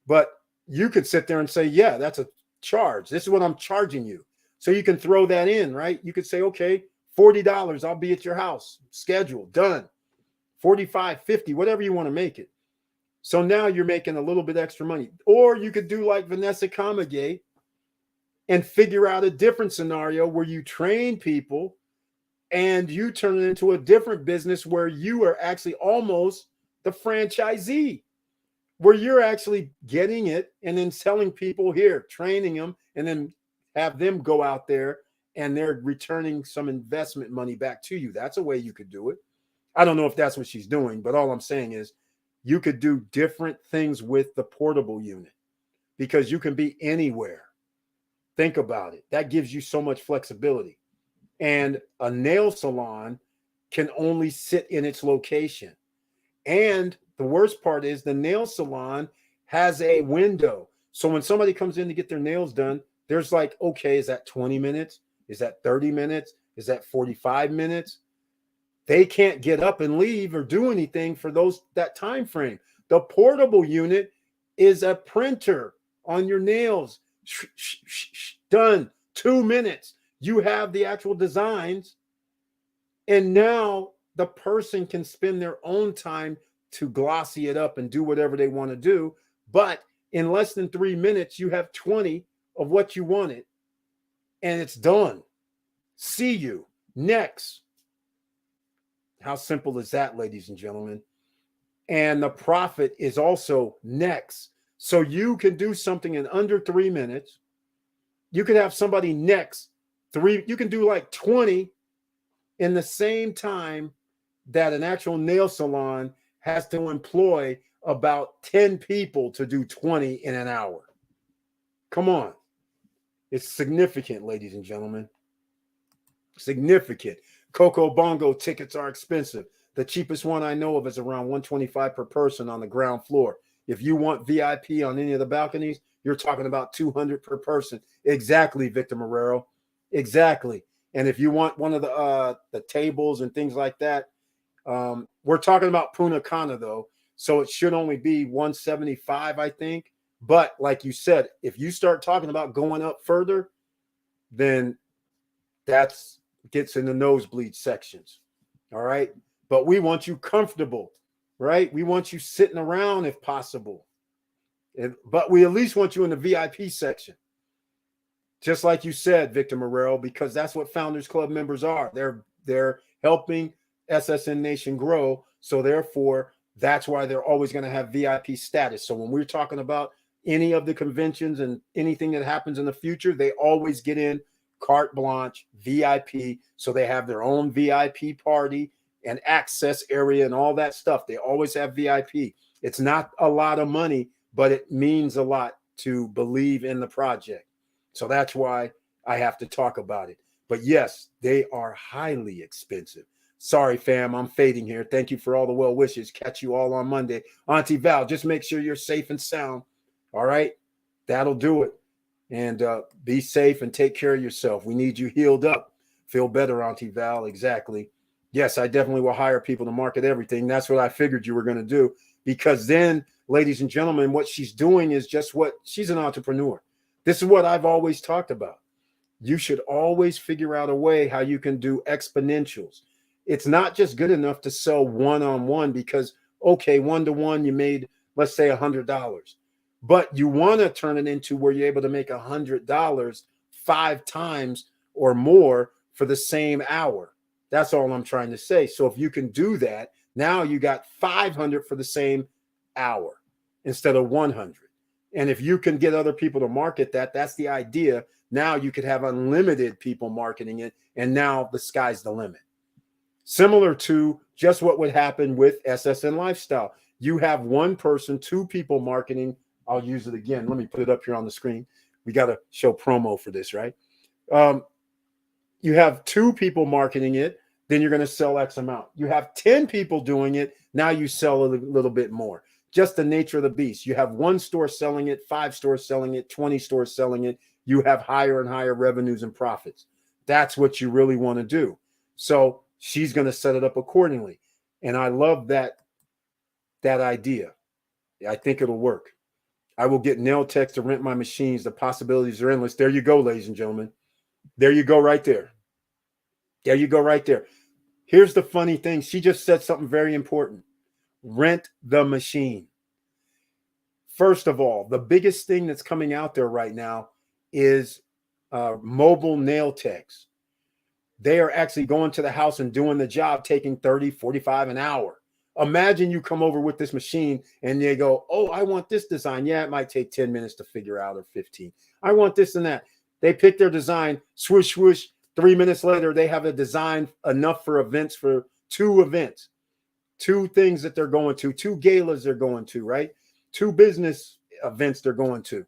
But you could sit there and say, yeah, that's a charge. This is what I'm charging you. So you can throw that in, right? You could say, okay, $40, I'll be at your house. Schedule, done. 45, 50, whatever you want to make it. So now you're making a little bit extra money. Or you could do like Vanessa Comagate and figure out a different scenario where you train people and you turn it into a different business where you are actually almost the franchisee, where you're actually getting it and then selling people here, training them, and then have them go out there and they're returning some investment money back to you. That's a way you could do it. I don't know if that's what she's doing, but all I'm saying is you could do different things with the portable unit because you can be anywhere. Think about it. That gives you so much flexibility. And a nail salon can only sit in its location. And the worst part is the nail salon has a window. So when somebody comes in to get their nails done, there's like, okay, is that 20 minutes? Is that 30 minutes? Is that 45 minutes? they can't get up and leave or do anything for that time frame. The portable unit is a printer on your nails. Done. 2 minutes. You have the actual designs, and now the person can spend their own time to glossy it up and do whatever they want to do. But in less than 3 minutes, you have 20 of what you wanted, and it's done. See you next. How simple is that, ladies and gentlemen? And the profit is also next. So you can do something in under 3 minutes. You could have somebody next you can do like 20 in the same time that an actual nail salon has to employ about 10 people to do 20 in an hour. Come on. It's significant, ladies and gentlemen. Significant. Coco Bongo tickets are expensive. The cheapest one I know of is around $125 per person on the ground floor. If you want VIP on any of the balconies, you're talking about $200 per person. Exactly, Victor Marrero. Exactly. And if you want one of the tables and things like that, we're talking about Punta Cana, though, so it should only be $175, I think. But like you said, if you start talking about going up further, then that's gets in the nosebleed sections. All right. But we want you comfortable, right? We want you sitting around if possible. But we at least want you in the VIP section. Just like you said, Victor Marrero, because that's what Founders Club members are. They're helping SSN Nation grow. So therefore, that's why they're always going to have VIP status. So when we're talking about any of the conventions and anything that happens in the future, they always get in carte blanche, VIP. So they have their own VIP party and access area and all that stuff. They always have VIP. It's not a lot of money, but it means a lot to believe in the project. So that's why I have to talk about it. But yes, they are highly expensive. Sorry, fam, I'm fading here. Thank you for all the well wishes. Catch you all on Monday. Auntie Val, just make sure you're safe and sound. All right? That'll do it. And be safe and take care of yourself. We need you healed up. Feel better, Auntie Val. Exactly. Yes, I definitely will hire people to market everything. That's what I figured you were going to do. Because then, ladies and gentlemen, what she's doing is just what she's an entrepreneur. This is what I've always talked about. You should always figure out a way how you can do exponentials. It's not just good enough to sell one-on-one because, okay, one-to-one, you made, let's say, $100. But you want to turn it into where you're able to make $100 5 times or more for the same hour. That's all I'm trying to say. So if you can do that, now you got 500 for the same hour instead of 100. And if you can get other people to market that, that's the idea. Now you could have unlimited people marketing it, and now the sky's the limit. Similar to just what would happen with SSN Lifestyle. You have one person, 2 people marketing. I'll use it again. Let me put it up here on the screen. We got to show promo for this, right? You have 2 people marketing it, then you're going to sell X amount. You have 10 people doing it. Now you sell a little bit more. Just the nature of the beast. You have 1 store selling it, 5 stores selling it, 20 stores selling it. You have higher and higher revenues and profits. That's what you really want to do. So she's going to set it up accordingly. And I love that idea. I think it'll work. I will get nail techs to rent my machines. The possibilities are endless. There you go, ladies and gentlemen. There you go right there. There you go right there. Here's the funny thing. She just said something very important. Rent the machine. First of all, the biggest thing that's coming out there right now is mobile nail techs. They are actually going to the house and doing the job, taking 30, 45 an hour. Imagine you come over with this machine and they go, oh, I want this design. Yeah, it might take 10 minutes to figure out or 15. I want this and that. They pick their design, swoosh, swoosh. 3 minutes later, they have a design enough for events, for 2 events. 2 things that they're going to, 2 galas they're going to, right? 2 business events they're going to.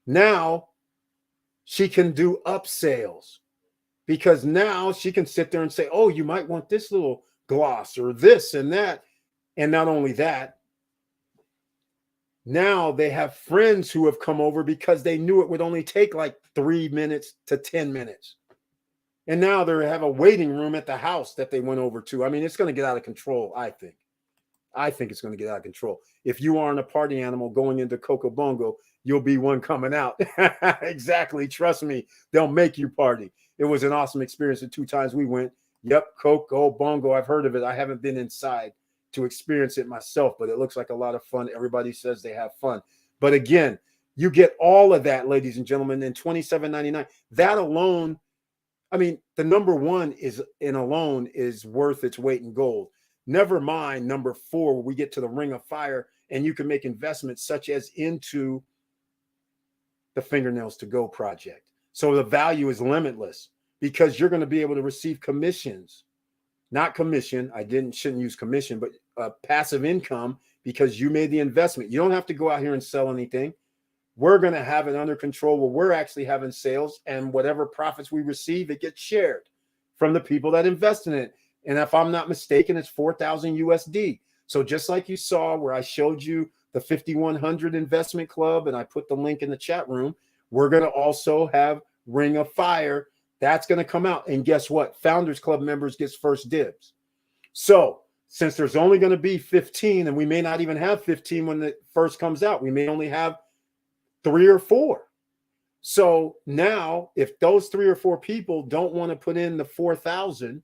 Now she can do upsales because now she can sit there and say, oh, you might want this little gloss or this and that. And not only that, now they have friends who have come over because they knew it would only take like 3 minutes to 10 minutes. And now they have a waiting room at the house that they went over to. I mean, it's going to get out of control, I think. I think it's going to get out of control. If you aren't a party animal going into Coco Bongo, you'll be one coming out. Exactly. Trust me, they'll make you party. It was an awesome experience the 2 times we went. Yep, Coco Bongo. I've heard of it. I haven't been inside to experience it myself, but it looks like a lot of fun. Everybody says they have fun. But again, you get all of that, ladies and gentlemen, in $27.99. That alone, I mean, the number 1 is in alone is worth its weight in gold. Never mind number 4, where we get to the Ring of Fire, and you can make investments such as into the Fingernails to Go project. So the value is limitless because you're going to be able to receive commissions, not commission. Shouldn't use commission, but passive income because you made the investment. You don't have to go out here and sell anything. We're going to have it under control where we're actually having sales, and whatever profits we receive, it gets shared from the people that invest in it. And if I'm not mistaken, it's 4,000 USD. So just like you saw where I showed you the 5100 investment club, and I put the link in the chat room, we're going to also have Ring of Fire. That's going to come out. And guess what? Founders Club members gets first dibs. So since there's only going to be 15, and we may not even have 15 when it first comes out, we may only have 3 or 4. So now if those 3 or 4 people don't want to put in the 4,000,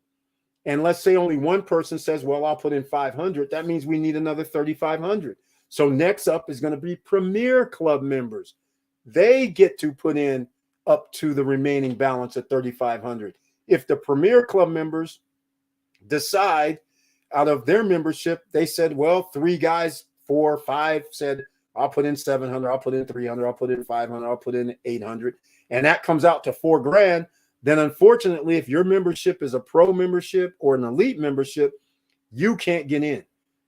and let's say only one person says, well, I'll put in 500, that means we need another 3,500. So next up is going to be Premier Club members. They get to put in up to the remaining balance of 3,500. If the Premier Club members decide out of their membership, they said, well, 3 guys, 4 or 5 said, I'll put in 700, I'll put in 300, I'll put in 500, I'll put in 800. And that comes out to $4,000. Then unfortunately, if your membership is a pro membership or an elite membership, you can't get in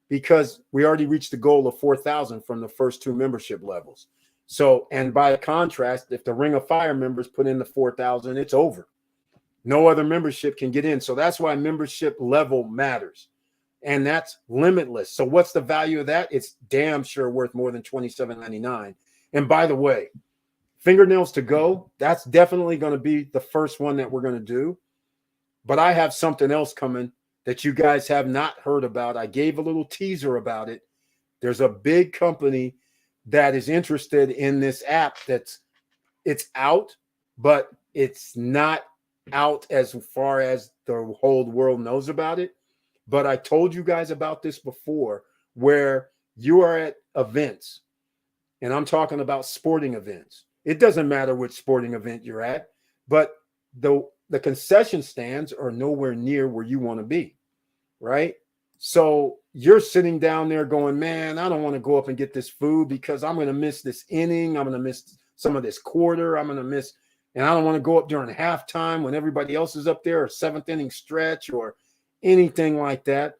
because we already reached the goal of 4,000 from the first 2 membership levels. So, and by contrast, if the Ring of Fire members put in the 4,000, it's over. No other membership can get in. So that's why membership level matters. And that's limitless. So what's the value of that? It's damn sure worth more than $27.99. And by the way, Fingernails to Go, that's definitely going to be the first one that we're going to do. But I have something else coming that you guys have not heard about. I gave a little teaser about it. There's a big company that is interested in this app it's out, but it's not out as far as the whole world knows about it. But I told you guys about this before, where you are at events, and I'm talking about sporting events. It doesn't matter which sporting event you're at, but the concession stands are nowhere near where you want to be, right? So you're sitting down there going, man, I don't want to go up and get this food because I'm going to miss this inning. I'm going to miss some of this quarter. I'm going to miss, and I don't want to go up during halftime when everybody else is up there, or 7th inning stretch or anything like that.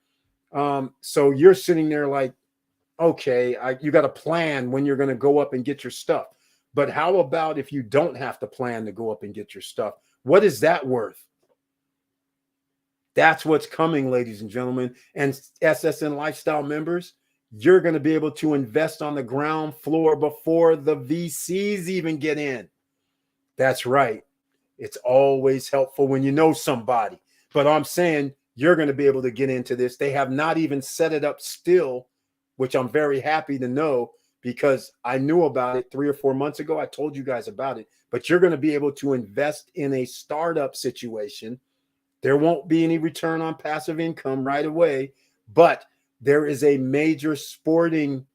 So you're sitting there like, okay, you got to plan when you're going to go up and get your stuff. But how about if you don't have to plan to go up and get your stuff? What is that worth? That's what's coming, ladies and gentlemen. And SSN Lifestyle members, you're going to be able to invest on the ground floor before the VCs even get in. That's right. It's always helpful when you know somebody. But I'm saying you're going to be able to get into this. They have not even set it up still, which I'm very happy to know, because I knew about it 3 or 4 months ago. I told you guys about it. But you're going to be able to invest in a startup situation. There won't be any return on passive income right away, but there is a major sporting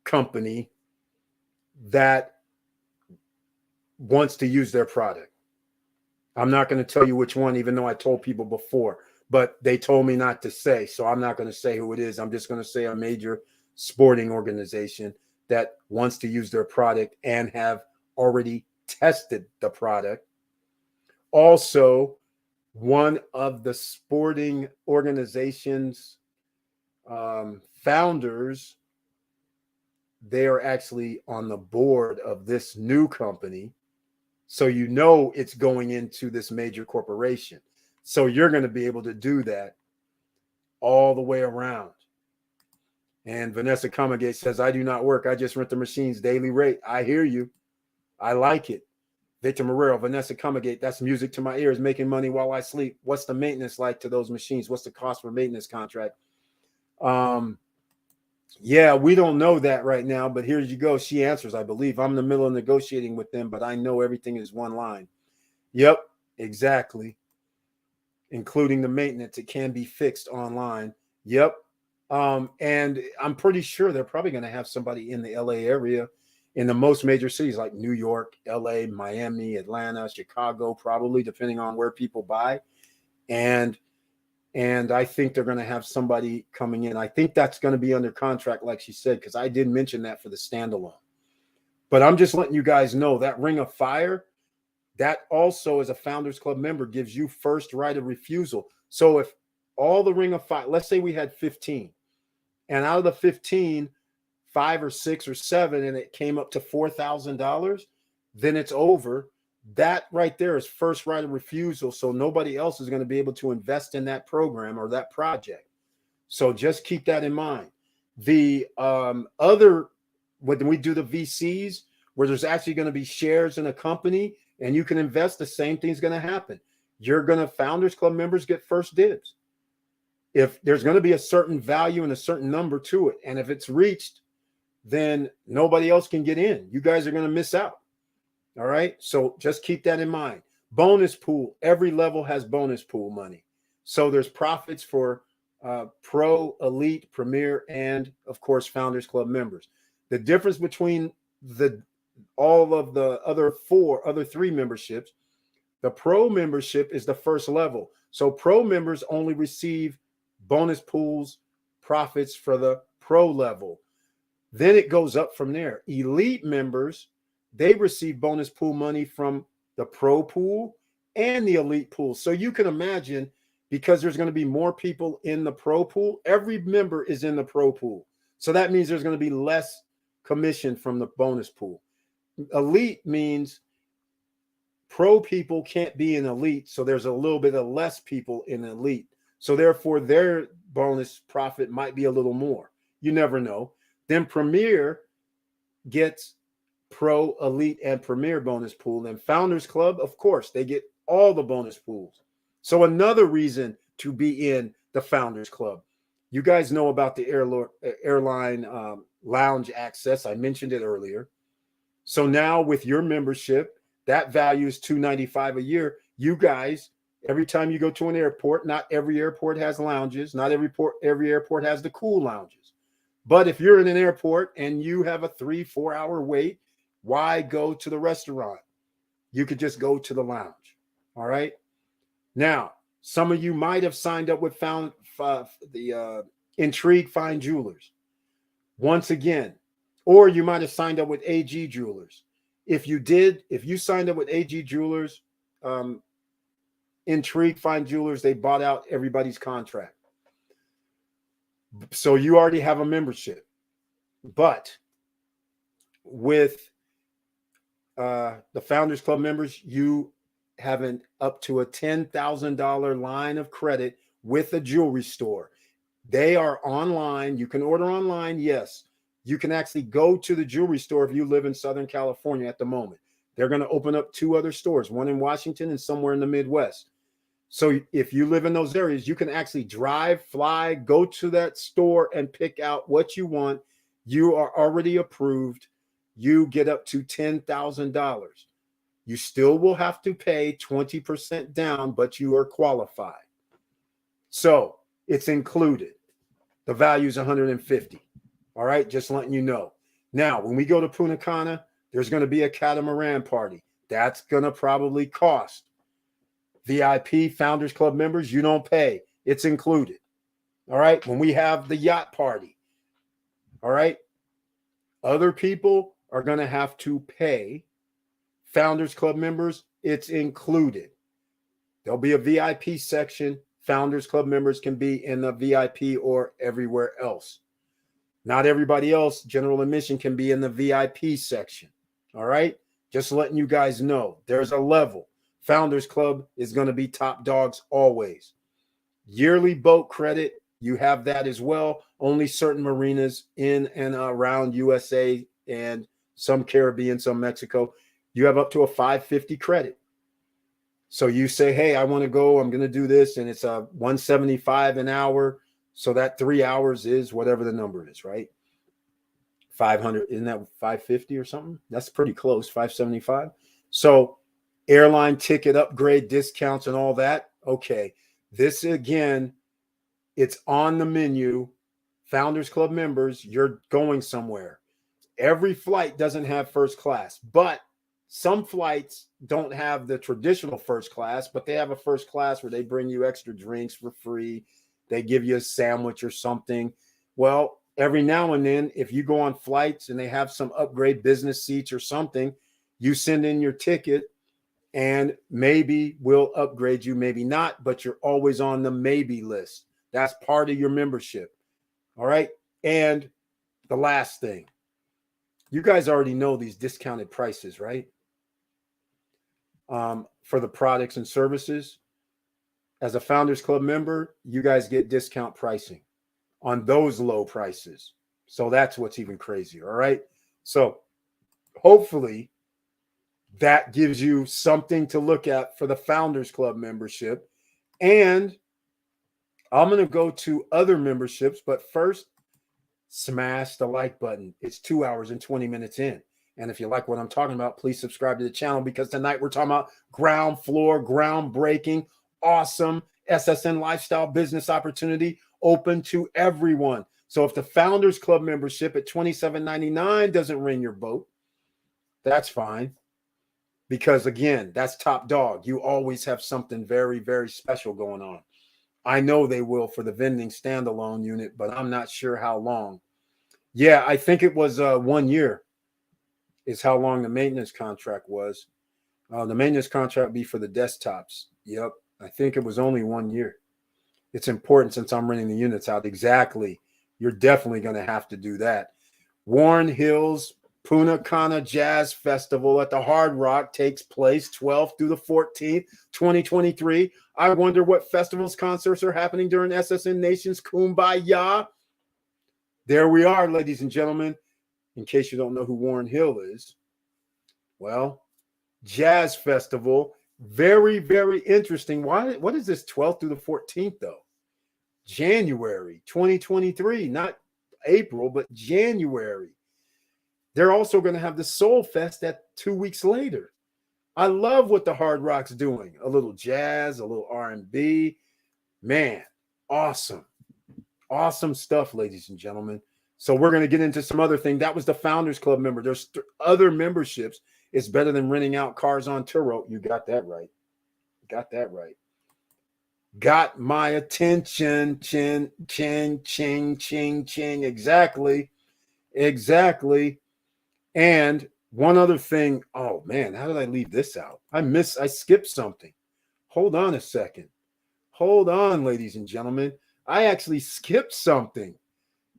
company that wants to use their product. I'm not going to tell you which one, even though I told people before, but they told me not to say. So I'm not going to say who it is. I'm just going to say a major sporting organization that wants to use their product and have already tested the product. Also, one of the sporting organization's founders, they are actually on the board of this new company. So you know it's going into this major corporation. So you're going to be able to do that all the way around. And Vanessa Comagate says, I do not work. I just rent the machines daily rate. I hear you. I like it. Victor Marrero, Vanessa Cumagate, that's music to my ears, making money while I sleep. What's the maintenance like to those machines? What's the cost for maintenance contract? Yeah, we don't know that right now, but here you go. She answers, I believe. I'm in the middle of negotiating with them, but I know everything is one line. Yep, exactly. Including the maintenance. It can be fixed online. Yep. And I'm pretty sure they're probably going to have somebody in the LA area, in the most major cities like New York, LA, Miami, Atlanta, Chicago, probably, depending on where people buy. And I think they're going to have somebody coming in. I think that's going to be under contract, like she said, because I did mention that for the standalone. But I'm just letting you guys know that Ring of Fire, that also, as a Founders Club member, gives you first right of refusal. So if all the Ring of Fire, let's say we had 15, and out of the 15, 5 or 6 or 7, and it came up to $4,000, then it's over. That right there is first right of refusal. So nobody else is going to be able to invest in that program or that project. So just keep that in mind. The other, when we do the VCs, where there's actually going to be shares in a company and you can invest, the same thing's going to happen. You're going to, Founders Club members get first dibs. If there's going to be a certain value and a certain number to it, and if it's reached, then nobody else can get in. You guys are going to miss out. All right. So just keep that in mind. Bonus pool. Every level has bonus pool money. So there's profits for Pro, Elite, Premier, and of course, Founders Club members. The difference between all of the other 3 memberships, the Pro membership is the first level. So Pro members only receive bonus pools, profits for the Pro level. Then it goes up from there. Elite members, they receive bonus pool money from the Pro pool and the Elite pool. So you can imagine, because there's going to be more people in the Pro pool, every member is in the Pro pool. So that means there's going to be less commission from the bonus pool. Elite means Pro people can't be in Elite, so there's a little bit of less people in Elite. So therefore, their bonus profit might be a little more. You never know. Then Premier gets Pro, Elite, and Premier bonus pool. Then Founders Club, of course, they get all the bonus pools. So another reason to be in the Founders Club. You guys know about the airline lounge access. I mentioned it earlier. So now with your membership, that value is $295 a year. You guys, every time you go to an airport, not every airport has lounges. Not every airport has the cool lounges. But if you're in an airport and you have a 3-4 hour wait, why go to the restaurant? You could just go to the lounge. All right. Now, some of you might have signed up with the Intrigue Fine Jewelers. Once again, or you might have signed up with AG Jewelers. If you signed up with AG Jewelers, Intrigue Fine Jewelers, they bought out everybody's contract. So you already have a membership. But with the Founders Club members, you have an up to a $10,000 line of credit with a jewelry store. They are online. You can order online. Yes, you can actually go to the jewelry store if you live in Southern California at the moment. They're going to open up 2 other stores, one in Washington and somewhere in the Midwest. So if you live in those areas, you can actually drive, fly, go to that store and pick out what you want. You are already approved. You get up to $10,000. You still will have to pay 20% down, but you are qualified. So it's included. The value is $150. All right, just letting you know. Now, when we go to Punta Cana, there's going to be a catamaran party. That's going to probably cost. VIP Founders Club members, you don't pay. It's included. All right, when we have the yacht party, all right, other people are going to have to pay. Founders Club members, it's included. There'll be a VIP section. Founders Club members can be in the VIP or everywhere else. Not everybody else, general admission, can be in the VIP section. All right, just letting you guys know there's a level. Founders Club is going to be top dogs always. Yearly boat credit, you have that as well. Only certain marinas in and around USA and some Caribbean, some Mexico. you have up to a 550 credit. So you say, hey, I want to go, I'm going to do this, and it's a 175 an hour. So that 3 hours is whatever the number is, right? 500, isn't that 550 or something? That's pretty close, 575. So airline ticket upgrade discounts and all that. Okay. This again, it's on the menu. Founders Club members, you're going somewhere. Every flight doesn't have first class, but some flights don't have the traditional first class, but they have a first class where they bring you extra drinks for free. They give you a sandwich or something. Well, every now and then, if you go on flights and they have some upgrade business seats or something, you send in your ticket and maybe we'll upgrade you, maybe not, but you're always on the maybe list. That's part of your membership. All right. And the last thing, you guys already know these discounted prices, right? For the products and services. As a Founders Club member, you guys get discount pricing on those low prices. So that's what's even crazier. All right. So hopefully that gives you something to look at for the Founders Club membership. And I'm going to go to other memberships, but first, smash the like button. It's 2 hours and 20 minutes in. And if you like what I'm talking about, please subscribe to the channel, because tonight we're talking about ground floor, groundbreaking, awesome SSN lifestyle business opportunity open to everyone. So if the Founders Club membership at $27.99 doesn't ring your boat, that's fine. Because again, that's top dog. You always have something very, very special going on. I know they will for the vending standalone unit, but I'm not sure how long. Yeah, I think it was 1 year is how long the maintenance contract was. The maintenance contract be for the desktops. Yep, I think it was only 1 year. It's important since I'm renting the units out. Exactly. You're definitely going to have to do that. Warren Hills Punta Cana Jazz Festival at the Hard Rock takes place 12th through the 14th, 2023. I wonder what festivals, concerts are happening during SSN Nation's Kumbaya. There we are, ladies and gentlemen. In case you don't know who Warren Hill is, well, Jazz Festival, very, very interesting. What is this 12th through the 14th, though? January 2023, not April, but January. They're also going to have the Soul Fest at 2 weeks later. I love what the Hard Rock's doing. A little jazz, a little R&B. Man, awesome. Awesome stuff, ladies and gentlemen. So we're going to get into some other thing. That was the Founders Club member. There's other memberships. It's better than renting out cars on Turo. You got that right. Got that right. Got my attention. Chin, ching, ching, ching, ching. Exactly. Exactly. And one other thing. Oh, man, how did I leave this out? I skipped something. Hold on a second. Hold on, ladies and gentlemen. I actually skipped something,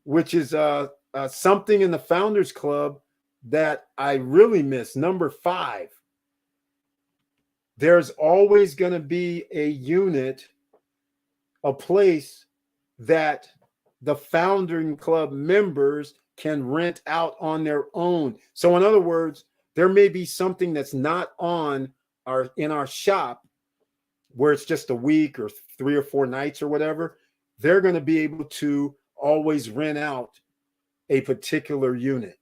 which is something in the Founders Club that I really miss. Number 5. There's always going to be a unit, a place that the Founding Club members can rent out on their own. So in other words, there may be something that's not in our shop where it's just a week or 3 or 4 nights or whatever. They're going to be able to always rent out a particular unit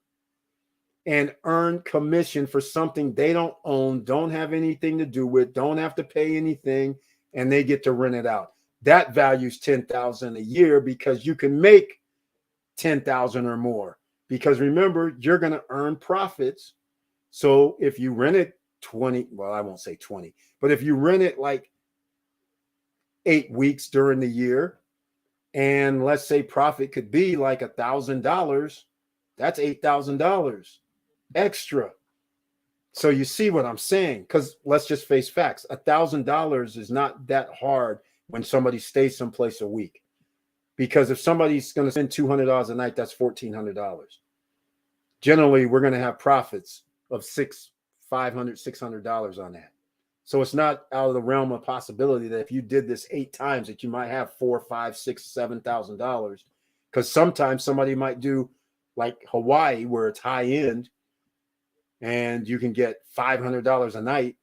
and earn commission for something they don't own, don't have anything to do with, don't have to pay anything, and they get to rent it out. That value's $10,000 a year because you can make $10,000 or more. Because remember, you're going to earn profits. So if you rent it 20, well, I won't say 20, but if you rent it like 8 weeks during the year, and let's say profit could be like $1,000, that's $8,000 extra. So you see what I'm saying? Because let's just face facts. $1,000 is not that hard when somebody stays someplace a week. Because if somebody's going to spend $200 a night, that's $1,400. Generally, we're going to have profits of $500, $600 on that. So it's not out of the realm of possibility that if you did this 8 times, that you might have $4,000, $5,000, $6,000, $7,000. Because sometimes somebody might do like Hawaii, where it's high end, and you can get $500 a night,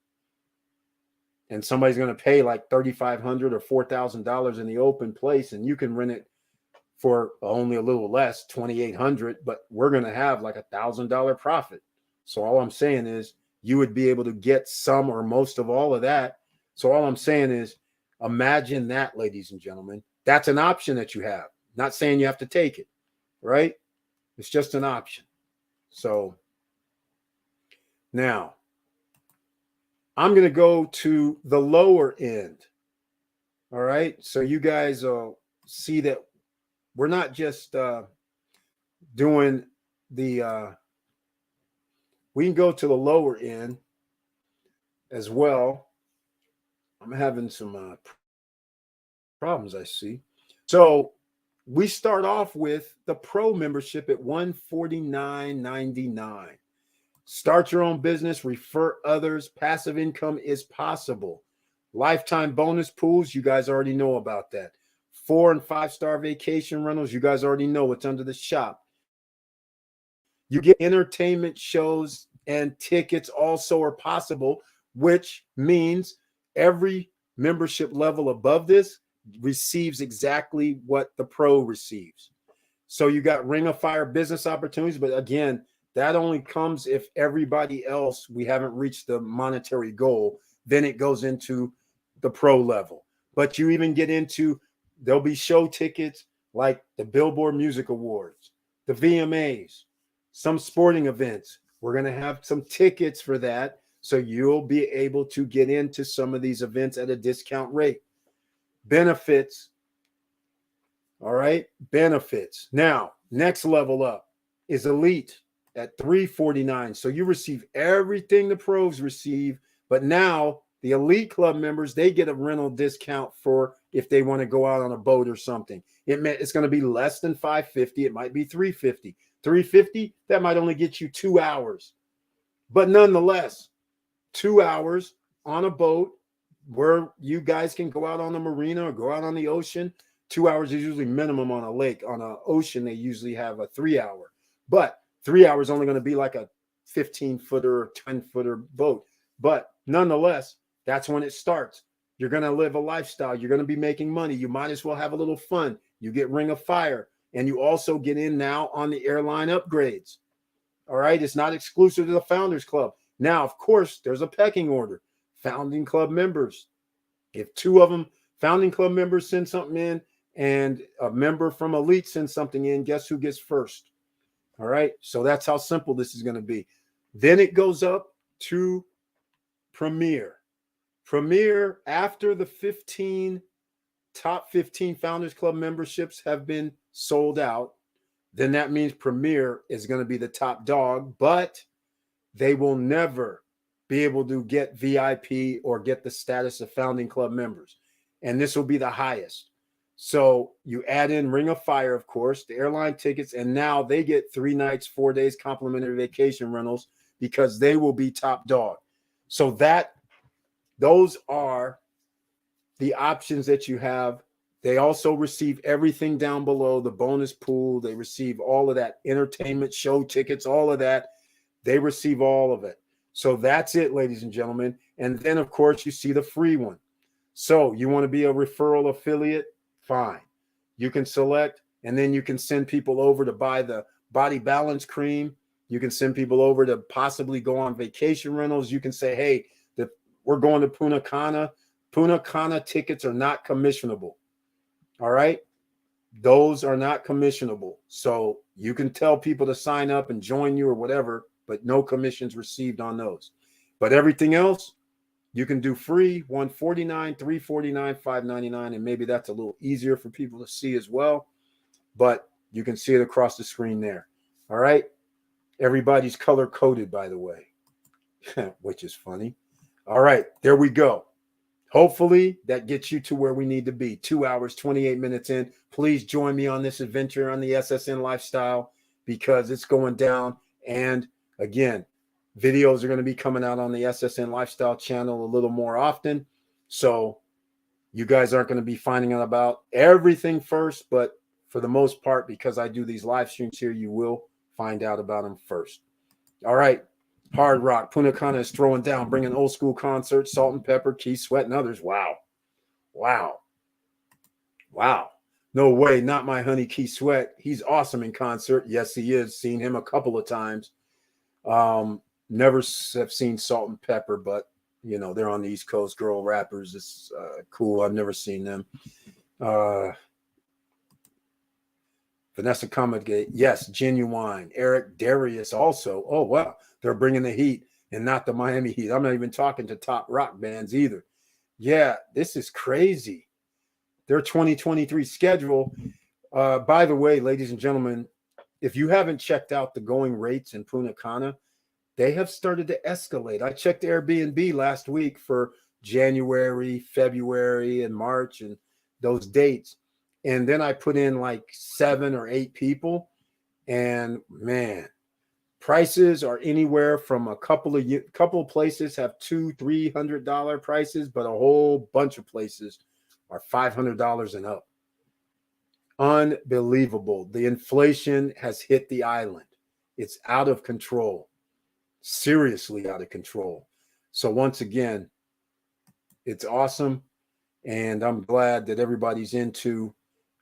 and somebody's going to pay like $3,500 or $4,000 in the open place, and you can rent it for only a little less, $2,800, but we're going to have like $1,000 profit. So all I'm saying is you would be able to get some or most of all of that. So all I'm saying is imagine that, ladies and gentlemen. That's an option that you have. Not saying you have to take it, right? It's just an option. So now I'm going to go to the lower end. All right. So you guys see that we're not just doing the, we can go to the lower end as well. I'm having some problems, I see. So we start off with the pro membership at $149.99. Start your own business, refer others. Passive income is possible. Lifetime bonus pools, you guys already know about that. 4- and 5-star vacation rentals, you guys already know what's under the shop. You get entertainment shows and tickets also are possible, which means every membership level above this receives exactly what the pro receives. So you got Ring of Fire business opportunities, but again, that only comes if everybody else, we haven't reached the monetary goal. Then it goes into the pro level. But you even get into, there'll be show tickets like the Billboard Music Awards, the VMAs, some sporting events. We're going to have some tickets for that. So you'll be able to get into some of these events at a discount rate. Benefits. All right. Benefits. Now, next level up is Elite at $349. So you receive everything the pros receive, but now the Elite Club members, they get a rental discount for if they want to go out on a boat or something. It's going to be less than $550. It might be $350. $350, that might only get you 2 hours. But nonetheless, 2 hours on a boat where you guys can go out on the marina or go out on the ocean. 2 hours is usually minimum on a lake. On an ocean, they usually have a 3 hour. But 3 hours only going to be like a 15-footer or 10-footer boat. But nonetheless, that's when it starts. You're going to live a lifestyle. You're going to be making money. You might as well have a little fun. You get Ring of Fire, and you also get in now on the airline upgrades. All right. It's not exclusive to the Founders Club. Now, of course, there's a pecking order. Founding Club members. If 2 of them, Founding Club members, send something in and a member from Elite sends something in, guess who gets first? All right. So that's how simple this is going to be. Then it goes up to Premier. Premier, after the top 15 Founders Club memberships have been sold out, then that means Premier is going to be the top dog, but they will never be able to get VIP or get the status of Founding Club members. And this will be the highest. So you add in Ring of Fire, of course, the airline tickets, and now they get 3 nights, 4 days complimentary vacation rentals because they will be top dog. So those are the options that you have. They also receive everything down below, the bonus pool. They receive all of that, entertainment, show tickets, all of that. They receive all of it. So that's it, ladies and gentlemen. And then, of course, you see the free one. So you want to be a referral affiliate? Fine. You can select, and then you can send people over to buy the body balance cream. You can send people over to possibly go on vacation rentals. You can say, hey, we're going to Punta Cana. Punta Cana tickets are not commissionable. All right. Those are not commissionable. So you can tell people to sign up and join you or whatever, but no commissions received on those. But everything else, you can do free, $149, $349, $599, and maybe that's a little easier for people to see as well. But you can see it across the screen there. All right. Everybody's color coded, by the way, which is funny. All right, there we go. Hopefully that gets you to where we need to be. 2 hours, 28 minutes in. Please join me on this adventure on the SSN Lifestyle because it's going down. And again, videos are going to be coming out on the SSN Lifestyle channel a little more often. So you guys aren't going to be finding out about everything first, but for the most part, because I do these live streams here, you will find out about them first. All right. Hard Rock, Punta Cana is throwing down, bringing old school concerts, Salt and Pepper, Keith Sweat, and others. Wow. Wow. Wow. No way, not my honey Keith Sweat. He's awesome in concert. Yes, he is. Seen him a couple of times. Never have seen Salt and Pepper, but you know, they're on the East Coast, girl rappers. It's cool. I've never seen them. Vanessa Comegate, yes, Genuine. Eric Darius also. Oh, wow. They're bringing the heat and not the Miami Heat. I'm not even talking to top rock bands either. Yeah, this is crazy. Their 2023 schedule. By the way, ladies and gentlemen, if you haven't checked out the going rates in Punta Cana, they have started to escalate. I checked Airbnb last week for January, February, and March and those dates. And then I put in like 7 or 8 people. And man, prices are anywhere from a couple of places have $200-$300 prices, but a whole bunch of places are $500 and up. Unbelievable. The inflation has hit the island. It's out of control. Seriously out of control. So once again, it's awesome. And I'm glad that everybody's into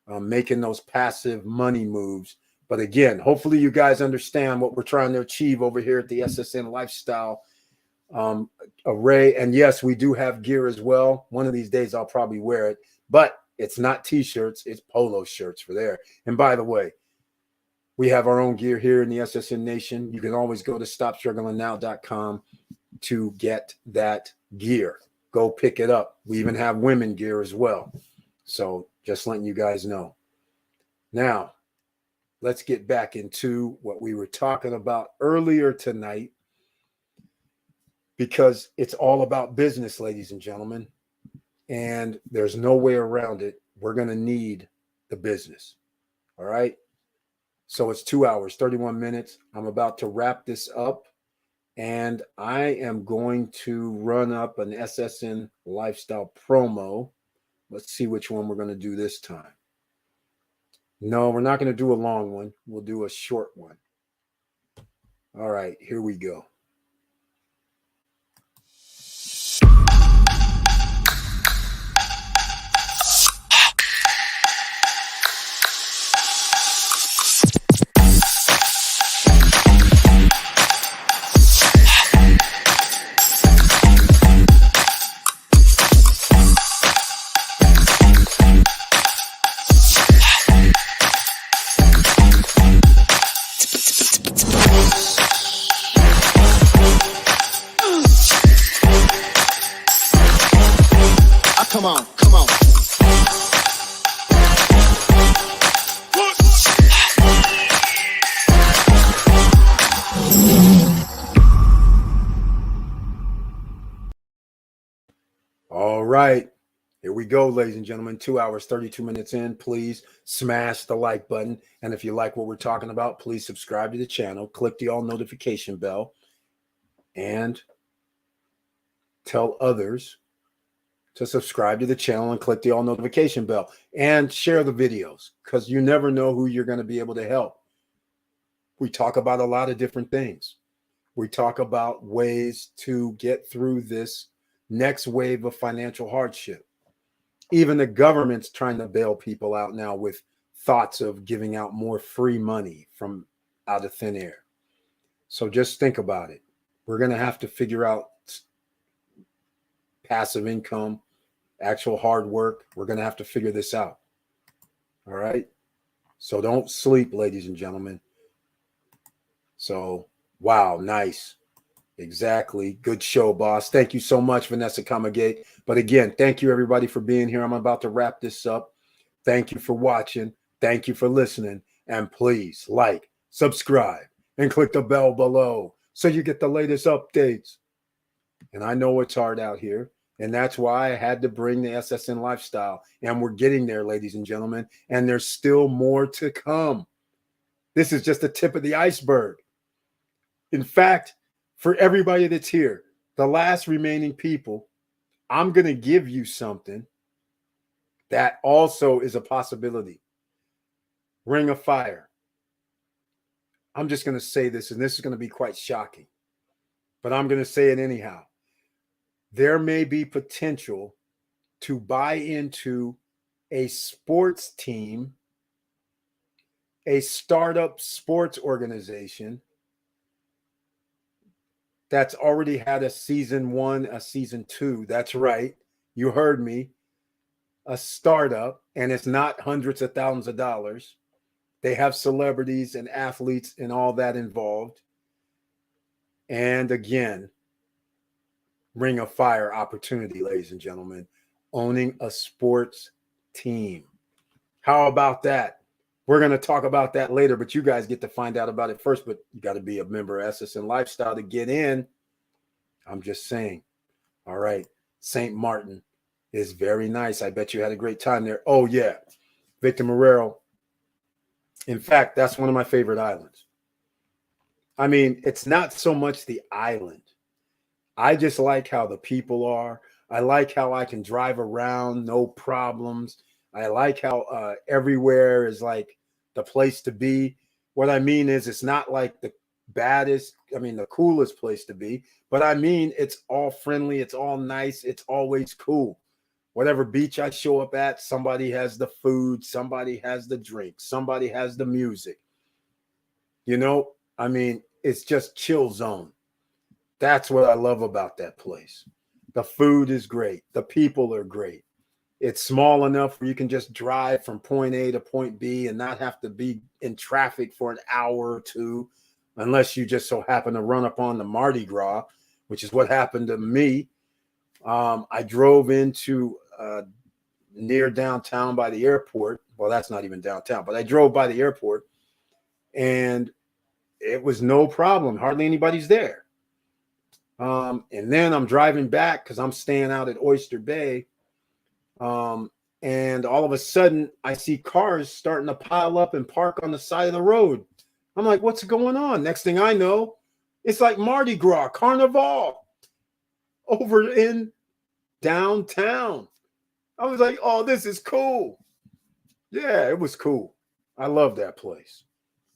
making those passive money moves. But again, hopefully you guys understand what we're trying to achieve over here at the SSN Lifestyle Array. And yes, we do have gear as well. One of these days I'll probably wear it, but it's not t-shirts, it's polo shirts for there. And by the way, we have our own gear here in the SSN Nation. You can always go to stopstrugglingnow.com to get that gear. Go pick it up. We even have women gear as well. So just letting you guys know. Now, let's get back into what we were talking about earlier tonight, because it's all about business, ladies and gentlemen. And there's no way around it. We're going to need the business. All right. So it's 2 hours, 31 minutes. I'm about to wrap this up. And I am going to run up an SSN Lifestyle promo. Let's see which one we're going to do this time. No, we're not going to do a long one. We'll do a short one. All right, here we go. Come on, come on. All right. Here we go, ladies and gentlemen. 2 hours, 32 minutes in. Please smash the like button. And if you like what we're talking about, please subscribe to the channel. Click the all notification bell. And tell others to subscribe to the channel and click the all notification bell. And share the videos, because you never know who you're going to be able to help. We talk about a lot of different things. We talk about ways to get through this next wave of financial hardship. Even the government's trying to bail people out now with thoughts of giving out more free money from out of thin air. So just think about it. We're going to have to figure out passive income, actual hard work. We're going to have to figure this out. All right. So don't sleep, ladies and gentlemen. So, wow, nice. Exactly. Good show, boss. Thank you so much, Vanessa Comegate. But again, thank you, everybody, for being here. I'm about to wrap this up. Thank you for watching. Thank you for listening. And please like, subscribe, and click the bell below so you get the latest updates. And I know it's hard out here. And that's why I had to bring the SSN Lifestyle. And we're getting there, ladies and gentlemen. And there's still more to come. This is just the tip of the iceberg. In fact, for everybody that's here, the last remaining people, I'm going to give you something that also is a possibility. Ring of Fire. I'm just going to say this, and this is going to be quite shocking. but I'm going to say it anyhow. There may be potential to buy into a sports team, a startup sports organization that's already had a season 1, a season 2. That's right. You heard me. A startup, and it's not hundreds of thousands of dollars. They have celebrities and athletes and all that involved. And again, Ring of Fire opportunity, ladies and gentlemen, owning a sports team. How about that? We're going to talk about that later, but you guys get to find out about it first. But you got to be a member of SSN Lifestyle to get in. I'm just saying. All right. St. Martin is very nice. I bet you had a great time there. Oh, yeah. Victor Marrero. In fact, that's one of my favorite islands. I mean, it's not so much the island. I just like how the people are. I like how I can drive around, no problems. I like how everywhere is like the place to be. What I mean is it's not like the baddest, the coolest place to be, but I mean, it's all friendly. It's all nice. It's always cool. Whatever beach I show up at, somebody has the food, somebody has the drink, somebody has the music. It's just chill zone. That's what I love about that place. The food is great. The people are great. It's small enough where you can just drive from point A to point B and not have to be in traffic for an hour or two, unless you just so happen to run up on the Mardi Gras, which is what happened to me. I drove into near downtown by the airport. Well, that's not even downtown, but I drove by the airport and it was no problem. Hardly anybody's there. And then I'm driving back because I'm staying out at Oyster Bay. And all of a sudden I see cars starting to pile up and park on the side of the road. I'm like, what's going on? Next thing I know, it's like Mardi Gras, Carnival over in downtown. I was like, oh, this is cool. Yeah, it was cool. I love that place.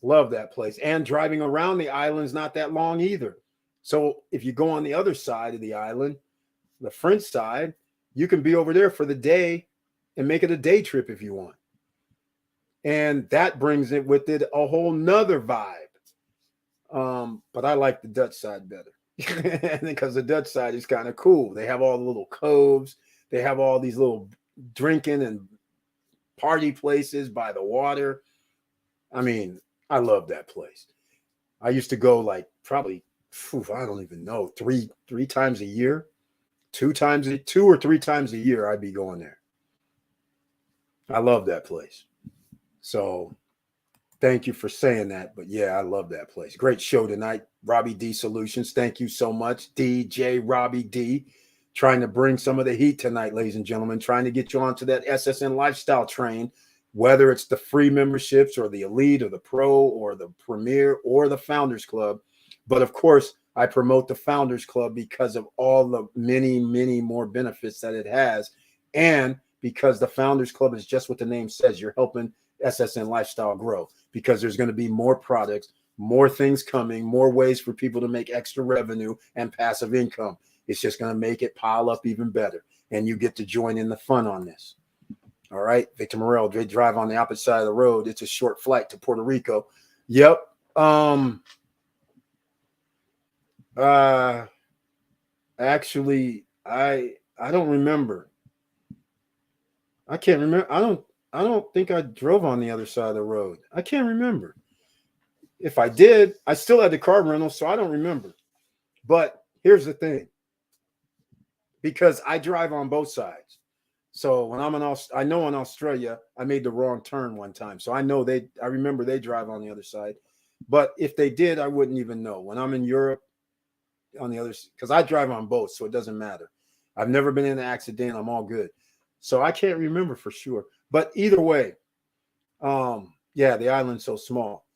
Love that place. And driving around the island's not that long either. So if you go on the other side of the island, the French side, you can be over there for the day and make it a day trip if you want. And that brings it with it a whole nother vibe. But I like the Dutch side better because the Dutch side is kind of cool. They have all the little coves. They have all these little drinking and party places by the water. I love that place. I used to go like probably, I don't even know, three times a year, 2 or 3 times a year. I'd be going there. I love that place. So thank you for saying that. But yeah, I love that place. Great show tonight. Robbie D Solutions. Thank you so much. DJ Robbie D, trying to bring some of the heat tonight, ladies and gentlemen, trying to get you onto that SSN lifestyle train, whether it's the free memberships or the elite or the pro or the premier or the founders club. But of course, I promote the Founders Club because of all the many, many more benefits that it has. And because the Founders Club is just what the name says, you're helping SSN Lifestyle grow because there's going to be more products, more things coming, more ways for people to make extra revenue and passive income. It's just going to make it pile up even better. And you get to join in the fun on this. All right. Victor Marrero, they drive on the opposite side of the road. It's a short flight to Puerto Rico. Yep. Actually, I don't remember. I can't remember. I don't think I drove on the other side of the road. I can't remember. If I did, I still had the car rental, so I don't remember. But here's the thing. Because I drive on both sides. So when I'm in Australia, I made the wrong turn one time. So I remember they drive on the other side. But if they did, I wouldn't even know. When I'm in Europe, on the other, because I drive on both, so it doesn't matter. I've never been in an accident. I'm all good. So I can't remember for sure. But either way, yeah, the island's so small.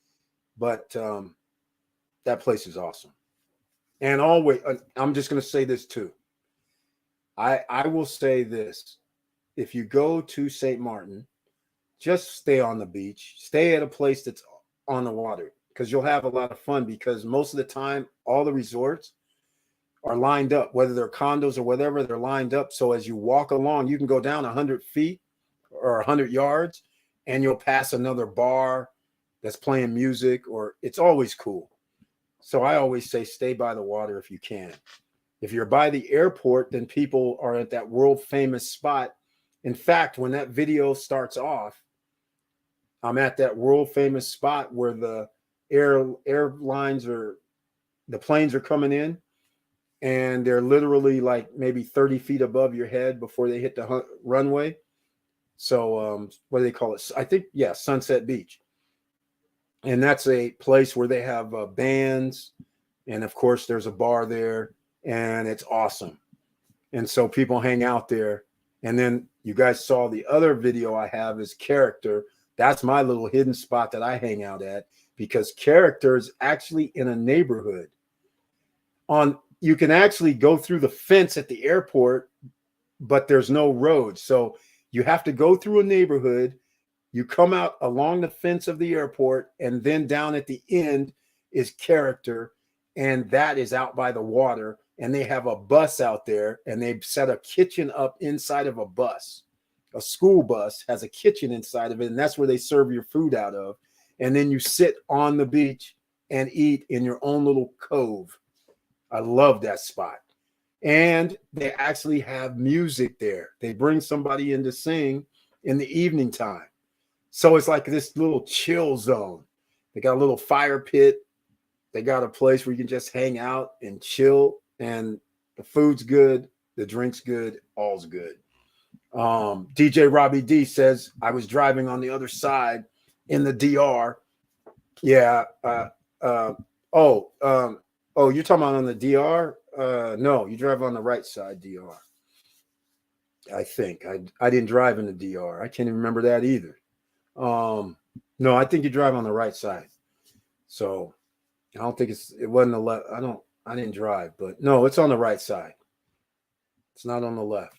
But that place is awesome. And always, I'm just going to say this too. I will say this. If you go to St. Martin, just stay on the beach. Stay at a place that's on the water because you'll have a lot of fun because most of the time, all the resorts, are lined up, whether they're condos or whatever, they're lined up. So as you walk along, you can go down 100 feet or 100 yards and you'll pass another bar that's playing music, or it's always cool. So I always say stay by the water if you can. If you're by the airport, then people are at that world famous spot. In fact, when that video starts off, I'm at that world famous spot where the airlines are, the planes are coming in, and they're literally like maybe 30 feet above your head before they hit the runway. So what do they call it? I think, yeah, Sunset Beach. And that's a place where they have bands. And of course, there's a bar there, and it's awesome. And so people hang out there. And then you guys saw the other video I have is Character. That's my little hidden spot that I hang out at, because Character is actually in a neighborhood. You can actually go through the fence at the airport, but there's no road. So you have to go through a neighborhood. You come out along the fence of the airport, and then down at the end is Character, and that is out by the water. And they have a bus out there, and they've set a kitchen up inside of a bus. A school bus has a kitchen inside of it, and that's where they serve your food out of. And then you sit on the beach and eat in your own little cove. I love that spot. And they actually have music there. They bring somebody in to sing in the evening time. So it's like this little chill zone. They got a little fire pit. They got a place where you can just hang out and chill. And the food's good. The drink's good. All's good. DJ Robbie D says, I was driving on the other side in the DR. Yeah. Oh, you're talking about on the DR? No, you drive on the right side, DR. I think. I didn't drive in the DR. I can't even remember that either. No, I think you drive on the right side. So I don't think it wasn't the left. I didn't drive, but no, it's on the right side. It's not on the left.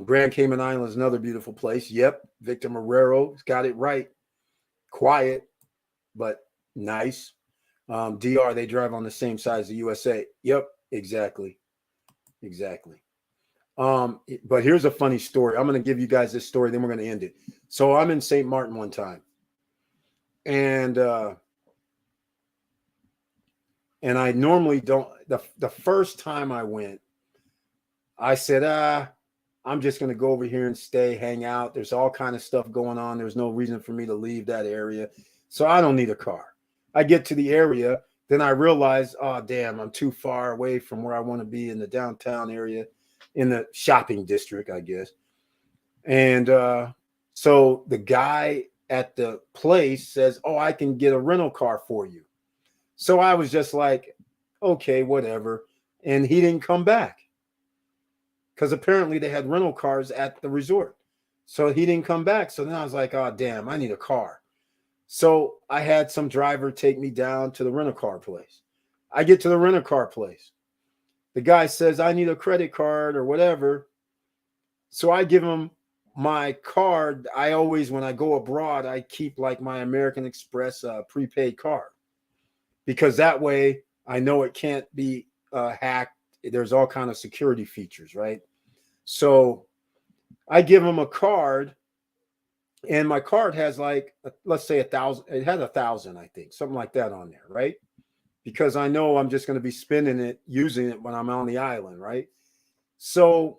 Grand Cayman Island is another beautiful place. Yep. Victor Marrero's got it right. Quiet, but nice. DR, they drive on the same side as the USA. Yep, exactly. But here's a funny story. I'm going to give you guys this story, then we're going to end it. So I'm in St. Martin one time, and I normally don't. The first time I went, I said, I'm just going to go over here and stay, hang out. There's all kind of stuff going on. There's no reason for me to leave that area, so I don't need a car. I get to the area, then I realize, oh, damn, I'm too far away from where I want to be in the downtown area, in the shopping district, I guess. And so the guy at the place says, oh, I can get a rental car for you. So I was just like, okay, whatever. And he didn't come back, because apparently they had rental cars at the resort. So he didn't come back. So then I was like, oh, damn, I need a car. So I had some driver take me down to the rental-car place. I get to the rental-car place. The guy says, I need a credit card or whatever. So I give him my card. I always, when I go abroad, I keep like my American Express prepaid card, because that way I know it can't be hacked. There's all kind of security features, right? So I give him a card. And my card has like, let's say 1,000. It had 1,000, I think, something like that on there, right? Because I know I'm just going to be spending it, using it when I'm on the island, right? So,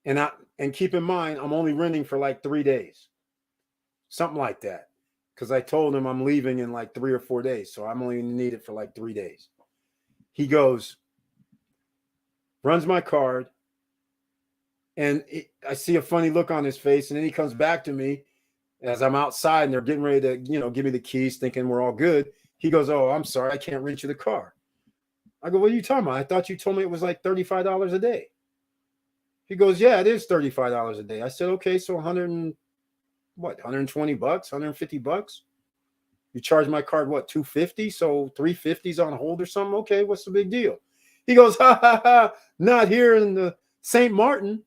and keep in mind, I'm only renting for like 3 days, something like that, because I told him I'm leaving in like 3 or 4 days, so I'm only going to need it for like 3 days. He goes, runs my card. And I see a funny look on his face. And then he comes back to me as I'm outside and they're getting ready to, give me the keys, thinking we're all good. He goes, oh, I'm sorry, I can't rent you the car. I go, what are you talking about? I thought you told me it was like $35 a day. He goes, yeah, it is $35 a day. I said, okay, so 120 bucks, 150 bucks. You charge my card, what, $250? So $350's on hold or something? Okay, what's the big deal? He goes, ha, not here in the St. Martin.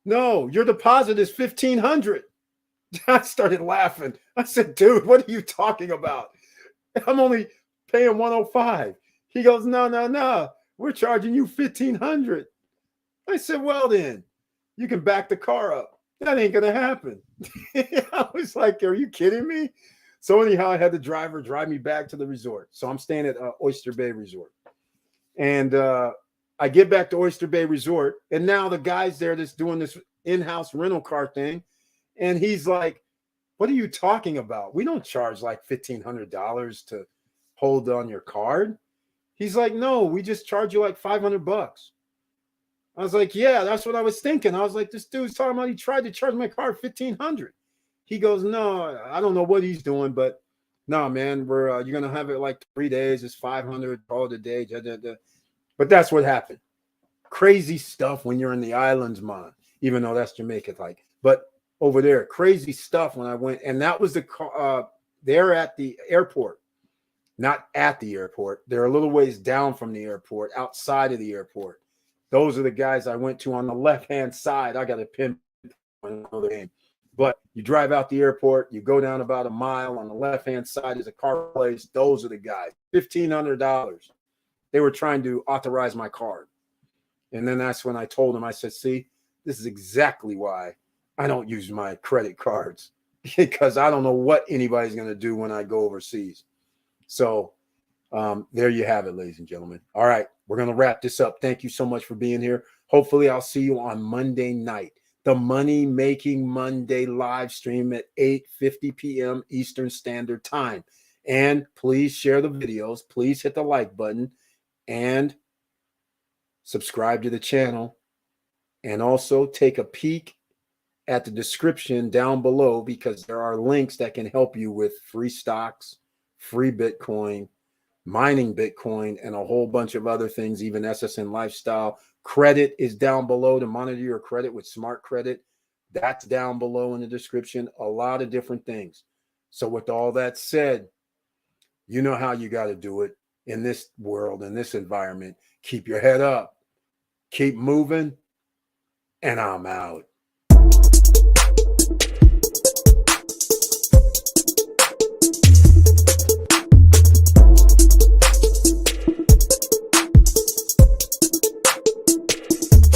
No, your deposit is $1,500. I started laughing. I said, dude, what are you talking about? I'm only paying $105. He goes, no. We're charging you $1,500. I said, well, then you can back the car up. That ain't going to happen. I was like, are you kidding me? So anyhow, I had the driver drive me back to the resort. So I'm staying at Oyster Bay Resort. And I get back to Oyster Bay Resort. And now the guy's there that's doing this in-house rental car thing. And he's like, what are you talking about? We don't charge like $1,500 to hold on your card. He's like, no, we just charge you like $500. I was like, yeah, that's what I was thinking. I was like, this dude's talking about he tried to charge my car $1,500. He goes, no, I don't know what he's doing, but no, man, we're you're gonna have it like 3 days. It's 500 all the day. But that's what happened. Crazy stuff when you're in the islands, man. Even though that's Jamaica, like, but over there, crazy stuff when I went, and that was they're at the airport, not at the airport. They're a little ways down from the airport, outside of the airport. Those are the guys I went to on the left-hand side. I got a pin on another name. But you drive out the airport, you go down about a mile. On the left-hand side is a car place. Those are the guys. $1,500. They were trying to authorize my card. And then that's when I told them, I said, see, this is exactly why I don't use my credit cards, because I don't know what anybody's going to do when I go overseas. So there you have it, ladies and gentlemen. All right, we're going to wrap this up. Thank you so much for being here. Hopefully I'll see you on Monday night, the Money Making Monday live stream at 8:50 p.m. Eastern Standard Time. And please share the videos. Please hit the like button and subscribe to the channel. And also take a peek at the description down below, because there are links that can help you with free stocks, free Bitcoin, mining Bitcoin, and a whole bunch of other things, even SSN Lifestyle. Credit is down below to monitor your credit with Smart Credit. That's down below in the description. A lot of different things. So with all that said, you know how you got to do it in this world, in this environment. Keep your head up. Keep moving. And I'm out.